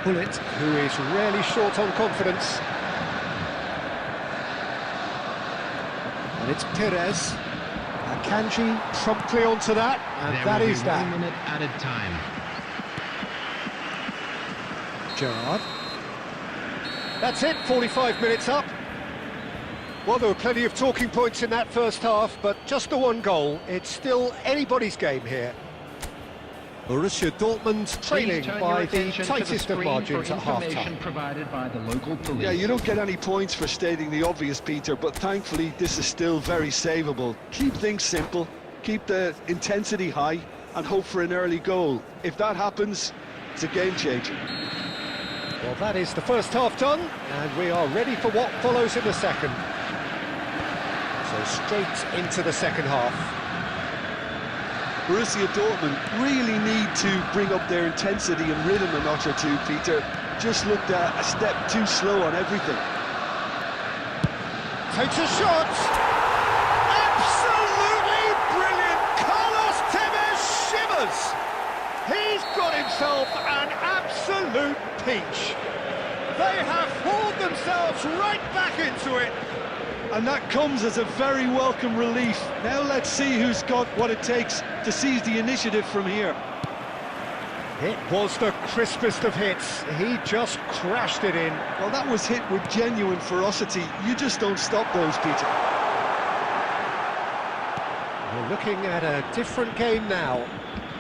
Gullit, who is rarely short on confidence. And it's Perez. Akanji promptly onto that, and that is that. 1 minute added time. Gerrard. That's it, 45 minutes up. Well, there were plenty of talking points in that first half, but just the one goal. It's still anybody's game here. Borussia Dortmund trailing by the tightest of margins at half-time. Provided by the local police. Yeah, you don't get any points for stating the obvious, Peter, but thankfully this is still very savable. Keep things simple, keep the intensity high, and hope for an early goal. If that happens, it's a game changer. Well, that is the first half done, and we are ready for what follows in the second. So straight into the second half. Borussia Dortmund really need to bring up their intensity and rhythm a notch or two, Peter. Just looked a step too slow on everything. Takes a shot! Absolutely brilliant! Carlos Tevez shivers! He's got himself an absolute peach. They have hauled themselves right back into it. And that comes as a very welcome relief. Now let's see who's got what it takes to seize the initiative from here. It was the crispest of hits. He just crashed it in. Well, that was hit with genuine ferocity. You just don't stop those, Peter. We're looking at a different game now.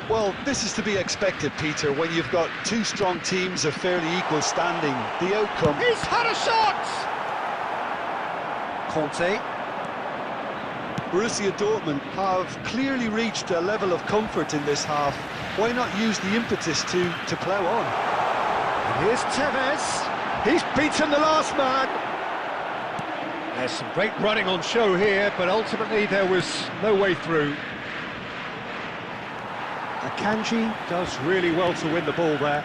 Well, this is to be expected, Peter, when you've got two strong teams of fairly equal standing. The outcome... He's had a shot! Conte. Borussia Dortmund have clearly reached a level of comfort in this half. Why not use the impetus to plough on? And here's Tevez. He's beaten the last man. There's some great running on show here, but ultimately there was no way through. Akanji does really well to win the ball there.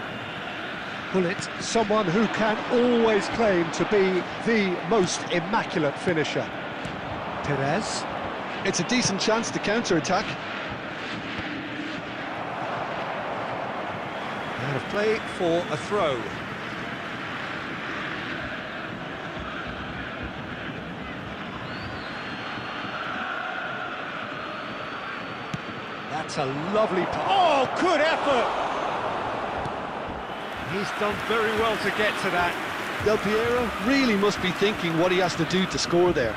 Bullet, someone who can always claim to be the most immaculate finisher. Perez. It's a decent chance to counter-attack. Out of play for a throw. That's a lovely... Oh, good effort! He's done very well to get to that. Del Piero really must be thinking what he has to do to score there.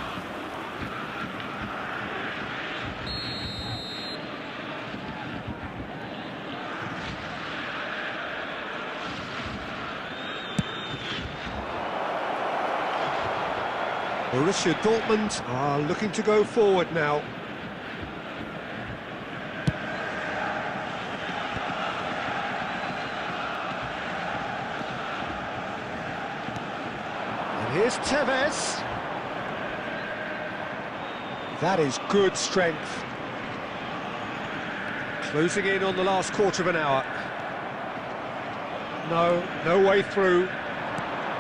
Borussia Dortmund are looking to go forward now. And here's Tevez. That is good strength. Closing in on the last quarter of an hour. No way through.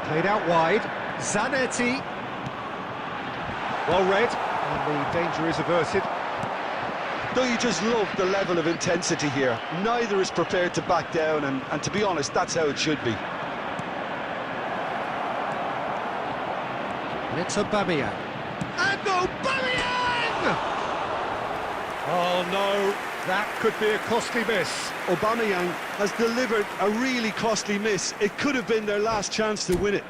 Played out wide. Zanetti. Well read, and the danger is averted. Don't you just love the level of intensity here? Neither is prepared to back down, and to be honest, that's how it should be. And it's Aubameyang. And Aubameyang! Oh no, that could be a costly miss. Aubameyang has delivered a really costly miss. It could have been their last chance to win it.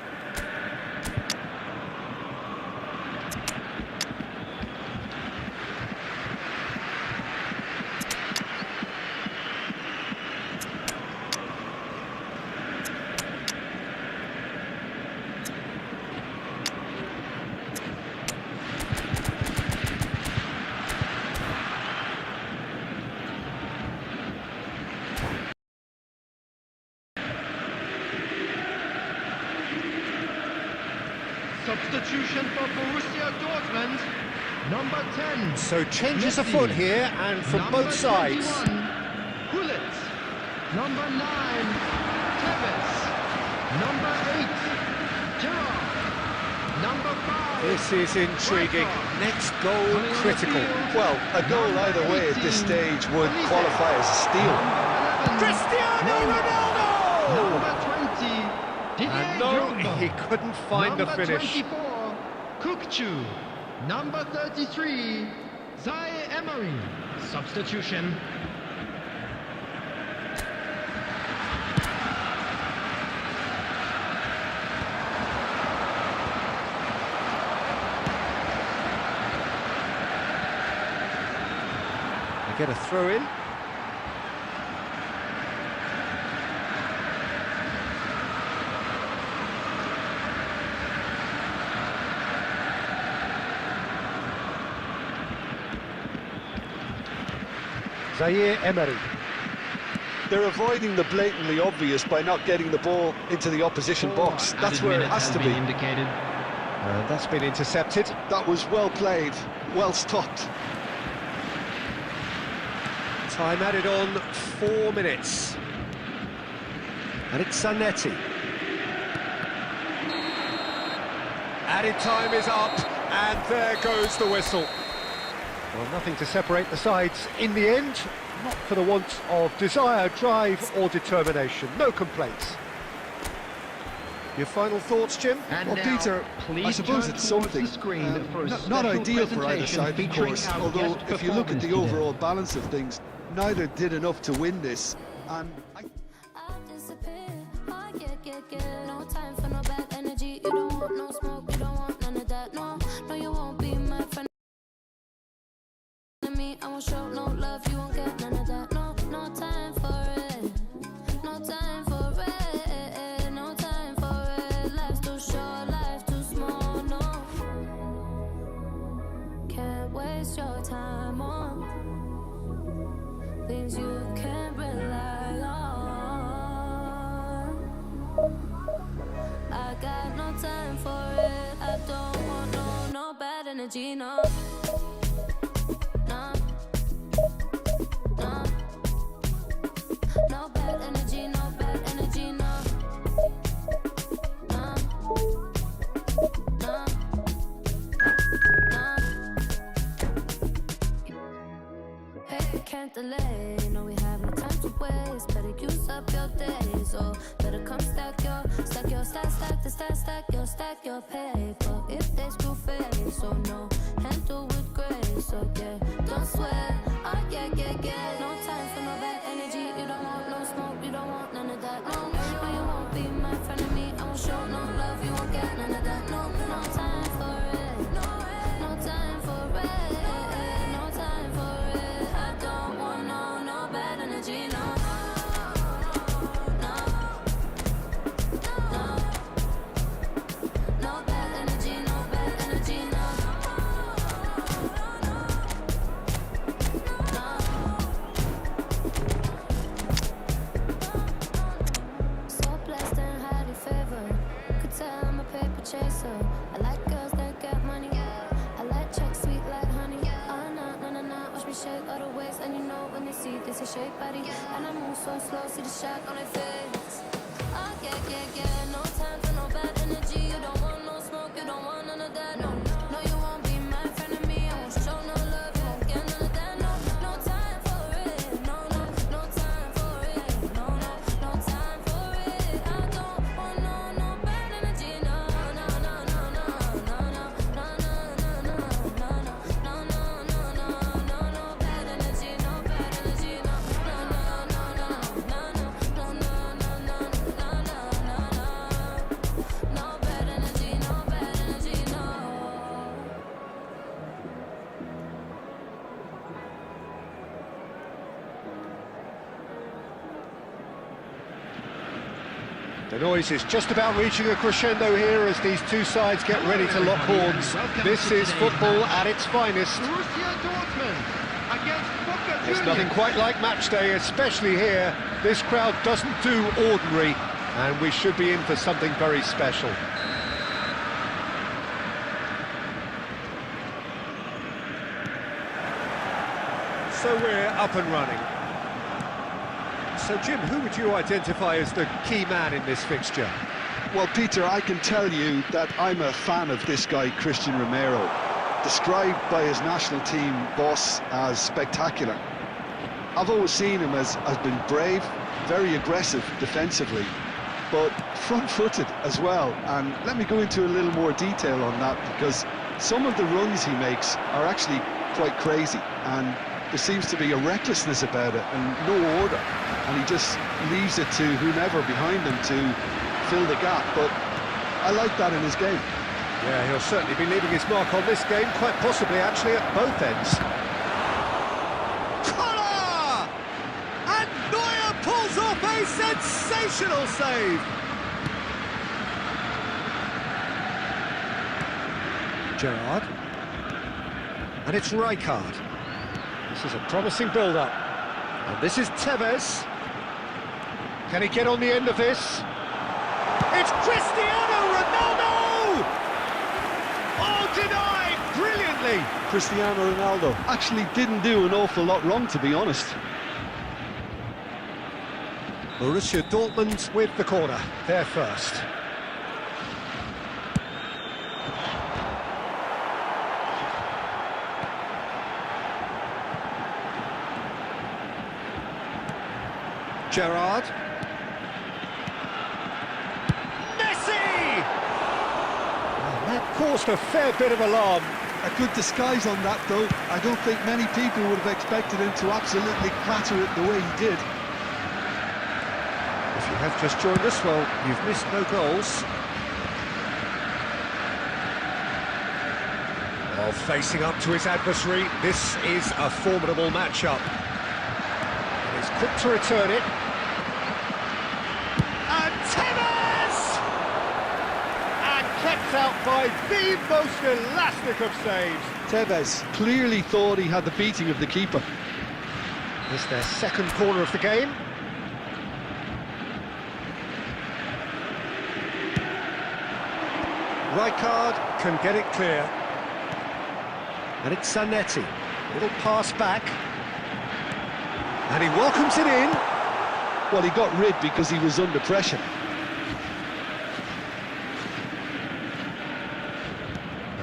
Substitution for Borussia Dortmund, number 10. So changes Messi. afoot here, and from Number both sides. 21, Bullet. Number 9, Tevez. Number 8, Gerrard. Number 5. This is intriguing. Rijkaard. Next goal Coming on the critical. field, Well, a goal number either way at this 18, stage would Olise. qualify as a steal. Number 11, Cristiano Neymar. Ronaldo! Number 20, Didier And no, Drogba. he couldn't find the Number finish. 24, Kukçu. Number 33, Zaire Emery. Substitution. They get a throw in. Zaire Emery. They're avoiding the blatantly obvious by not getting the ball into the opposition box. That's where it has to be. Indicated. And that's been intercepted. That was well played, well stopped. Time added on 4 minutes. And it's Zanetti. Added time is up, and there goes the whistle. Well, nothing to separate the sides in the end, not for the want of desire, drive or determination. No complaints. Your final thoughts, Jim? And Well, now, Peter, please I suppose turn it's towards something. the screen for a Not special ideal for either presentation side, of featuring course, our although guest if you look at the performance today. overall balance of things, neither did enough to win this. And No time for no bad energy. You don't want no smoke, you don't want none of that. No, no, you won't be my friend. Me, I won't show no love, you won't get none of that. No, no time for it. No time for it. No time for it. Life's too short, life too small. No, can't waste your time on things you can't rely on. I got no time for it. I don't want no bad energy, no. No, no, no bad energy, no bad energy, no. No, no, no. Hey, can't delay. No, we have no time to waste. Better use up your days, or better come stack your stack the stack your paper. If they screw face, so no, handle with grace. So yeah, don't sweat. Oh yeah. No time for no bad energy. You don't want no smoke, you don't want none of that. No, no, you won't be my friend of me. I won't show no love, you won't get none of that. No, no time for it. No time for it. No time for it. I don't want no bad energy. No. No bad energy, no bad energy, no. So blessed and highly favored. Could tell I'm a paper chaser. I like girls that get money. I like checks sweet like honey. Oh no. Watch me shake all the ways, and you know when they see this, a shake body. And I move so slow, see the shock on their face. Oh yeah. No time for no bad energy. You don't want no smoke, you don't want none of that. No, you won't be my friend of me. I won't show no love, you won't get none of that. No time for it. No time for it. No time for it. I don't want no bad energy. No bad energy, no bad energy, no. No bad energy, no bad energy, no. The noise is just about reaching a crescendo here as these two sides get ready to lock horns. This is football at its finest. Borussia Dortmund against Boca There's Juniors. nothing quite like match day, especially here. This crowd doesn't do ordinary, and we should be in for something very special. So we're up and running. So Jim, who would you identify as the key man in this fixture? Well, Peter, I can tell you that I'm a fan of this guy, Christian Romero, described by his national team boss as spectacular. I've always seen him as been brave, very aggressive defensively, but front-footed as well. And let me go into a little more detail on that, because some of the runs he makes are actually quite crazy, and there seems to be a recklessness about it and no order, and he just leaves it to whomever behind him to fill the gap. But I like that in his game. Yeah, he'll certainly be leaving his mark on this game, quite possibly actually at both ends. Collar! And Neuer pulls off a sensational save! Gerrard. And it's Rijkaard. This is a promising build-up. And this is Tevez. Can he get on the end of this? It's Cristiano Ronaldo! Oh, denied brilliantly! Cristiano Ronaldo actually didn't do an awful lot wrong, to be honest. Borussia Dortmund with the corner. They're first. Gerrard. Messi! Well, that caused a fair bit of alarm. A good disguise on that, though. I don't think many people would have expected him to absolutely clatter it the way he did. The If you have just joined us, well, you've missed no goals. Well, facing up to his adversary, this is a formidable matchup. And he's quick to return it. And Tevez! And kept out by the most elastic of saves. Tevez clearly thought he had the beating of the keeper. It's their second corner of the game. Rijkaard can get it clear. And it's Zanetti. Little pass back. And he welcomes it in. Well, he got rid because he was under pressure.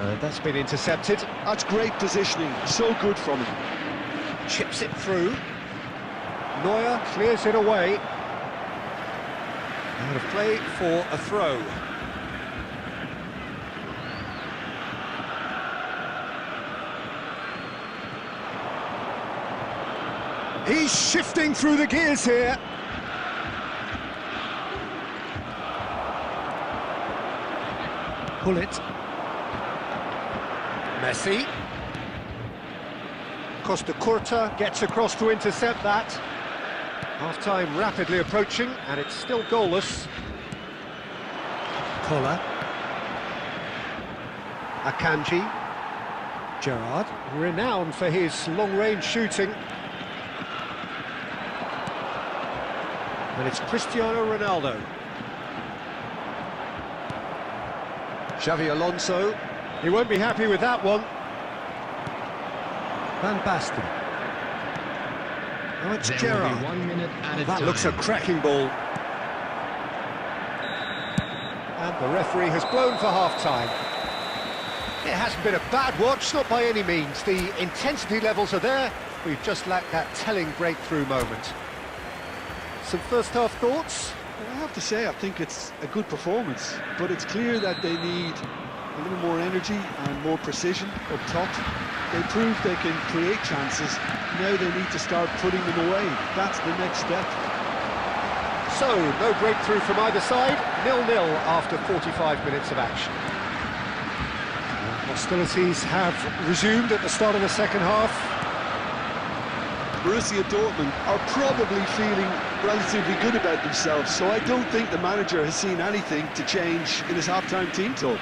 And that's been intercepted. That's great positioning, so good from him. Chips it through. Neuer clears it away. Out of play for a throw. He's shifting through the gears here. Pull it. Messi. Costa Curta gets across to intercept that. Half-time rapidly approaching, and it's still goalless. Koller. Akanji. Gerrard, renowned for his long-range shooting. And it's Cristiano Ronaldo. Xavi Alonso. He won't be happy with that one. Van Basten. Oh, it's Gerrard. 1 minute added That time. looks a cracking ball. And the referee has blown for half-time. It hasn't been a bad watch, not by any means. The intensity levels are there. We've just lacked that telling breakthrough moment. Some first-half thoughts? I have to say, I think it's a good performance, but it's clear that they need a little more energy and more precision up top. They proved they can create chances. Now they need to start putting them away. That's the next step. So, no breakthrough from either side. 0-0 after 45 minutes of action. Hostilities have resumed at the start of the second half. Borussia Dortmund are probably feeling relatively good about themselves, so I don't think the manager has seen anything to change in his half-time team talk.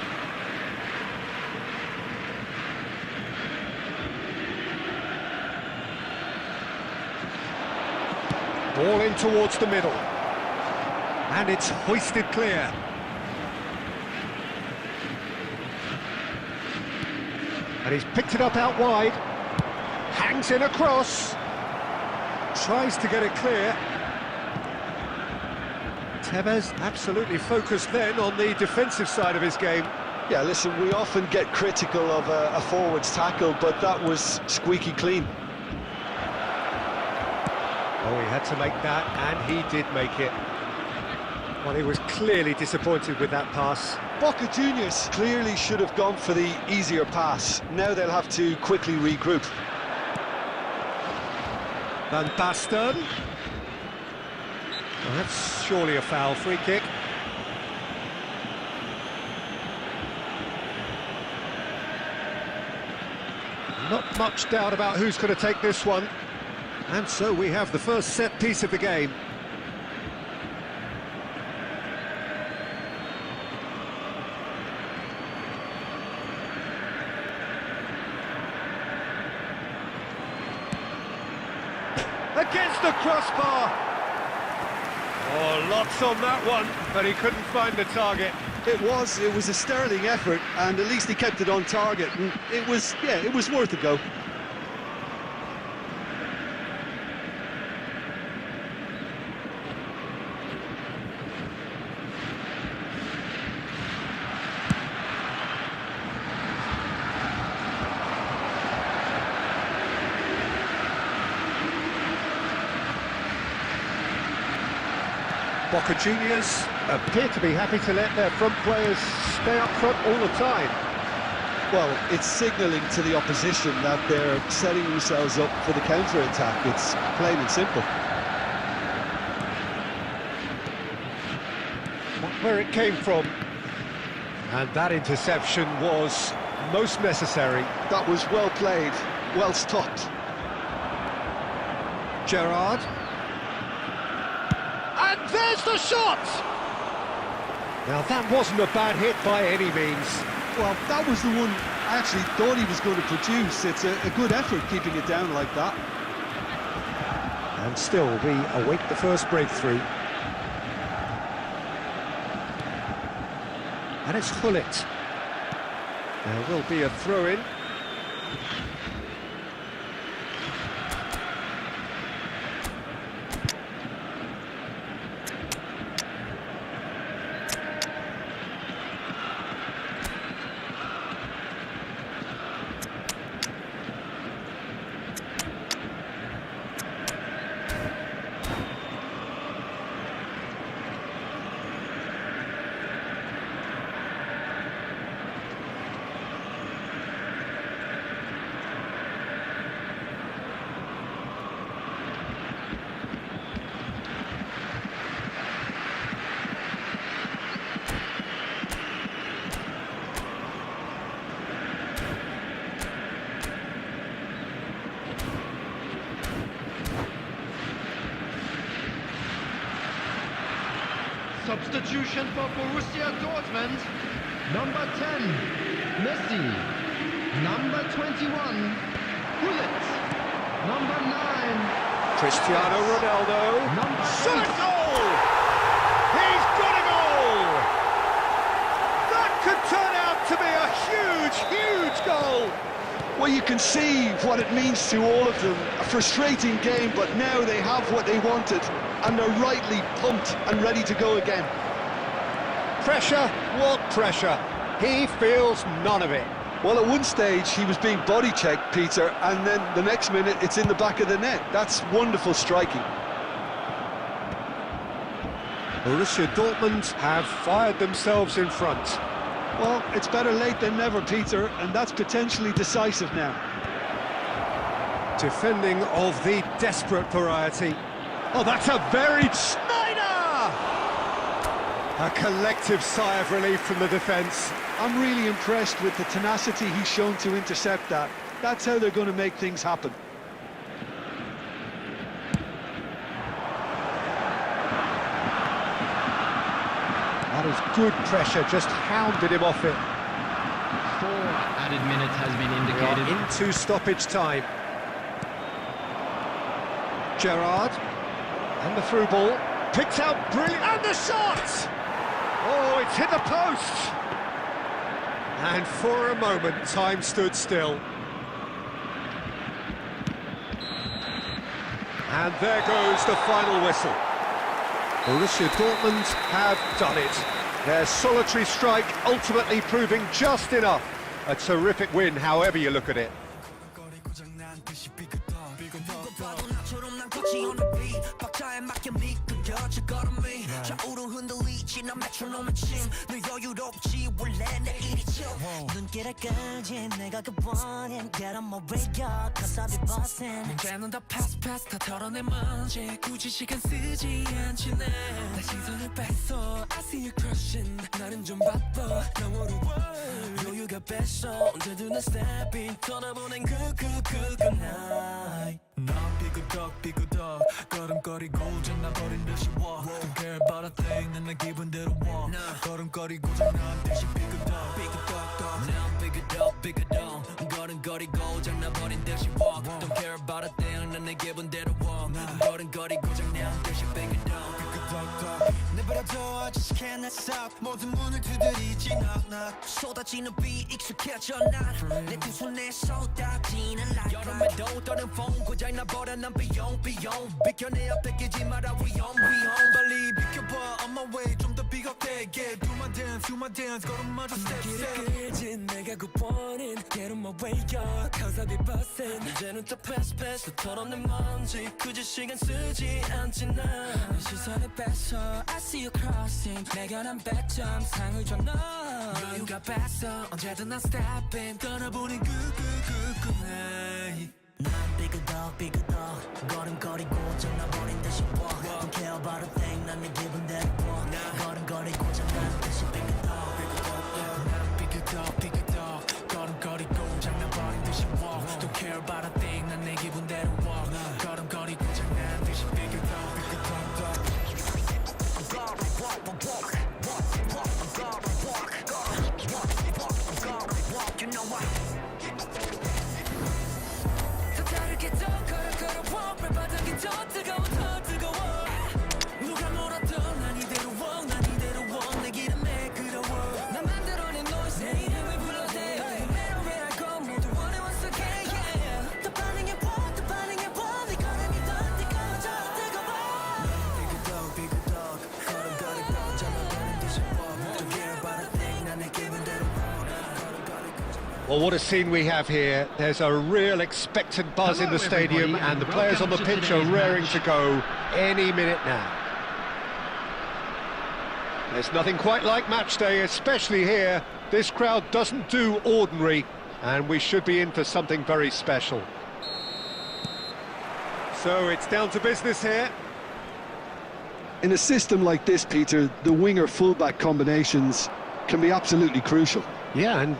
Ball in towards the middle. And it's hoisted clear. And he's picked it up out wide. Hangs in across. Tries to get it clear. Tevez absolutely focused then on the defensive side of his game. Yeah, listen, we often get critical of a forward's tackle, but that was squeaky clean. Oh, he had to make that, and he did make it. Well, he was clearly disappointed with that pass. Boca Juniors clearly should have gone for the easier pass. Now they'll have to quickly regroup. Van Basten. Well, that's surely a foul. Free kick. Not much doubt about who's going to take this one. And so we have the first set piece of the game. Against the crossbar. Oh, lots on that one, but he couldn't find the target. It was a sterling effort, and at least he kept it on target. And it was worth a go. Boca Juniors appear to be happy to let their front players stay up front all the time. Well, it's signalling to the opposition that they're setting themselves up for the counter-attack. It's plain and simple. where it came from. And that interception was most necessary. That was well played, well stopped. Gerrard. And there's the shot! Now that wasn't a bad hit by any means. Well, that was the one I actually thought he was going to produce. It's a good effort keeping it down like that. And still we await the first breakthrough. And it's Hullet. There will be a throw-in. Substitution for Borussia Dortmund. Number 10, Messi. Number 21, Hullet. Number 9, Cristiano Ronaldo. Number Shot 8. goal! He's got a goal! That could turn out to be a huge, huge goal! Well, you can see what it means to all of them. A frustrating game, but now they have what they wanted, and they're rightly pumped and ready to go again. Pressure? What pressure? He feels none of it. Well, at one stage he was being body checked, Peter, and then the next minute it's in the back of the net. That's wonderful striking. Borussia Dortmund have fired themselves in front. Well, it's better late than never, Peter, and that's potentially decisive now. Defending of the desperate variety. Oh, that's a very... Schneider! A collective sigh of relief from the defence. I'm really impressed with the tenacity he's shown to intercept that. That's how they're going to make things happen. That is good pressure, just hounded him off it. 4 added minutes has been indicated. Into stoppage time. Gerrard. And the through ball. Picked out brilliant. And the shot! Oh, it's hit the post! And for a moment, time stood still. And there goes the final whistle. Borussia Dortmund have done it. Their solitary strike ultimately proving just enough. A terrific win, however you look at it. 눈길에까지 내가 그번엔 Get on my radar cause I'll be bossing 문제는 다 pass 다 털어내 먼지 굳이 시간 쓰지 않지 내 시선을 뺐어 I see you crushing 나는 좀 바빠 너무로 여유가 뺐어 언제든 내 stepping 떠나보낸 그 night 나 삐그덕 걸음거리고 장난버린 듯이 walk Don't care about a thing 난 내 기분대로 walk 걸음거리고 장난 듯이 삐그덕 난 삐그덕 걸음거리고 장난버린 듯이 walk Don't care about a thing 난 내 기분대로 walk 걸음거리고 장난 듯이 삐그덕 내버려둬 I just can't stop 모든 문을 두드리지 knock 쏟아지는 비 익숙해져 난내 두 손에 쏟아지는 light 여름에도 떠는 폰 고장 나버려 난 비용 비켜내야 뺏기지 마라 위험 빨리 비켜봐 on my way 좀 더 비겁되게 Do my dance 걸음마저 step 길을 끌지 내가 굿보는 Get on my way up cause I'll be bustin' 이제는 또 pass 또 털어내 먼지 굳이 시간 쓰지 않지 난 시선을 뺐어 I see you crossing 내가 난 100점 상을 줘 너 여유가 뺐어 언제든 난 stepping 떠나보낸 그 night 난 삐그덕 걸음거리고 장난버린 듯이 walk Don't care about a thing 난 내 기분대로 walk 걸음거리고 장난 Well, what a scene we have here. There's a real expectant buzz in the stadium, and the players on the pitch are raring to go any minute now. There's nothing quite like match day, especially here. This crowd doesn't do ordinary, and we should be in for something very special. So it's down to business here. In a system like this, Peter, the winger-fullback combinations can be absolutely crucial. Yeah, and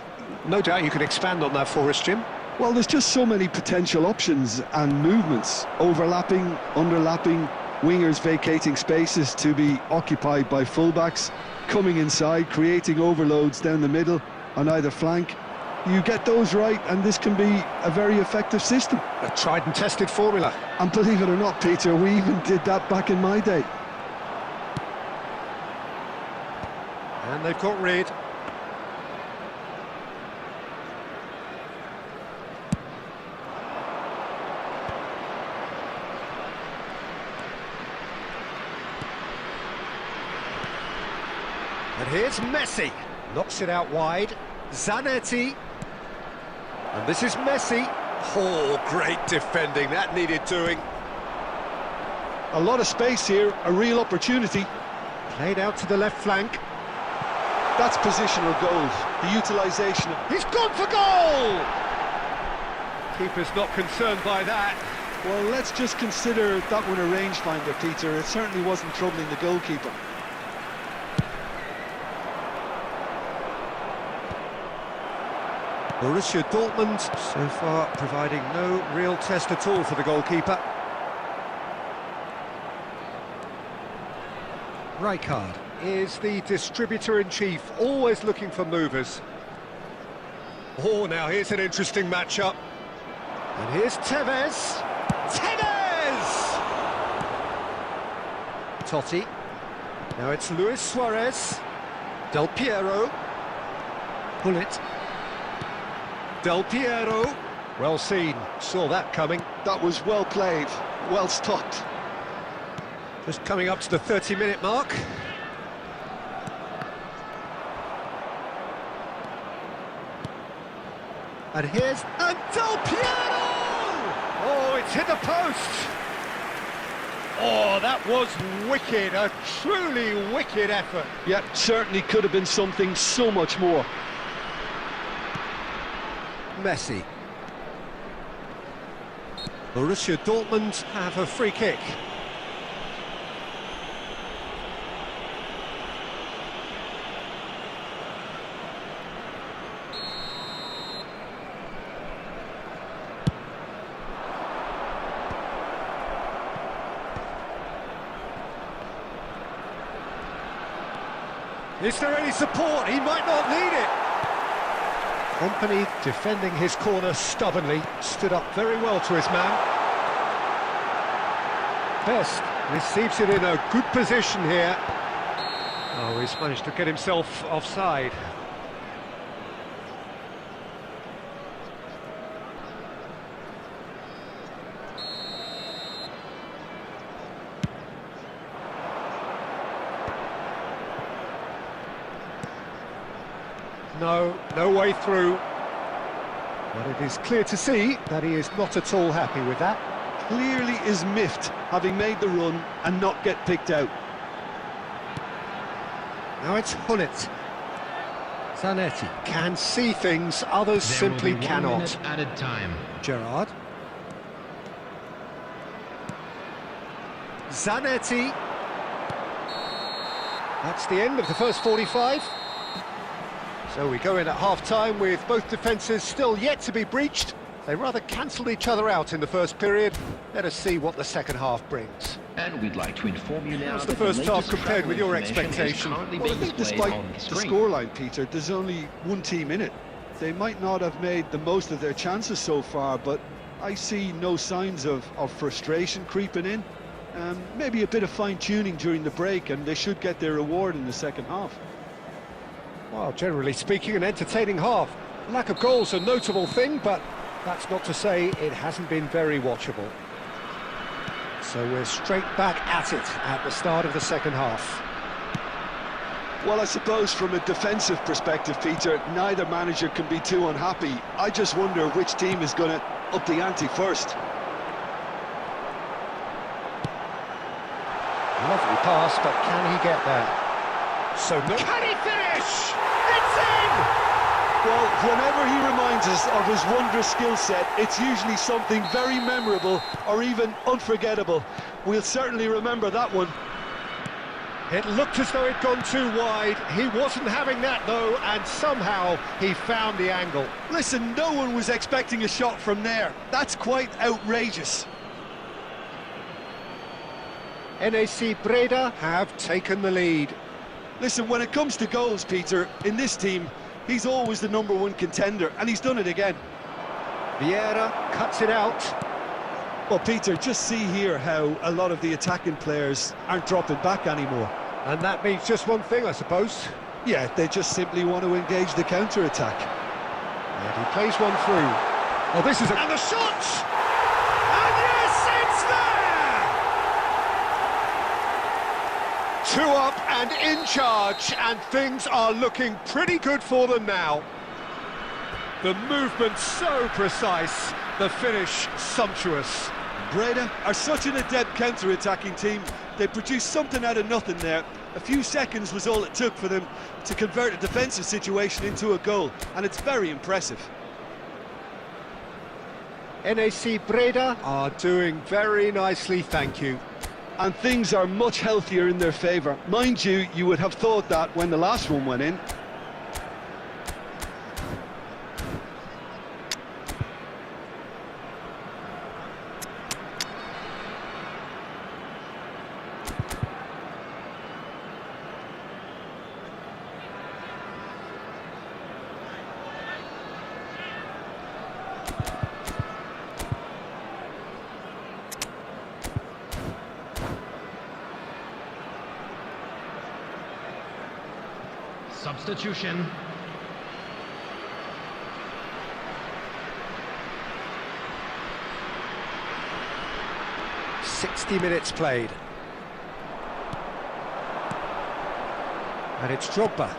no doubt you can expand on that for us, Jim. Well, there's just so many potential options and movements. Overlapping, underlapping, wingers vacating spaces to be occupied by fullbacks, coming inside, creating overloads down the middle on either flank. You get those right, and this can be a very effective system. A tried and tested formula. And believe it or not, Peter, we even did that back in my day. And they've got rid. And here's Messi. Knocks it out wide. Zanetti. And this is Messi. Oh, great defending. That needed doing. A lot of space here, a real opportunity. Played out to the left flank. That's positional goals, the utilisation of... He's gone for goal! Keeper's not concerned by that. Well, let's just consider that one a rangefinder, Peter. It certainly wasn't troubling the goalkeeper. Borussia Dortmund so far providing no real test at all for the goalkeeper. Rijkaard is the distributor-in-chief, always looking for movers. Oh, now here's an interesting matchup. And here's Tevez. Tevez! Totti. Now it's Luis Suarez. Del Piero. Pullet. Del Piero. Well seen, saw that coming. That was well played, well stopped. Just coming up to the 30-minute mark. And here's Del Piero! Oh, it's hit the post! Oh, that was wicked, a truly wicked effort. Yeah, certainly could have been something so much more. Messi. Borussia Dortmund have a free kick. Is there any support? He might not need it. Company defending his corner stubbornly, stood up very well to his man. Best receives it in a good position here. Oh, he's managed to get himself offside. No way through. But it is clear to see that he is not at all happy with that. Clearly is miffed, having made the run and not get picked out. Now it's Hullet. Zanetti can see things others simply cannot. Added time. Gerrard. Zanetti. That's the end of the first 45. So we go in at half-time with both defences still yet to be breached. They rather cancelled each other out in the first period. Let us see what the second half brings. And we'd like to inform you now How's that the first half latest compared with travel your information is expectation? currently Well, I being think displayed despite on the screen. scoreline, Peter, there's only one team in it. They might not have made the most of their chances so far, but I see no signs of frustration creeping in. Maybe a bit of fine-tuning during the break, and they should get their reward in the second half. Well, generally speaking, an entertaining half. Lack of goals a notable thing, but that's not to say it hasn't been very watchable. So we're straight back at it at the start of the second half. Well, I suppose from a defensive perspective, Peter, neither manager can be too unhappy. I just wonder which team is going to up the ante first. Lovely pass, but can he get there? So no... Can he finish? It's in! Well, whenever he reminds us of his wondrous skill set, it's usually something very memorable or even unforgettable. We'll certainly remember that one. It looked as though it'd gone too wide. He wasn't having that, though, and somehow he found the angle. Listen, no one was expecting a shot from there. That's quite outrageous. NAC Breda have taken the lead. Listen, when it comes to goals, Peter, in this team, he's always the #1 contender, and he's done it again. Vieira cuts it out. Well, Peter, just see here how a lot of the attacking players aren't dropping back anymore. And that means just one thing, I suppose. Yeah, they just simply want to engage the counter-attack. And he plays one through. Oh, this is a... And the shot! And yes, it's there! 2 up and in charge, and things are looking pretty good for them now. The movement so precise, the finish sumptuous. Breda are such an adept counter-attacking team. They produced something out of nothing there. A few seconds was all it took for them to convert a defensive situation into a goal, and it's very impressive. NAC Breda are doing very nicely, thank you. And things are much healthier in their favour. Mind you, you would have thought that when the last one went in. Substitution. "60 minutes played. And it's Drogba.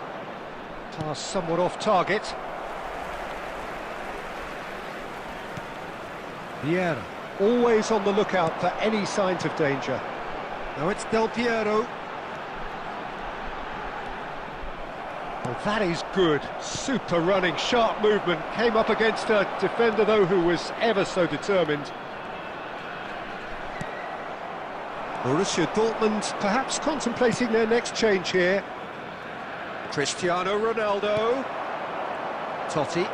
Pass somewhat off target. Vieira, always on the lookout for any signs of danger. Now it's Del Piero. Well, that is good. Super running, sharp movement. Came up against a defender, though, who was ever so determined. Borussia Dortmund perhaps contemplating their next change here. Cristiano Ronaldo. Totti.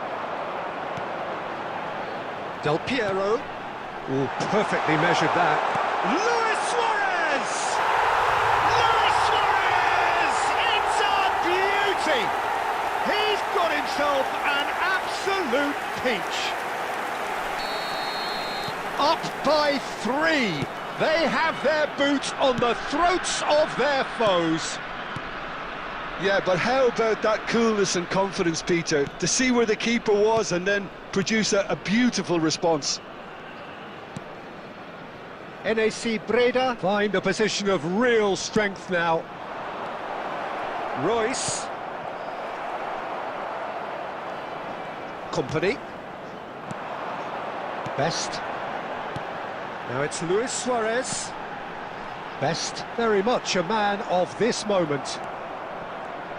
Del Piero. Oh, perfectly measured that. Luis Suarez! Luis Suarez! It's a beauty! He's got himself an absolute peach. Up by 3. They have their boot on the throats of their foes. Yeah, but how about that coolness and confidence, Peter, to see where the keeper was and then produce a beautiful response. NAC Breda find a position of real strength now. Royce. Company. Best. Now it's Luis Suarez. Best, very much a man of this moment.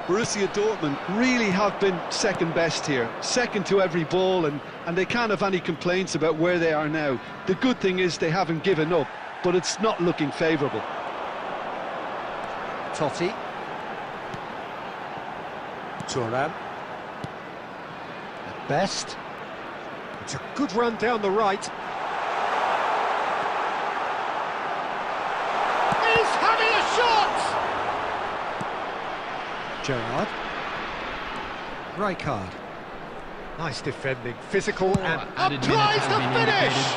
Borussia Dortmund really have been second best here, second to every ball, and they can't have any complaints about where they are now. The good thing is they haven't given up, but it's not looking favourable. Totti. Thuram. At best. It's a good run down the right. He's having a shot! Gerrard. Rijkaard. Nice defending, physical, and applies the finish!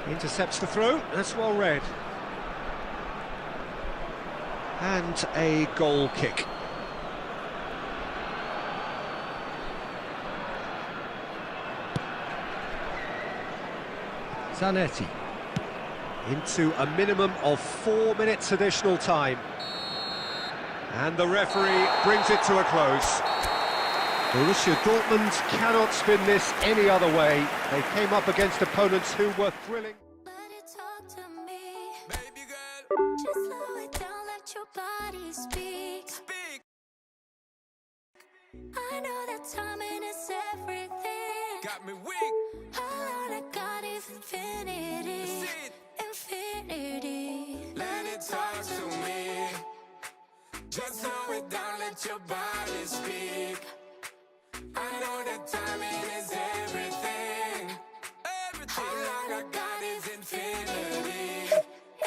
Intercepts the throw, that's well read. And a goal kick. Zanetti. Into a minimum of 4 minutes additional time. And the referee brings it to a close. Borussia Dortmund cannot spin this any other way. They came up against opponents who were thrilling. Let it talk to me. Baby girl, Just slow it down, let your body speak. speak. I know that timing is everything. Got me weak. All I got is infinity. See it. Infinity. Let it talk to me. Just slow it down, let your body speak. I know that timing is everything. Everything. All I got is infinity.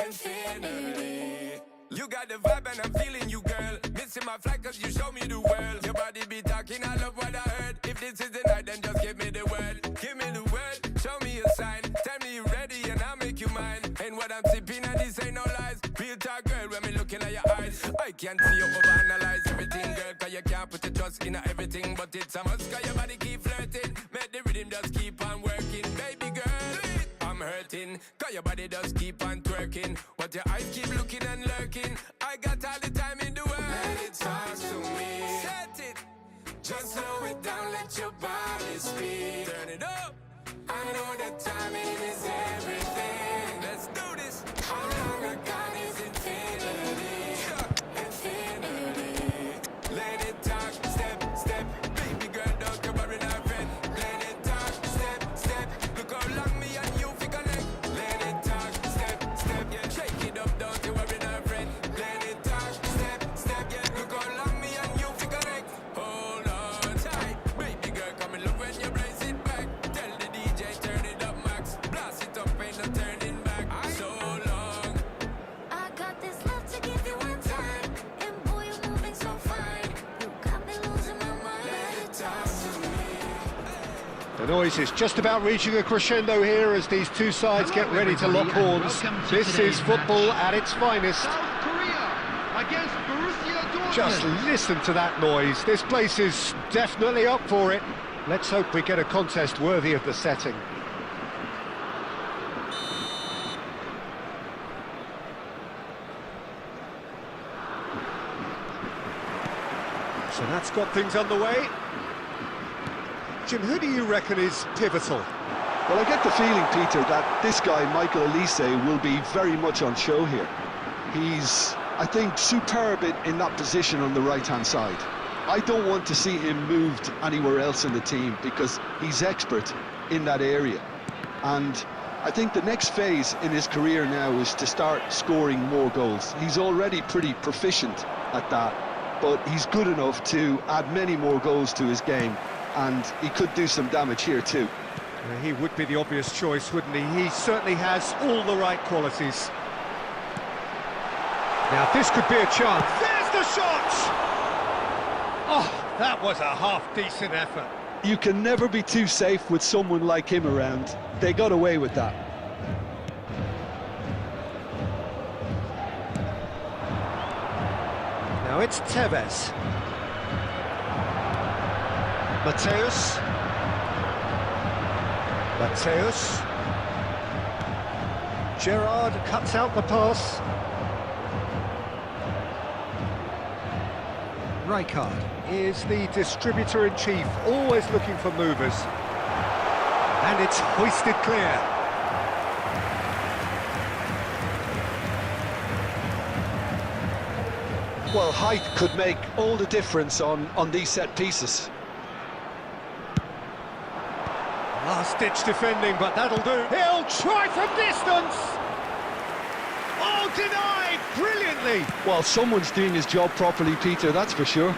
Infinity. You got the vibe and I'm feeling you, girl. Missing my flight cause you show me the world. Your body be talking, I love what I heard. If this is the night, then just give me the word. Give me the word, show me a sign. Tell me you're ready and I'll make you mine. Ain't what I'm sipping and this ain't no lies. Real talk, girl, when me looking at your eyes. I can't see you overanalyze everything, girl. Cause you can't put your trust in everything. But it's a must cause your body keep flirting. Make the rhythm just keep on working. Baby girl, I'm hurting. Cause your body just keep on twerking. But your eyes keep looking and lurking. I got all the time in the world. Let it talk to me. Set it. Just slow it down, let your body speak. Turn it up. I know that timing is everything. Let's do this. All I got is infinity. Infinity. Let it talk, step, step. Baby girl, don't you worry, our friend. Let it talk, step, step. Look how long me and you fi connect. Let it talk, step, step. Yeah, shake it up, don't you worry, our friend. Let it talk, step, step. Yeah, look how long me and you fi connect. Hold on tight, baby girl, come and look when you brace it back. Tell the DJ turn it up max. Blast it up, ain't no turning back. So long. I got this love to give you one time. And boy, you're moving so fine. You got me losing my mind. Let it talk to me. The noise is just about reaching a crescendo here as these two sides get ready to lock horns. This is football at its finest. South Korea against Borussia Dortmund. Just listen to that noise. This place is definitely up for it. Let's hope we get a contest worthy of the setting. So that's got things underway. Jim, who do you reckon is pivotal? Well, I get the feeling, Peter, that this guy, Michael Elise, will be very much on show here. He's, I think, superb in that position on the right-hand side. I don't want to see him moved anywhere else in the team because he's expert in that area. And I think the next phase in his career now is to start scoring more goals. He's already pretty proficient at that, but he's good enough to add many more goals to his game, and he could do some damage here too. He would be the obvious choice, wouldn't he? He certainly has all the right qualities. Now this could be a chance. There's the shot! Oh, that was a half-decent effort. You can never be too safe with someone like him around. They got away with that. Now it's Tevez. Mateus. Gerrard cuts out the pass. Rijkaard is the distributor-in-chief, always looking for movers. And it's hoisted clear. Well, height could make all the difference on these set pieces. Last-ditch defending, but that'll do. He'll try from distance! Oh, denied! Brilliantly! Well, someone's doing his job properly, Peter, that's for sure.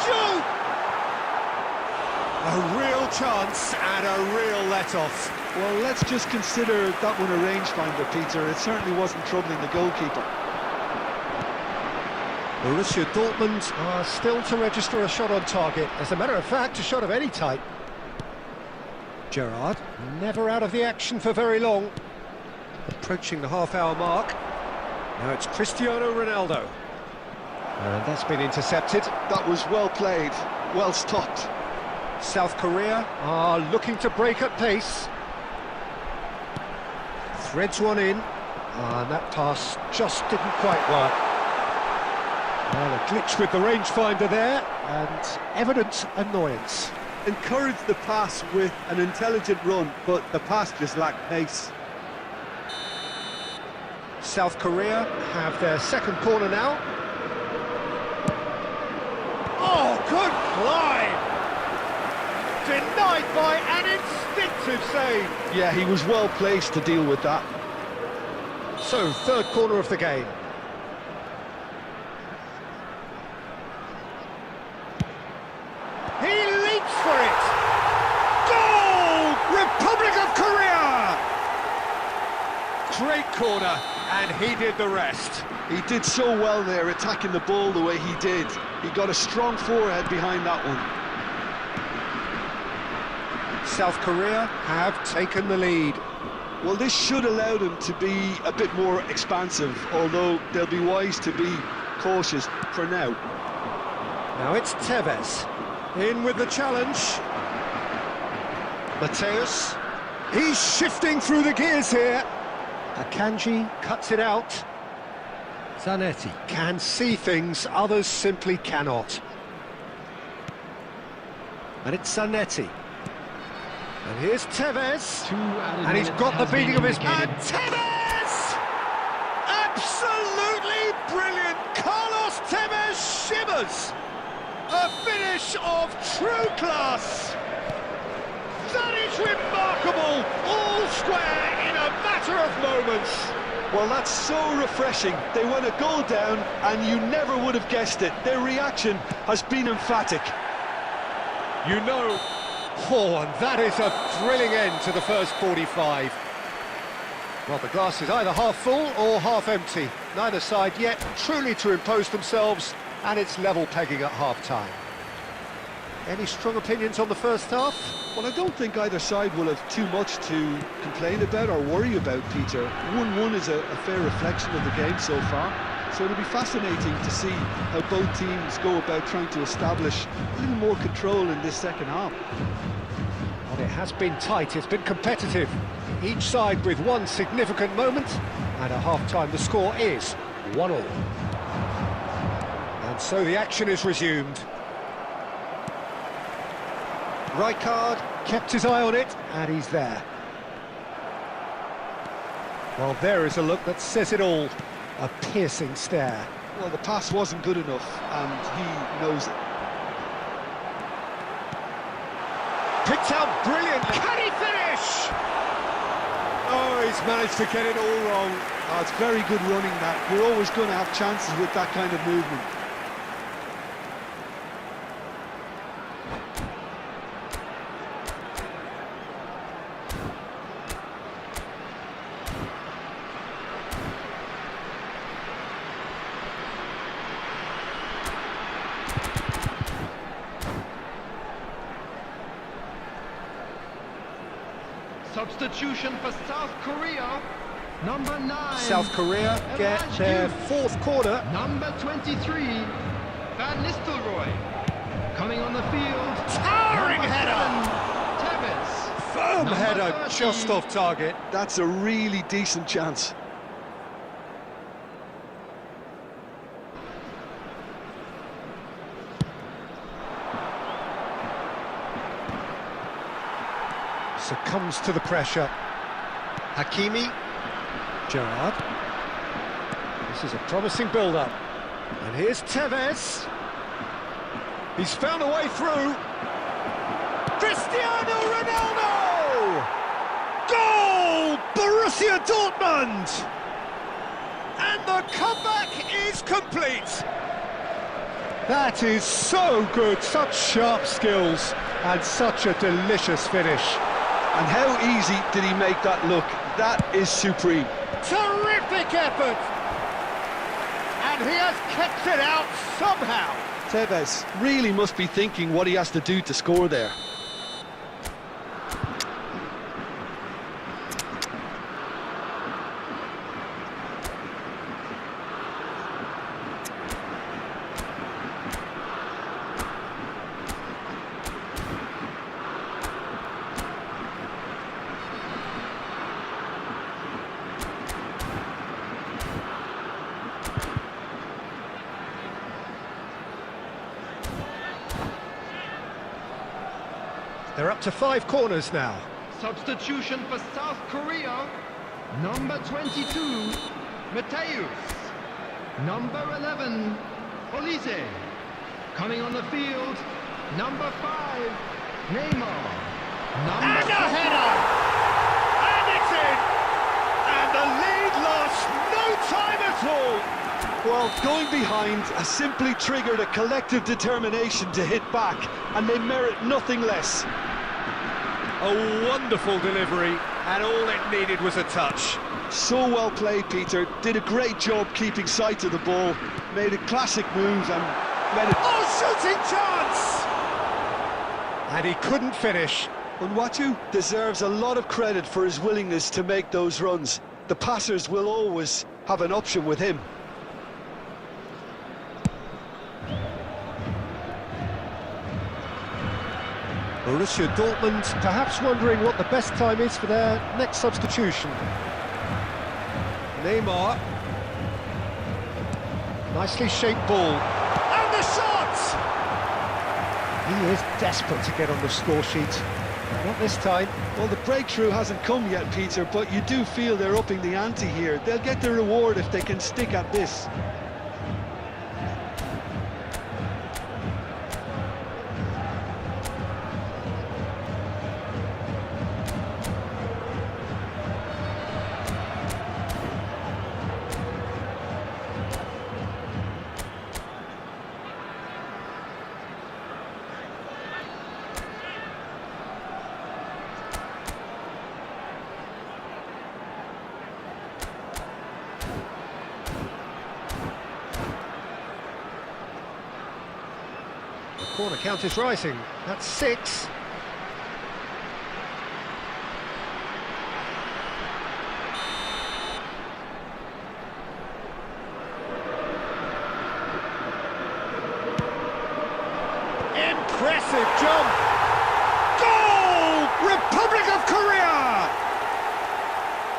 Shoot! A real chance and a real let-off. Well, let's just consider that one a rangefinder, Peter. It certainly wasn't troubling the goalkeeper. Borussia Dortmund are still to register a shot on target. As a matter of fact, a shot of any type. Gerrard, never out of the action for very long. Approaching the half-hour mark. Now it's Cristiano Ronaldo. And that's been intercepted. That was well played, well stopped. South Korea are looking to break at pace. Threads one in, and that pass just didn't quite work. Well, a glitch with the rangefinder there, and evident annoyance. Encouraged the pass with an intelligent run, but the pass just lacked pace. South Korea have their second corner now. Oh, good climb! Denied by an instinctive save. Yeah, he was well placed to deal with that. So, third corner of the game. He leaps for it! Goal! Republic of Korea! Great corner, and he did the rest. He did so well there, attacking the ball the way he did. He got a strong forehead behind that one. South Korea have taken the lead. Well, this should allow them to be a bit more expansive, although they'll be wise to be cautious for now. Now it's Tevez. In with the challenge. Mateus. He's shifting through the gears here. Akanji cuts it out. Zanetti can see things others simply cannot. And it's Zanetti. And here's Tevez. And he's got the beating of his man. Tevez! Absolutely brilliant! Carlos Tevez shimmers! A finish of true class! That is remarkable! All square in a matter of moments! Well, that's so refreshing. They went a goal down, and you never would have guessed it. Their reaction has been emphatic. You know... Oh, and that is a thrilling end to the first 45. Well, the glass is either half full or half empty. Neither side yet truly to impose themselves, and it's level pegging at half-time. Any strong opinions on the first half? Well, I don't think either side will have too much to complain about or worry about, Peter. 1-1 is a fair reflection of the game so far. So it'll be fascinating to see how both teams go about trying to establish a little more control in this second half. Well, it has been tight, it's been competitive. Each side with one significant moment, and at half-time the score is 1-1. And so the action is resumed. Rijkaard kept his eye on it, and he's there. Well, there is a look that says it all. A piercing stare. Well, the pass wasn't good enough, and he knows it. Picked out brilliantly. Can he finish? Oh, he's managed to get it all wrong. Oh, it's very good running, that. You're always going to have chances with that kind of movement. Substitution for South Korea. Number 9. South Korea get their fourth corner. Number 23. Van Nistelrooy. Coming on the field. Towering Number header. 7, Tevez. Firm Number header, 30. just off target. That's a really decent chance. Succumbs to the pressure. Hakimi. Gerrard. This is a promising build-up. And here's Tevez. He's found a way through. Cristiano Ronaldo! Goal! Borussia Dortmund! And the comeback is complete. That is so good. Such sharp skills and such a delicious finish. And how easy did he make that look? That is supreme. Terrific effort! And he has kept it out somehow. Tevez really must be thinking what he has to do to score there. up to 5 corners now. Substitution for South Korea. Number 22, Mateus. Number 11, Olise. Coming on the field, number 5, Neymar. Number And a header! And it's in! And the lead lost no time at all! Well, going behind has simply triggered a collective determination to hit back, and they merit nothing less. A wonderful delivery, and all it needed was a touch. So well played, Peter. Did a great job keeping sight of the ball, made a classic move and let it... Oh, shooting chance! And he couldn't finish. Unwatu deserves a lot of credit for his willingness to make those runs. The passers will always have an option with him. Borussia Dortmund perhaps wondering what the best time is for their next substitution. Neymar. Nicely shaped ball. And the shot! He is desperate to get on the score sheet. Not this time. Well, the breakthrough hasn't come yet, Peter, but you do feel they're upping the ante here. They'll get the reward if they can stick at this. Corner count is rising. That's 6. Impressive jump! Goal! Republic of Korea!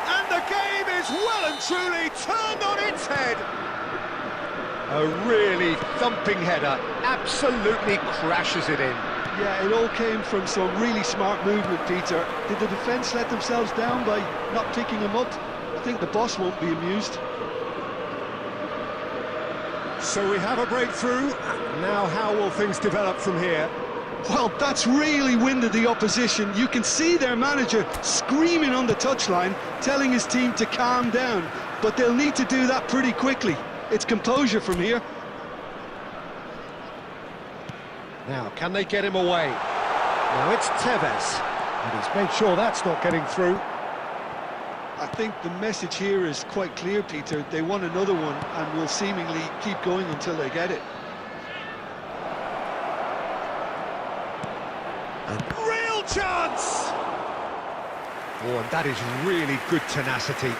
And the game is well and truly turned on its head. A really thumping header, absolutely crashes it in. Yeah, it all came from some really smart movement, Peter. Did the defence let themselves down by not picking him up? I think the boss won't be amused. So we have a breakthrough. Now how will things develop from here? Well, that's really winded the opposition. You can see their manager screaming on the touchline, telling his team to calm down. But they'll need to do that pretty quickly. It's composure from here. Now, can they get him away? Now it's Tevez, and he's made sure that's not getting through. I think the message here is quite clear, Peter. They want another one and will seemingly keep going until they get it. And real chance! Oh, and that is really good tenacity.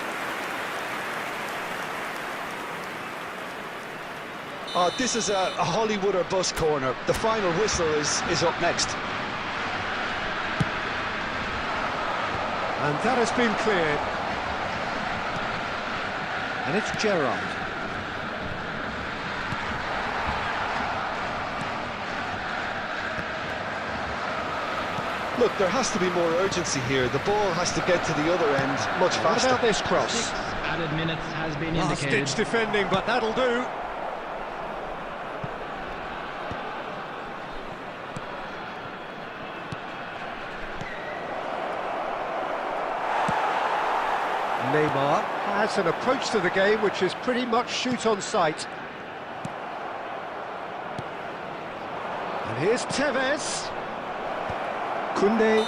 This is a Hollywood or bust corner. The final whistle is up next. And that has been cleared. And it's Gerrard. Look, there has to be more urgency here. The ball has to get to the other end much faster. What about this cross? 6 added minutes has been indicated. Last-ditch defending, but that'll do. Neymar has an approach to the game which is pretty much shoot on sight. And here's Tevez. Koundé.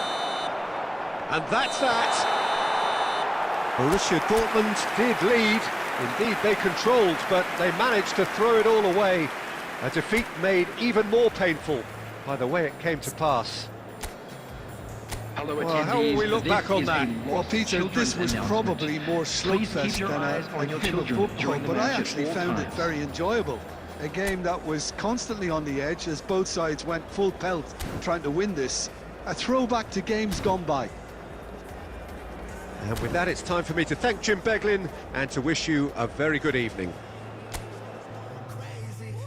And that's that. Borussia Dortmund did lead. Indeed, they controlled, but they managed to throw it all away. A defeat made even more painful by the way it came to pass. Well, how will we look back on that? Well, Peter, this was probably more slugfest than a game of football, but I actually found it very enjoyable. A game that was constantly on the edge as both sides went full pelt trying to win this. A throwback to games gone by. And with that, it's time for me to thank Jim Beglin and to wish you a very good evening.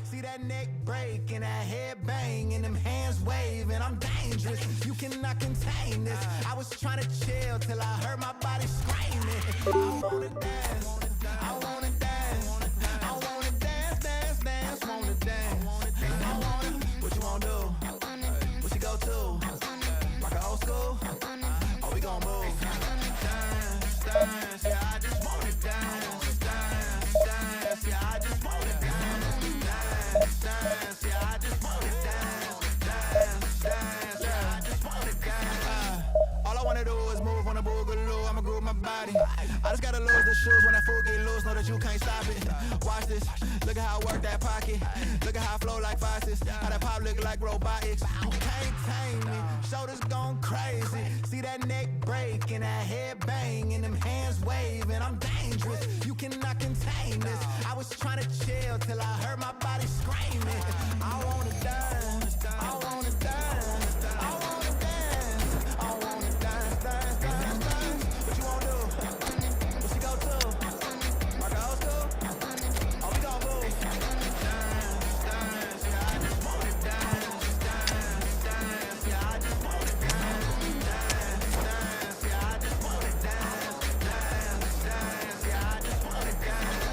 See that neck break and that head bang and them hands wave and I'm dangerous. You cannot continue. my body screaming. I wanna dance, I wanna dance, I wanna dance, dance, dance, wanna dance. I wanna, what you wanna do? What you go to? Rock a old school? Oh, we gon' move. Dance, dance, yeah, I just wanna dance, dance, dance, yeah, I just wanna dance, dance, dance, yeah, I just wanna dance, dance, dance, yeah, I just wanna dance. All I wanna do is move on a boogaloo, I'ma groove my body. I just gotta lose the shoes when that food get loose, know that you can't stop it. Watch this, look at how I work that pocket, look at how I flow like faucets, how that pop look like robotics. You can't tame me, shoulders gone crazy, see that neck break and that head bang and them hands waving, I'm dangerous, you cannot contain this. I was trying to chill till I heard my body screaming. I wanna dance, I wanna dance, I wanna dance, I wanna dance, dance, dance, dance. What you wanna do? What you go to? Rock a old school? Oh, we gon' move. Dance, dance, yeah, I just wanna dance, dance, dance, yeah, I just wanna dance, dance, dance, yeah, I just wanna dance, dance, dance, yeah, I just wanna dance.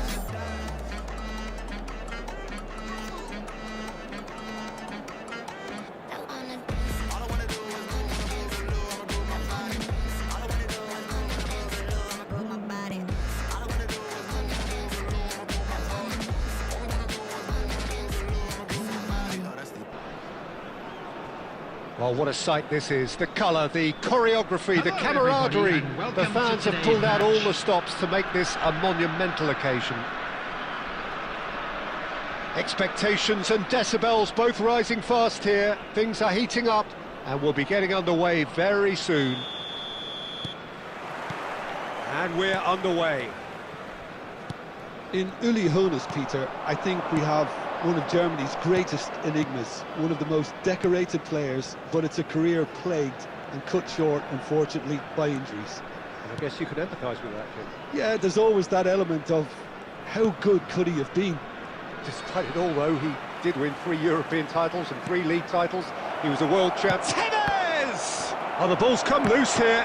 All I wanna do is move on a boogaloo, I'ma groove my body. All I wanna do is move on a boogaloo, I'ma groove my body. All I wanna do is move on a boogaloo, I'ma groove my body. All I wanna do is move on a boogaloo, I'ma groove my body. Oh, that's the Well, what a sight this is. The colour, the choreography, the Hello, camaraderie. everybody, and welcome The to fans have today's pulled out all match. the stops to make this a monumental occasion. Expectations and decibels both rising fast here. Things are heating up and we'll be getting underway very soon. And we're underway. In Uli Hoeneß, Peter, I think we have one of Germany's greatest enigmas, one of the most decorated players, but it's a career plagued and cut short, unfortunately, by injuries. I guess you could empathise with that, Jim. Yeah, there's always that element of how good could he have been? Despite it all, though, he did win 3 European titles and 3 league titles. He was a world champ. Tevez! Oh, the ball's come loose here.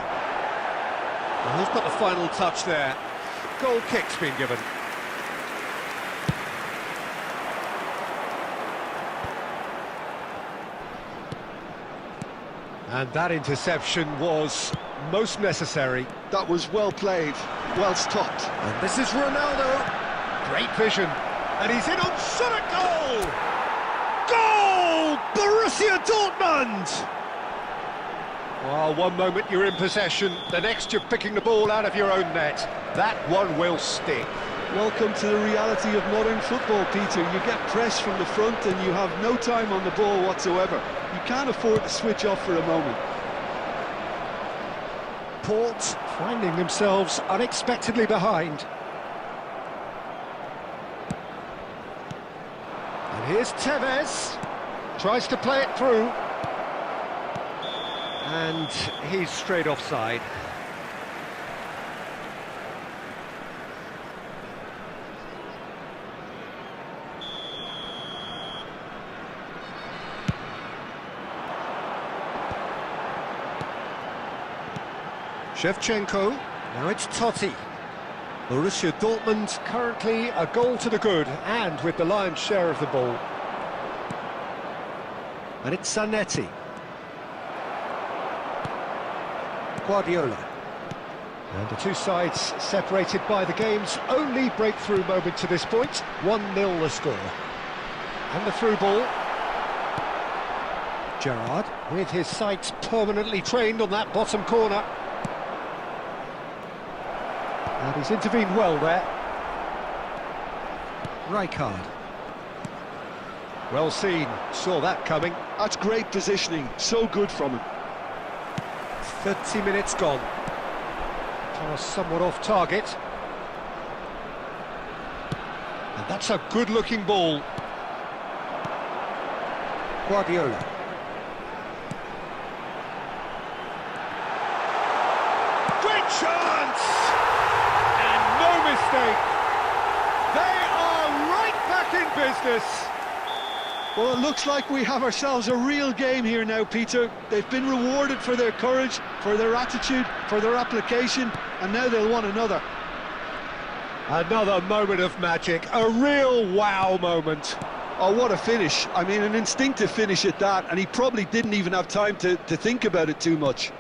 Well, who's got the final touch there? Goal kick's been given. And that interception was most necessary. That was well played, well stopped. And this is Ronaldo. Great vision. And he's in on shot at goal! Goal! Borussia Dortmund! Well, one moment you're in possession, the next you're picking the ball out of your own net. That one will sting. Welcome to the reality of modern football, Peter. You get pressed from the front and you have no time on the ball whatsoever. You can't afford to switch off for a moment. Port finding themselves unexpectedly behind. And here's Tevez. Tries to play it through. And he's straight offside. Shevchenko, now it's Totti. Borussia Dortmund currently a goal to the good and with the lion's share of the ball. And it's Zanetti. Guardiola. And the two sides separated by the game's only breakthrough moment to this point. 1-0 the score. And the through ball. Gerrard with his sights permanently trained on that bottom corner. And he's intervened well there. Rijkaard. Well seen, saw that coming. That's great positioning, so good from him. 30 minutes gone. Pass somewhat off target. And that's a good-looking ball. Guardiola. Great chance! And no mistake. They are right back in business. Well, it looks like we have ourselves a real game here now, Peter. They've been rewarded for their courage, for their attitude, for their application, and now they'll want another. Another moment of magic, a real wow moment. Oh, what a finish. I mean, an instinctive finish at that, and he probably didn't even have time to think about it too much.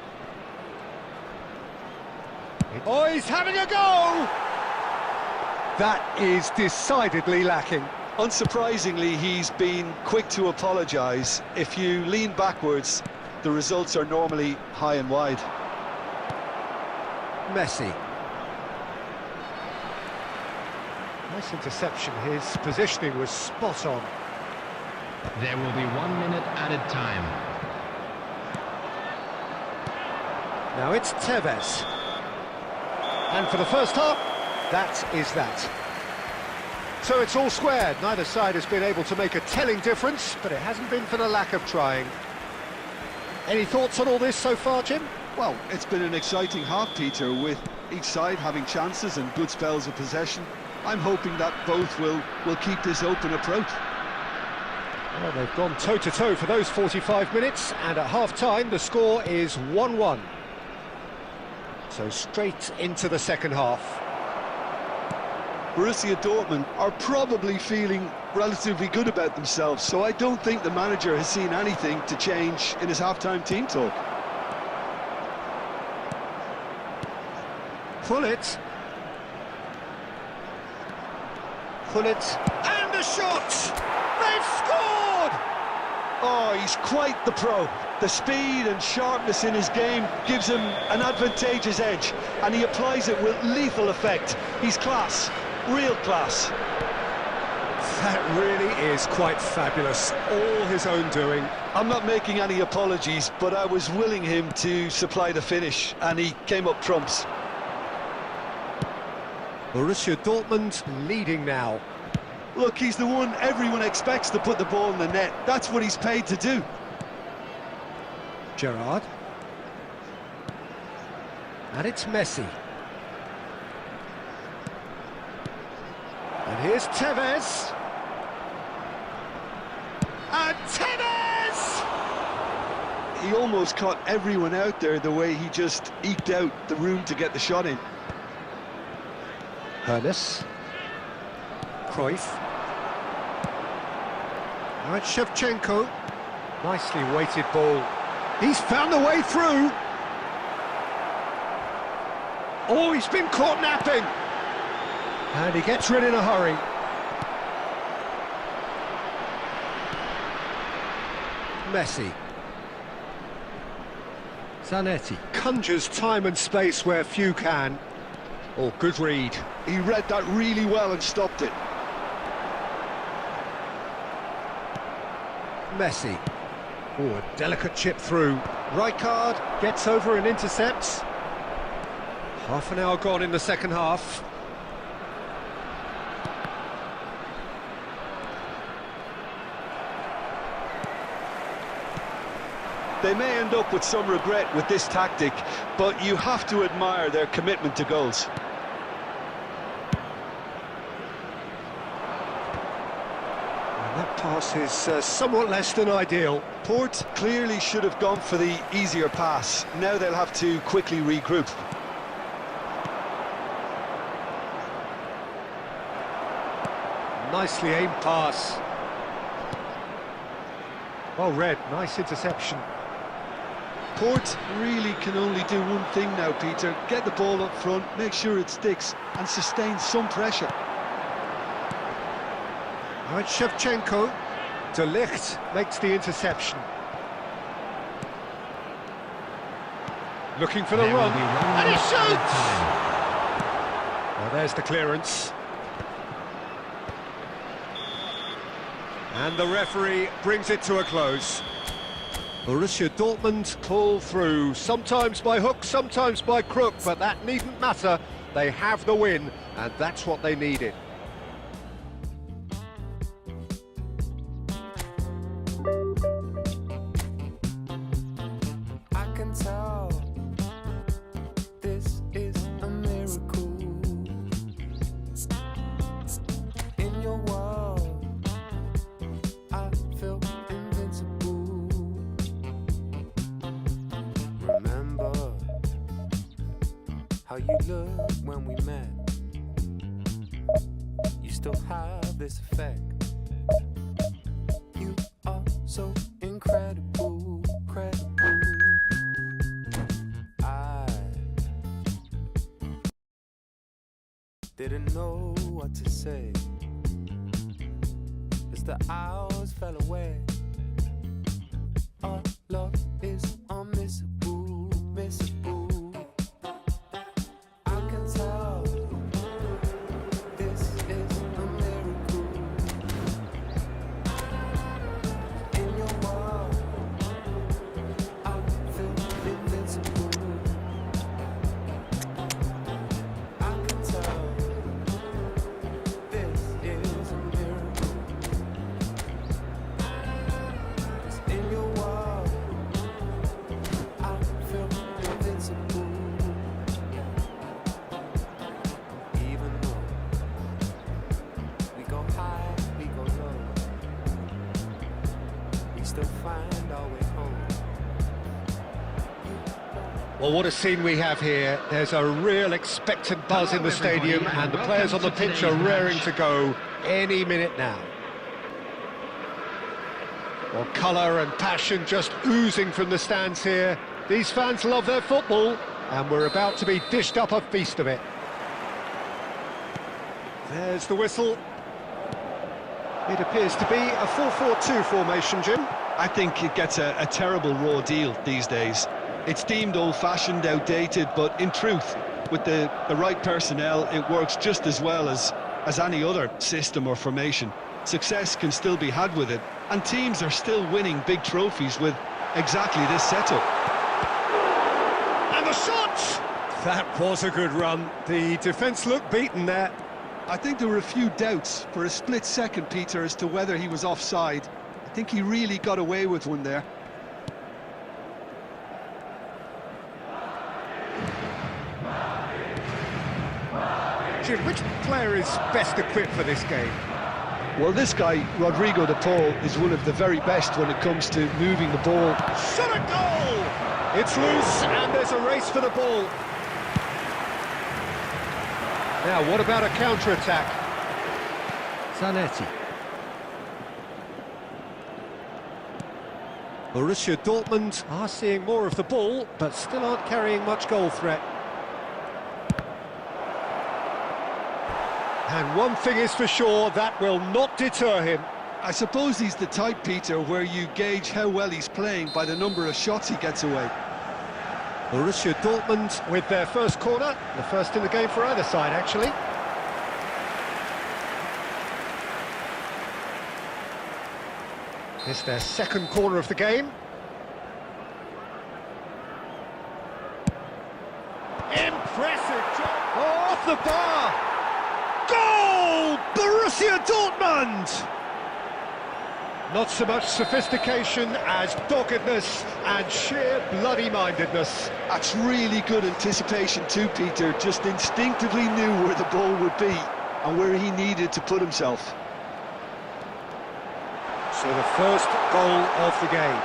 Oh, he's having a go! That is decidedly lacking. Unsurprisingly, he's been quick to apologise. If you lean backwards, the results are normally high and wide. Messi. Nice interception, his positioning was spot on. There will be 1 minute added time. Now it's Tevez. And for the first half, that is that. So it's all squared. Neither side has been able to make a telling difference, but it hasn't been for the lack of trying. Any thoughts on all this so far, Jim? Well, it's been an exciting half, Peter, with each side having chances and good spells of possession. I'm hoping that both will keep this open approach. Well, they've gone toe-to-toe for those 45 minutes, and at half-time the score is 1-1. So straight into the second half. Borussia Dortmund are probably feeling relatively good about themselves, so I don't think the manager has seen anything to change in his half-time team talk. Gullit. And a shot! They've scored! Oh, he's quite the pro. The speed and sharpness in his game gives him an advantageous edge, and he applies it with lethal effect. He's class, real class. That really is quite fabulous, all his own doing. I'm not making any apologies, but I was willing him to supply the finish, and he came up trumps. Borussia Dortmund leading now. Look, he's the one everyone expects to put the ball in the net. That's what he's paid to do. Gerrard. And it's Messi. And here's Tevez. And Tevez! He almost caught everyone out there the way he just eked out the room to get the shot in. Hernes. Cruyff. Now it's Shevchenko. Nicely weighted ball. He's found the way through. Oh, he's been caught napping. And he gets rid in a hurry. Messi. Zanetti conjures time and space where few can. Oh, good read. He read that really well and stopped it. Messi. Oh, a delicate chip through. Rijkaard gets over and intercepts. Half an hour gone in the second half. They may end up with some regret with this tactic, but you have to admire their commitment to goals. And that pass is somewhat less than ideal. Port clearly should have gone for the easier pass. Now they'll have to quickly regroup. Nicely aimed pass. Well read, nice interception. Port really can only do one thing now, Peter. Get the ball up front, make sure it sticks, and sustain some pressure. Now it's Shevchenko. De Ligt makes the interception. Looking for the There will run. be 1 And he minute added shoots! time. Well, there's the clearance. And the referee brings it to a close. Borussia Dortmund pull through, sometimes by hook, sometimes by crook, but that needn't matter. They have the win, and that's what they needed. I can tell this is a miracle. In your world, I feel you look when we met, you still have this effect. You are so incredible, credible. I didn't know what to say as the hours fell away. Our love is unmissable, missable. I can tell this is a miracle. In your world, I feel invincible. I can tell this is a miracle. 'Cause in your world, I feel invincible. Even though we go high, we go low, we still find our way home. Well, what a scene we have here. There's a real expectant buzz in the stadium, and the players on the pitch are raring to go any minute now. Well, colour and passion just oozing from the stands here. These fans love their football, and we're about to be dished up a feast of it. There's the whistle. It appears to be a 4-4-2 formation, Jim. I think it gets a terrible raw deal these days. It's deemed old-fashioned, outdated, but in truth, with the right personnel, it works just as well as any other system or formation. Success can still be had with it, and teams are still winning big trophies with exactly this setup. And the shot! That was a good run. The defence looked beaten there. I think there were a few doubts for a split second, Peter, as to whether he was offside. I think he really got away with one there. Jim, which player is best equipped for this game? Well, this guy, Rodrigo de Paul, is one of the very best when it comes to moving the ball. Shot a goal! It's loose, and there's a race for the ball. Now, what about a counter-attack? Zanetti. Borussia Dortmund are seeing more of the ball, but still aren't carrying much goal threat. And one thing is for sure, that will not deter him. I suppose he's the type, Peter, where you gauge how well he's playing by the number of shots he gets away. Borussia Dortmund with their first corner, the first in the game for either side, actually. It's their second corner of the game. Impressive job! Oh, off the bar! Goal! Borussia Dortmund! Not so much sophistication as doggedness and sheer bloody-mindedness. That's really good anticipation too, Peter. Just instinctively knew where the ball would be and where he needed to put himself. So the first goal of the game.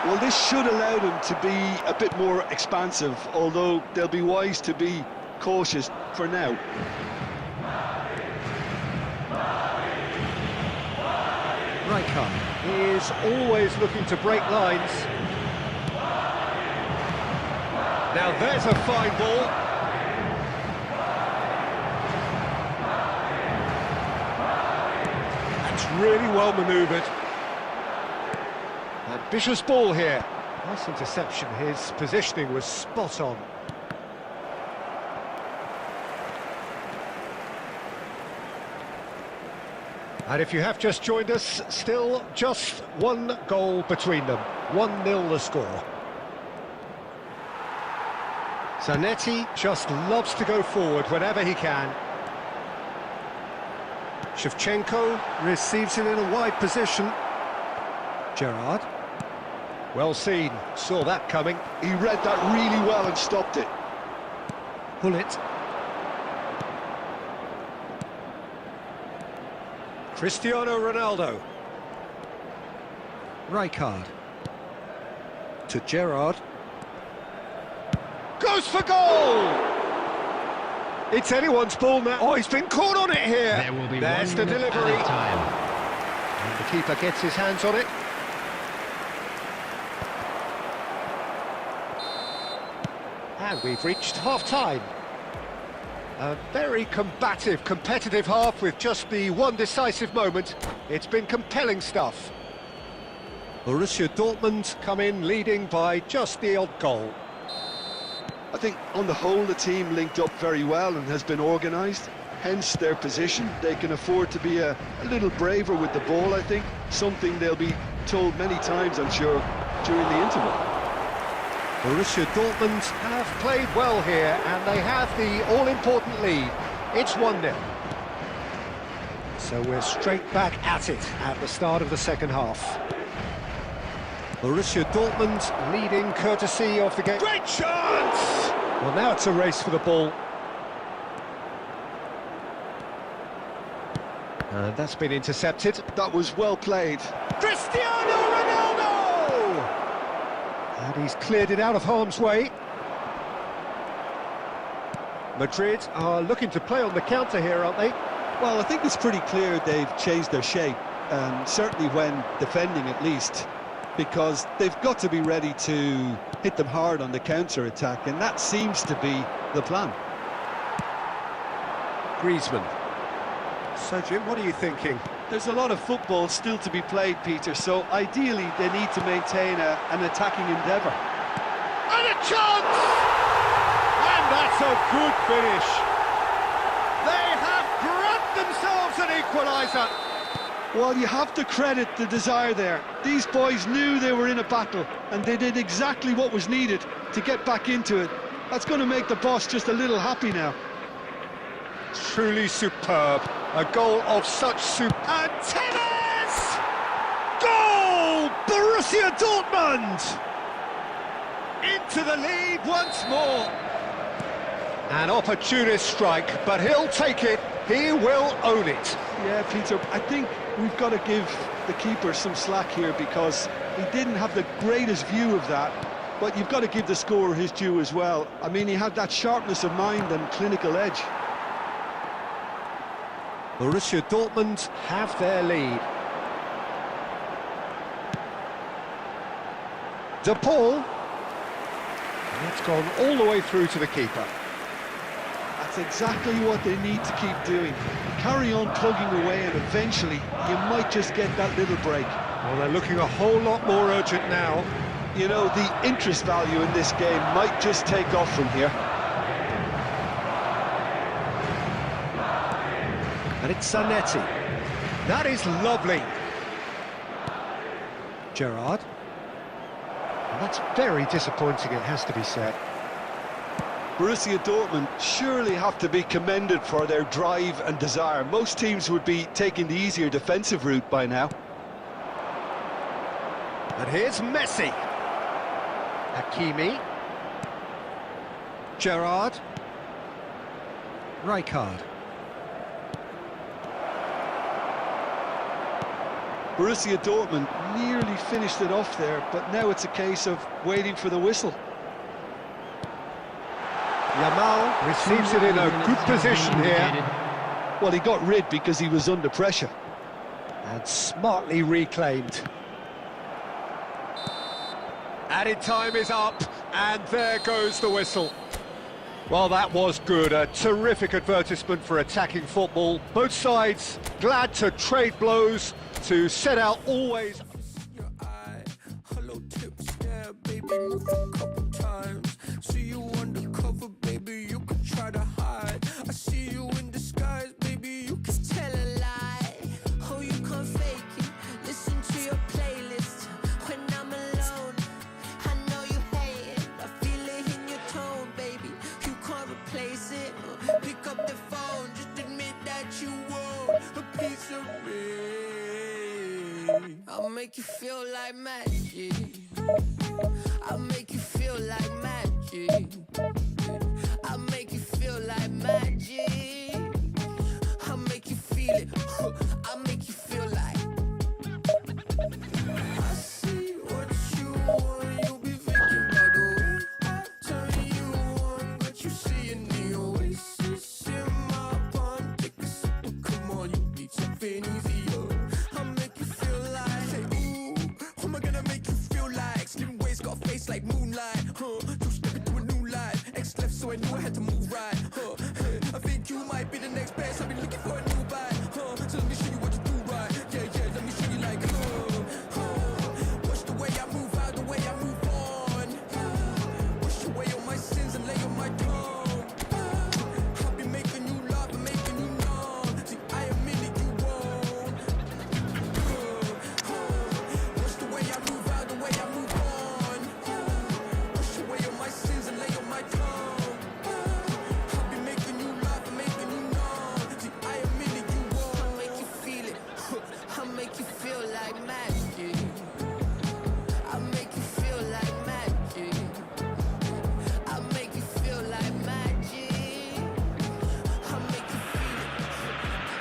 Well, this should allow them to be a bit more expansive, although they'll be wise to be cautious for now. Rijkaard is always looking to break lines. Now there's a fine ball. That's really well manoeuvred. Ambitious ball here. Nice interception. His positioning was spot on. And if you have just joined us, still just one goal between them. 1-0 the score. Zanetti just loves to go forward whenever he can. Shevchenko receives it in a wide position. Gerrard. Well seen, saw that coming. He read that really well and stopped it. Bullet. Cristiano Ronaldo. Rijkaard. To Gerrard. Goes for goal! It's anyone's ball now. Oh, he's been caught on it here. There will be There's the one delivery. added time. And the keeper gets his hands on it. And we've reached half-time. A very combative, competitive half with just the one decisive moment. It's been compelling stuff. Borussia Dortmund come in leading by just the odd goal. I think on the whole the team linked up very well and has been organised, hence their position. They can afford to be a little braver with the ball, I think, something they'll be told many times, I'm sure, during the interval. Borussia Dortmund have played well here and they have the all-important lead. It's 1-0. So we're straight back at it at the start of the second half. Borussia Dortmund leading courtesy of the game. Great chance! Well, now it's a race for the ball. And that's been intercepted. That was well played. Cristiano Ronaldo! And he's cleared it out of harm's way. Madrid are looking to play on the counter here, aren't they? Well, I think it's pretty clear they've changed their shape, certainly when defending at least, because they've got to be ready to hit them hard on the counter-attack, and that seems to be the plan. Griezmann. So, Jim, what are you thinking? There's a lot of football still to be played, Peter, so ideally they need to maintain an attacking endeavour. And a chance! And that's a good finish. They have grabbed themselves an equaliser. Well, you have to credit the desire there. These boys knew they were in a battle, and they did exactly what was needed to get back into it. That's going to make the boss just a little happy now. Truly superb. A goal of such And Tevez! Goal! Borussia Dortmund! Into the lead once more. An opportunist strike, but he'll take it. He will own it. Yeah, Peter, I think we've got to give the keeper some slack here because he didn't have the greatest view of that, but you've got to give the scorer his due as well. I mean, he had that sharpness of mind and clinical edge. Borussia Dortmund have their lead. De Paul. And it's gone all the way through to the keeper. That's exactly what they need to keep doing. Carry on plugging away and eventually you might just get that little break. Well, they're looking a whole lot more urgent now. You know, the interest value in this game might just take off from here. And it's Zanetti. That is lovely. Gerrard. And that's very disappointing, it has to be said. Borussia Dortmund surely have to be commended for their drive and desire. Most teams would be taking the easier defensive route by now. And here's Messi. Hakimi. Gerrard. Rijkaard. Borussia Dortmund nearly finished it off there, but now it's a case of waiting for the whistle. Yamal receives it in a good position here. Well, he got rid because he was under pressure. And smartly reclaimed. Added time is up, and there goes the whistle. Well, that was good. A terrific advertisement for attacking football. Both sides glad to trade blows, to set out always. Your eye, hello tip, stare, baby, move a couple times. See you undercover, baby, you can try to hide. I see you in disguise, baby, you can Tell a lie, oh you can't fake it. Listen to your playlist when I'm alone. I know you hate it, I feel it in your tone, baby. You can't replace it. Pick up the phone, just admit that you want a piece of me. I'll make you feel like magic. I'll make you feel like magic. I'll make you feel like magic. I'll make you feel it. I'll make you feel like. I see what you want, you'll be thinking about the way I turn you on. But you see in the oasis,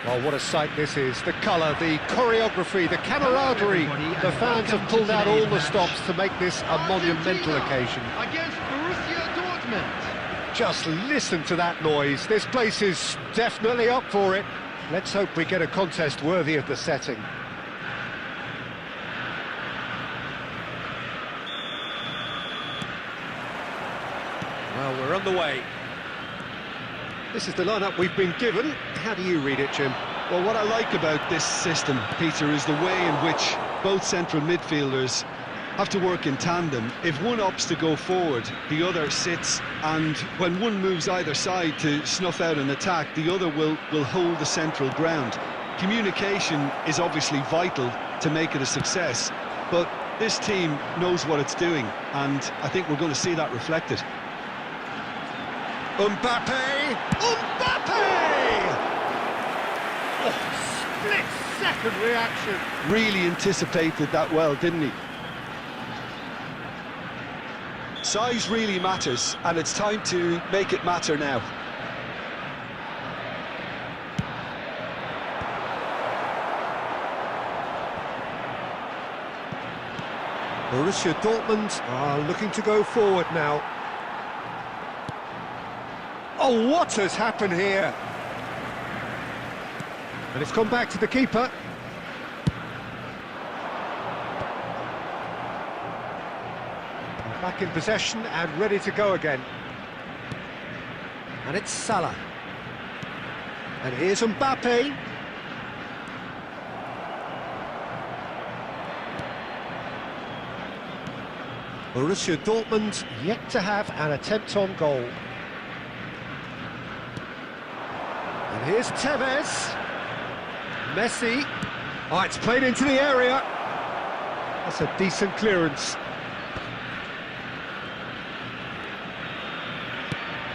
Well, what a sight this is. The colour, the choreography, the camaraderie. The fans have pulled out all the stops to make this a monumental occasion. Against Borussia Dortmund. Just listen to that noise. This place is definitely up for it. Let's hope we get a contest worthy of the setting. Well, we're on the way. This is the lineup we've been given. How do you read it, Jim? Well, what I like about this system, Peter, is the way in which both central midfielders have to work in tandem. If one opts to go forward, the other sits, and when one moves either side to snuff out an attack, the other will hold the central ground. Communication is obviously vital to make it a success, but this team knows what it's doing, and I think we're going to see that reflected. Mbappe! Mbappe! Oh, split-second reaction. Really anticipated that well, didn't he? Size really matters, and it's time to make it matter now. Borussia Dortmund are looking to go forward now. Oh, what has happened here? And it's gone back to the keeper. Back in possession and ready to go again. And it's Salah. And here's Mbappe. Borussia Dortmund yet to have an attempt on goal. And here's Tevez. Messi. Oh, it's played into the area. That's a decent clearance.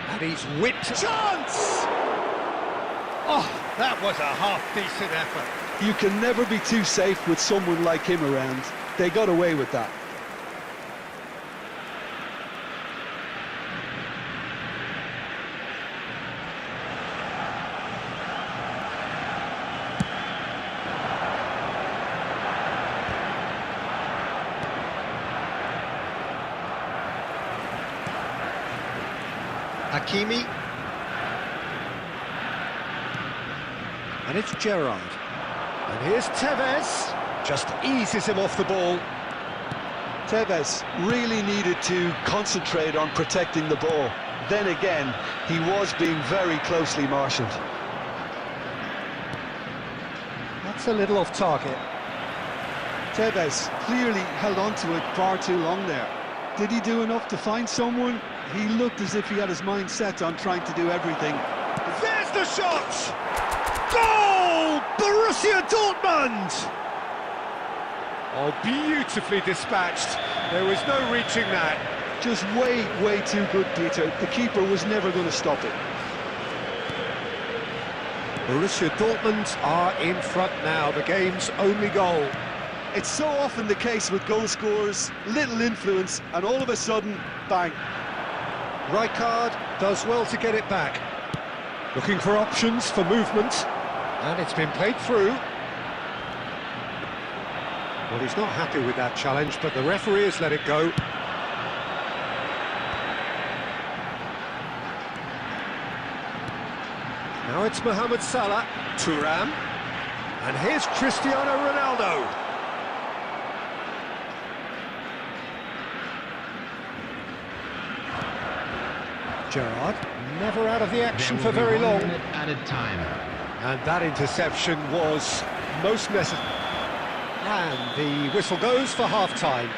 And he's whipped. Chance! Oh, that was a half-decent effort. You can never be too safe with someone like him around. They got away with that. Hakimi. And it's Gerrard. And here's Tevez. Just eases him off the ball. Tevez really needed to concentrate on protecting the ball. Then again, he was being very closely marshalled. That's a little off target. Tevez clearly held on to it far too long there. Did he do enough to find someone? He looked as if he had his mind set on trying to do everything. There's the shot! Goal! Borussia Dortmund! Oh, beautifully dispatched. There was no reaching that. Just way too good, Peter. The keeper was never going to stop it. Borussia Dortmund are in front now, the game's only goal. It's so often the case with goal scorers, little influence, and all of a sudden, bang. Rijkaard does well to get it back. Looking for options for movement. And it's been played through. Well, he's not happy with that challenge, but the referee has let it go. Now it's Mohamed Salah. Thuram. And here's Cristiano Ronaldo. Gerrard, never out of the action for very long. Added time. And that interception was most necessary. And the whistle goes for half-time.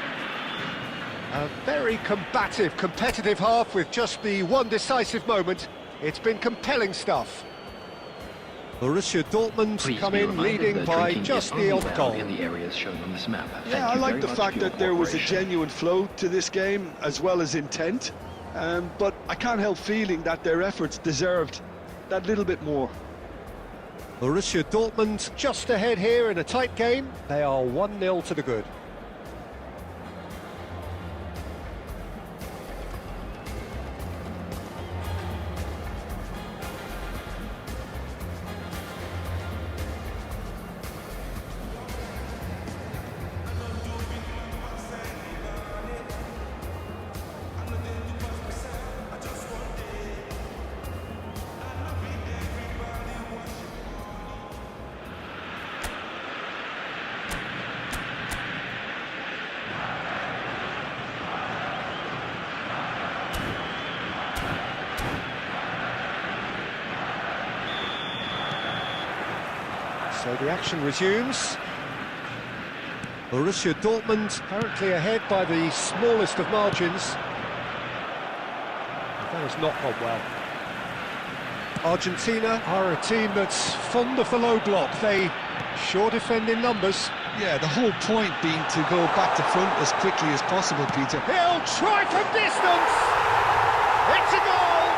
A very combative, competitive half with just the one decisive moment. It's been compelling stuff. Borussia Dortmund Please come be in reminded leading that by drinking just is the only odd allowed goal. in the areas shown on this map. Yeah, Thank I you like very the much fact for your that there was a cooperation. genuine flow to this game, as well as intent. But I can't help feeling that their efforts deserved that little bit more. Borussia Dortmund just ahead here in a tight game. They are 1-0 to the good. So the action resumes. Borussia Dortmund currently ahead by the smallest of margins. That has not gone well. Argentina are a team that's fond of the low block. They sure defend in numbers. Yeah, the whole point being to go back to front as quickly as possible, Peter. He'll try from distance! It's a goal!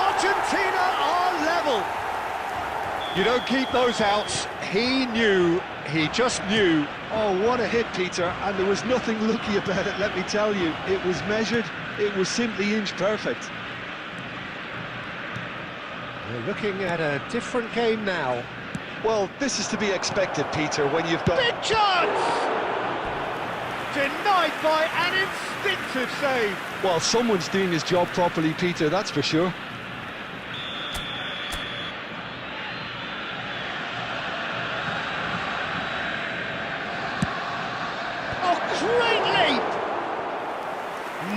Argentina are level! You don't keep those outs. He knew, he just knew. Oh, what a hit, Peter, and there was nothing lucky about it, let me tell you. It was measured, it was simply inch perfect. We're looking at a different game now. Well, this is to be expected, Peter, when you've got... Big chance! Denied by an instinctive save. Well, someone's doing his job properly, Peter, that's for sure. Oh, great leap!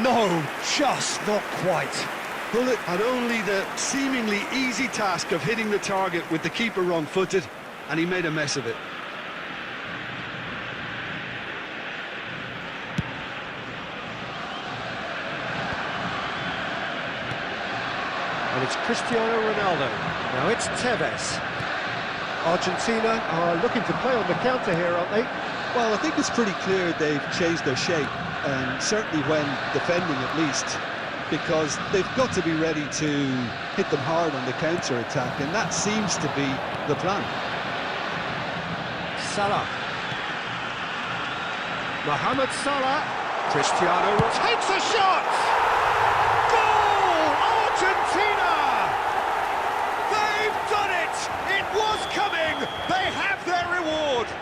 No, just not quite. Bullet had only the seemingly easy task of hitting the target with the keeper wrong-footed, and he made a mess of it. And it's Cristiano Ronaldo. Now it's Tevez. Argentina are looking to play on the counter here, aren't they? Well, I think it's pretty clear they've changed their shape, and certainly when defending at least, because they've got to be ready to hit them hard on the counter-attack, and that seems to be the plan. Salah. Mohamed Salah. Cristiano takes a shot! Goal! Argentina! They've done it! It was coming! They have their reward!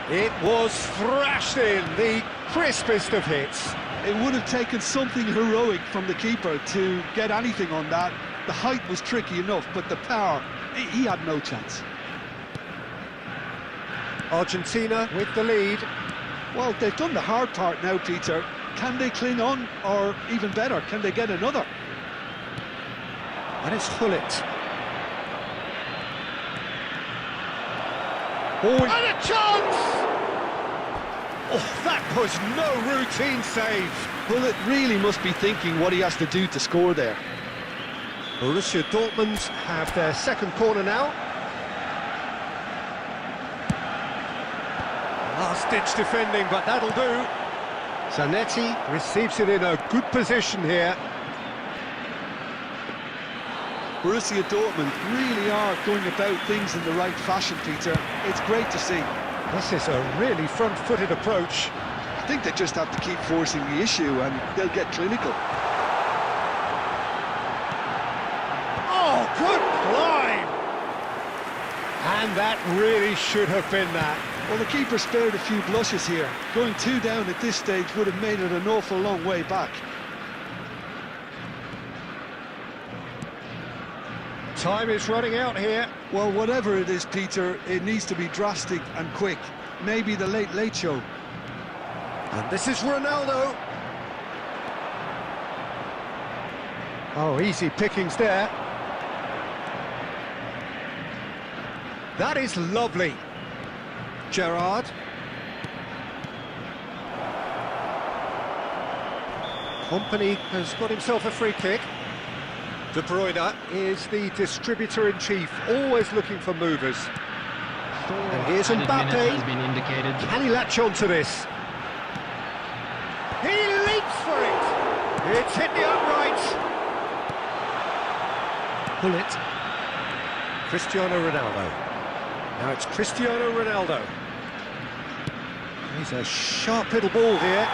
It was thrashed in, the crispest of hits. It would have taken something heroic from the keeper to get anything on that. The height was tricky enough, but the power, he had no chance. Argentina with the lead. Well, they've done the hard part now, Peter. Can they cling on, or even better, can they get another? And it's Hullet. Oh, and a chance! Oh, that was no routine save. Bullet really must be thinking what he has to do to score there. Borussia Dortmund have their second corner now. Last-ditch defending, but that'll do. Zanetti receives it in a good position here. Borussia Dortmund really are going about things in the right fashion, Peter. It's great to see. This is a really front-footed approach. I think they just have to keep forcing the issue and they'll get clinical. Oh, good climb! And that really should have been that. Well, the keeper spared a few blushes here. Going 2 down at this stage would have made it an awful long way back. Time is running out here. Well, whatever it is, Peter, it needs to be drastic and quick. Maybe the late show. And this is Ronaldo. Oh, easy pickings there. That is lovely. Gerrard. Company has got himself a free kick. De Bruyne is the distributor-in-chief, always looking for movers. And here's Mbappe. Has been indicated. Can he latch on to this? He leaps for it! It's hit the upright. Bullet. Cristiano Ronaldo. Now it's Cristiano Ronaldo. He's a sharp little ball here.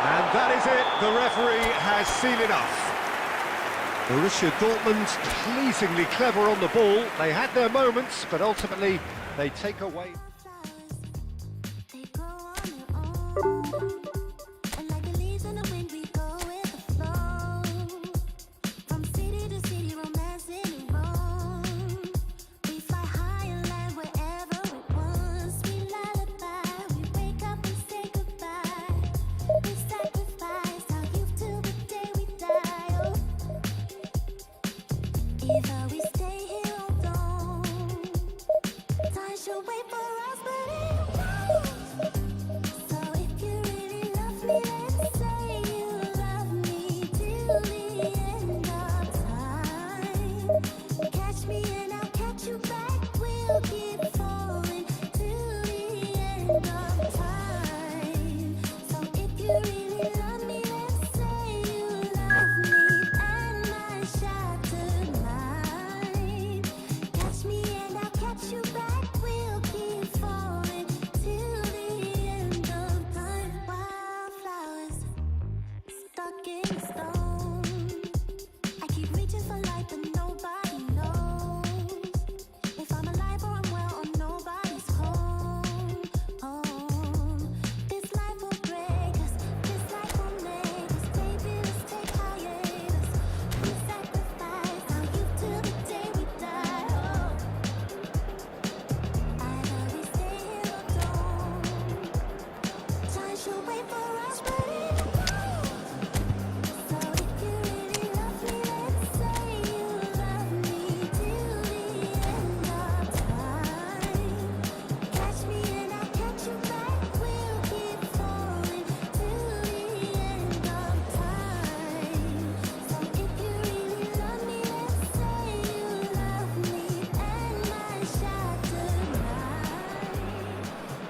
And that is it. The referee has seen enough. Borussia Dortmund pleasingly clever on the ball. They had their moments, but ultimately they take away. They grow on their own, and like the leaves in the wind, we go with the flow. From city to city, romancing and roam. We fly high and land wherever it wants. We lullaby, we wake up and say goodbye. We sacrifice our youth till the day we die. Oh. Either we stay here or don't.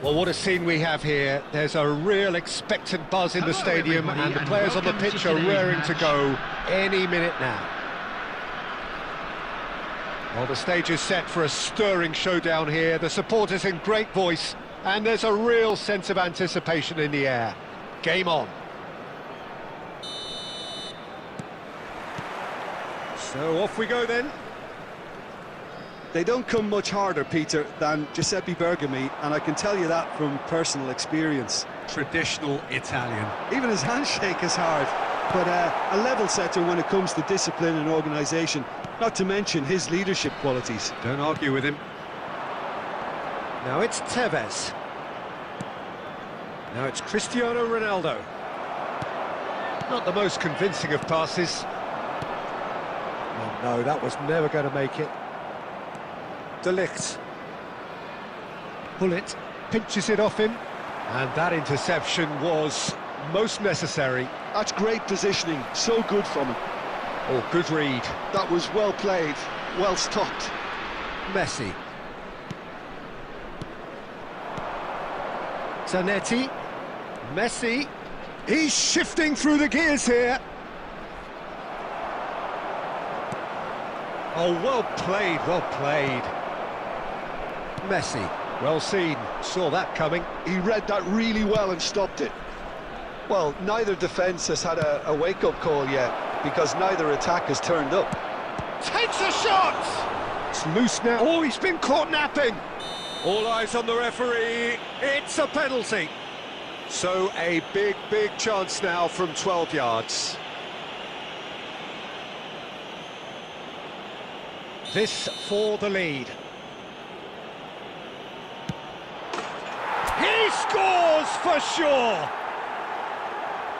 Well, what a scene we have here. There's a real expectant buzz in the stadium, and the players on the pitch are raring to go any minute now. Well, the stage is set for a stirring showdown here. The supporters in great voice, and there's a real sense of anticipation in the air. Game on. So off we go then. They don't come much harder, Peter, than Giuseppe Bergomi, and I can tell you that from personal experience. Traditional Italian. Even his handshake is hard, but a level setter when it comes to discipline and organisation, not to mention his leadership qualities. Don't argue with him. Now it's Tevez. Now it's Cristiano Ronaldo. Not the most convincing of passes. Oh, no, that was never going to make it. De Ligt. Pullet pinches it off him, and that interception was most necessary. That's great positioning, so good from him. Oh, good read. That was well played, well stopped. Messi. Zanetti. Messi. He's shifting through the gears here. Oh, well played, well played. Messi, well seen, saw that coming. He read that really well and stopped it. Well, neither defence has had a wake-up call yet, because neither attack has turned up. Takes a shot! It's loose now. Oh, he's been caught napping. All eyes on the referee. It's a penalty. So a big, big chance now from 12 yards. This for the lead. He scores for sure!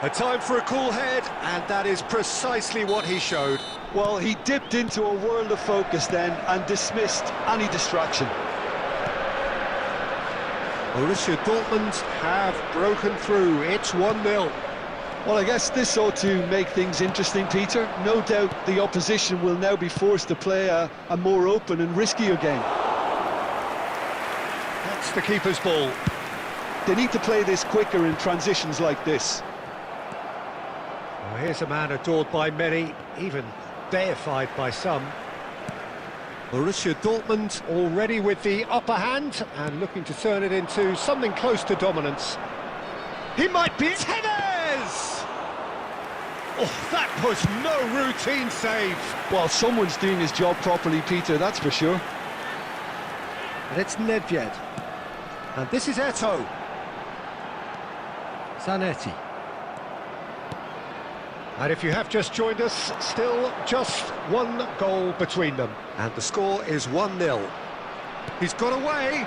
A time for a cool head, and that is precisely what he showed. Well, he dipped into a world of focus then and dismissed any distraction. Borussia Dortmund have broken through. It's 1-0. Well, I guess this ought to make things interesting, Peter. No doubt the opposition will now be forced to play a more open and riskier game. That's the keeper's ball. They need to play this quicker in transitions like this. Well, here's a man adored by many, even deified by some. Borussia Dortmund already with the upper hand and looking to turn it into something close to dominance. He might be... Tevez! Oh, that was no routine save. Well, someone's doing his job properly, Peter, that's for sure. And it's Nedved. And this is Eto'o. Zanetti. And if you have just joined us, still just one goal between them. And the score is 1-0. He's got away.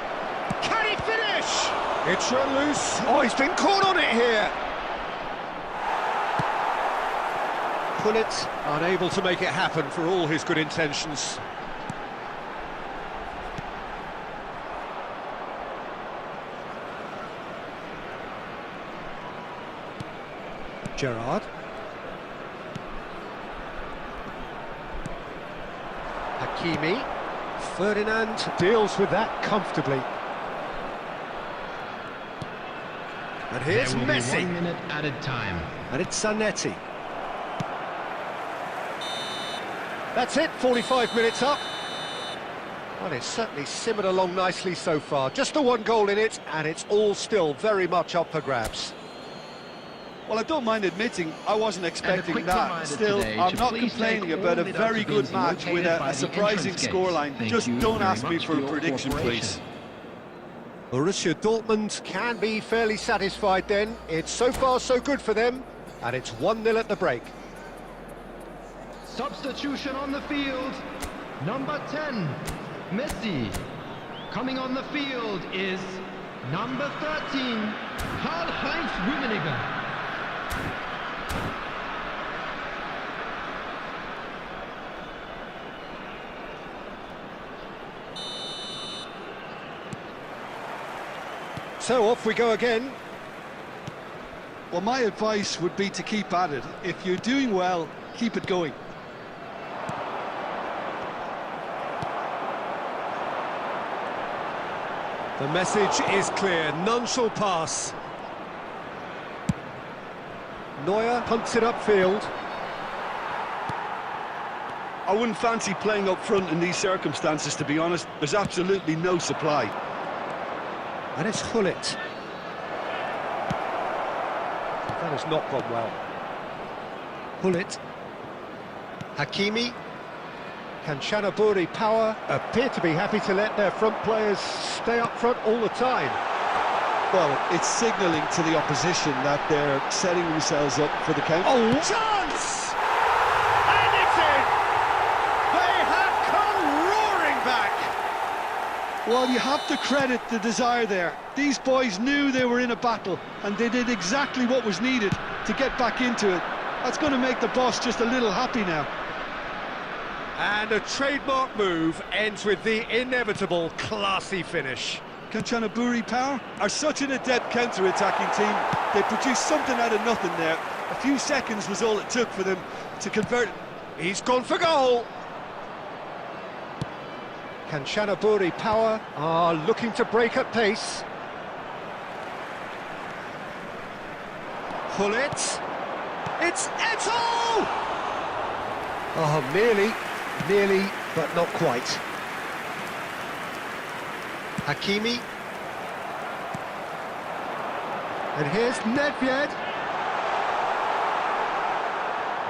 Can he finish? It's run loose. Oh, he's been caught on it here. Pullet unable to make it happen for all his good intentions. Gerrard. Hakimi. Ferdinand deals with that comfortably. And here's Messi. 1 minute added time. And it's Zanetti. That's it, 45 minutes up. Well, it's certainly simmered along nicely so far. Just the one goal in it, and it's all still very much up for grabs. Well, I don't mind admitting I wasn't expecting that. Still, I'm not complaining about a very good match with a surprising scoreline. Just don't ask me for a prediction, please. Borussia Dortmund can be fairly satisfied then. It's so far so good for them, and it's 1-0 at the break. Substitution on the field. Number 10, Messi. Coming on the field is number 13, Karl-Heinz Rummenigge. So off we go again. Well, my advice would be to keep at it. If you're doing well, keep it going. The message is clear, none shall pass. Neuer punts it upfield. I wouldn't fancy playing up front in these circumstances, to be honest. There's absolutely no supply. And it's Hullet. That has not gone well. Hullet. Hakimi. Kanchanaburi Power appear to be happy to let their front players stay up front all the time. Well, it's signalling to the opposition that they're setting themselves up for the counter. Oh, chance! And it's in! They have come roaring back! Well, you have to credit the desire there. These boys knew they were in a battle, and they did exactly what was needed to get back into it. That's going to make the boss just a little happy now. And a trademark move ends with the inevitable classy finish. Kanchanaburi Power are such an adept counter-attacking team. They produced something out of nothing there. A few seconds was all it took for them to convert. He's gone for goal! Kanchanaburi Power are looking to break at pace. Hullet. It's Eto'o! Oh, nearly, but not quite. Hakimi. And here's Nedved.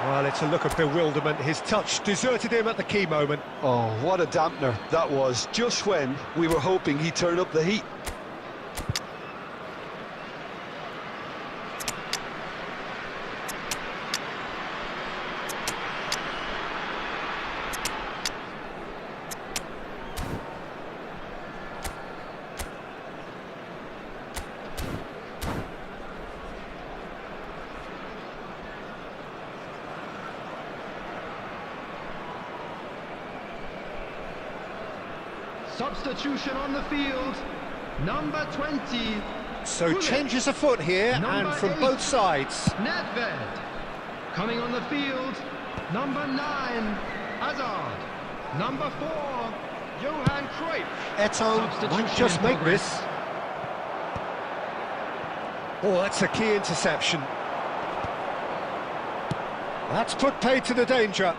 Well, it's a look of bewilderment. His touch deserted him at the key moment. Oh, what a dampener that was, just when we were hoping he'd turn up the heat. Substitution on the field, number 20. So Hullet. changes afoot here, Number and from 8. both sides. Nedved. Coming on the field, number 9, Hazard. Number 4, Johan Cruyff. Eto'o might Substitution just in make progress. this. Oh, that's a key interception. That's put paid to the danger.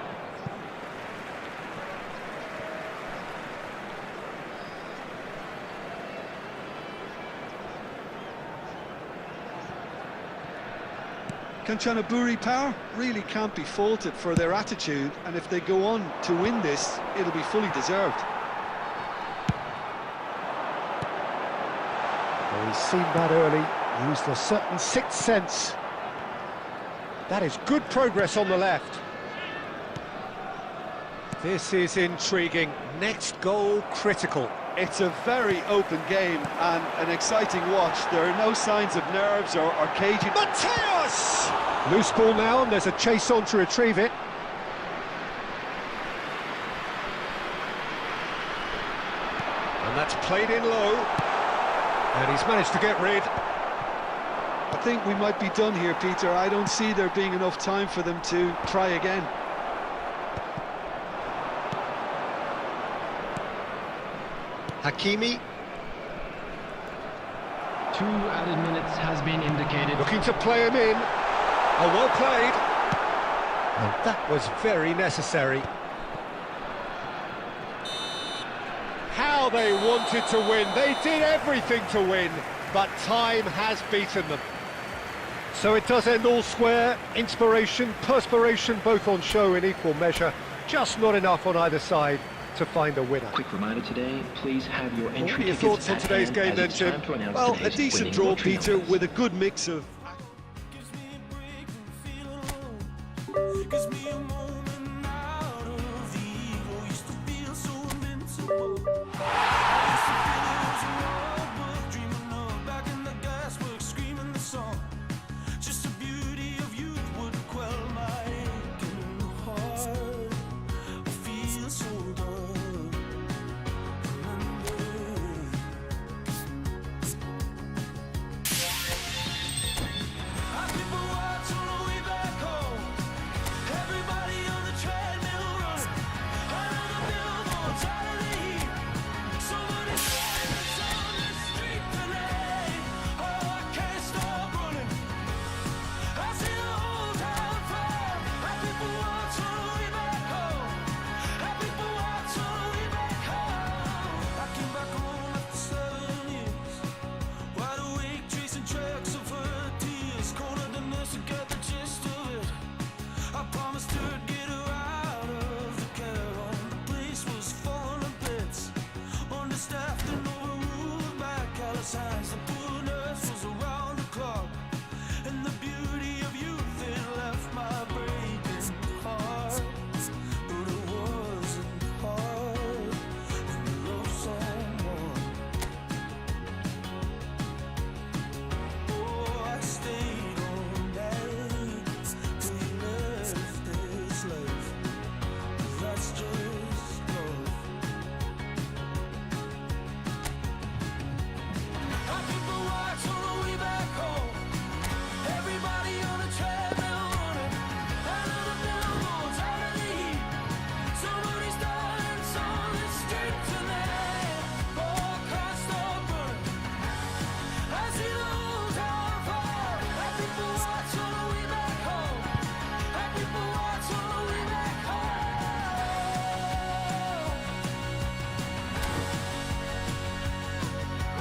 Kanchanaburi Power really can't be faulted for their attitude, and if they go on to win this, it'll be fully deserved. Well, he's seen that early, used a certain sixth sense. That is good progress on the left. This is intriguing. Next goal critical. It's a very open game and an exciting watch. There are no signs of nerves or caging. Mateus! Loose ball now, and there's a chase on to retrieve it. And that's played in low. And he's managed to get rid. I think we might be done here, Peter. I don't see there being enough time for them to try again. Hakimi. 2 added minutes has been indicated. Looking to play him in. Oh, well played. And that was very necessary. How they wanted to win. They did everything to win, but time has beaten them. So it does end all square. Inspiration, perspiration, both on show in equal measure. Just not enough on either side to find a winner. Quick reminder today, please have your entry What are your tickets thoughts on at today's hand game as then, it's Jim? time to announce Well, a today's decent winning draw, lottery Peter, numbers. with a good mix of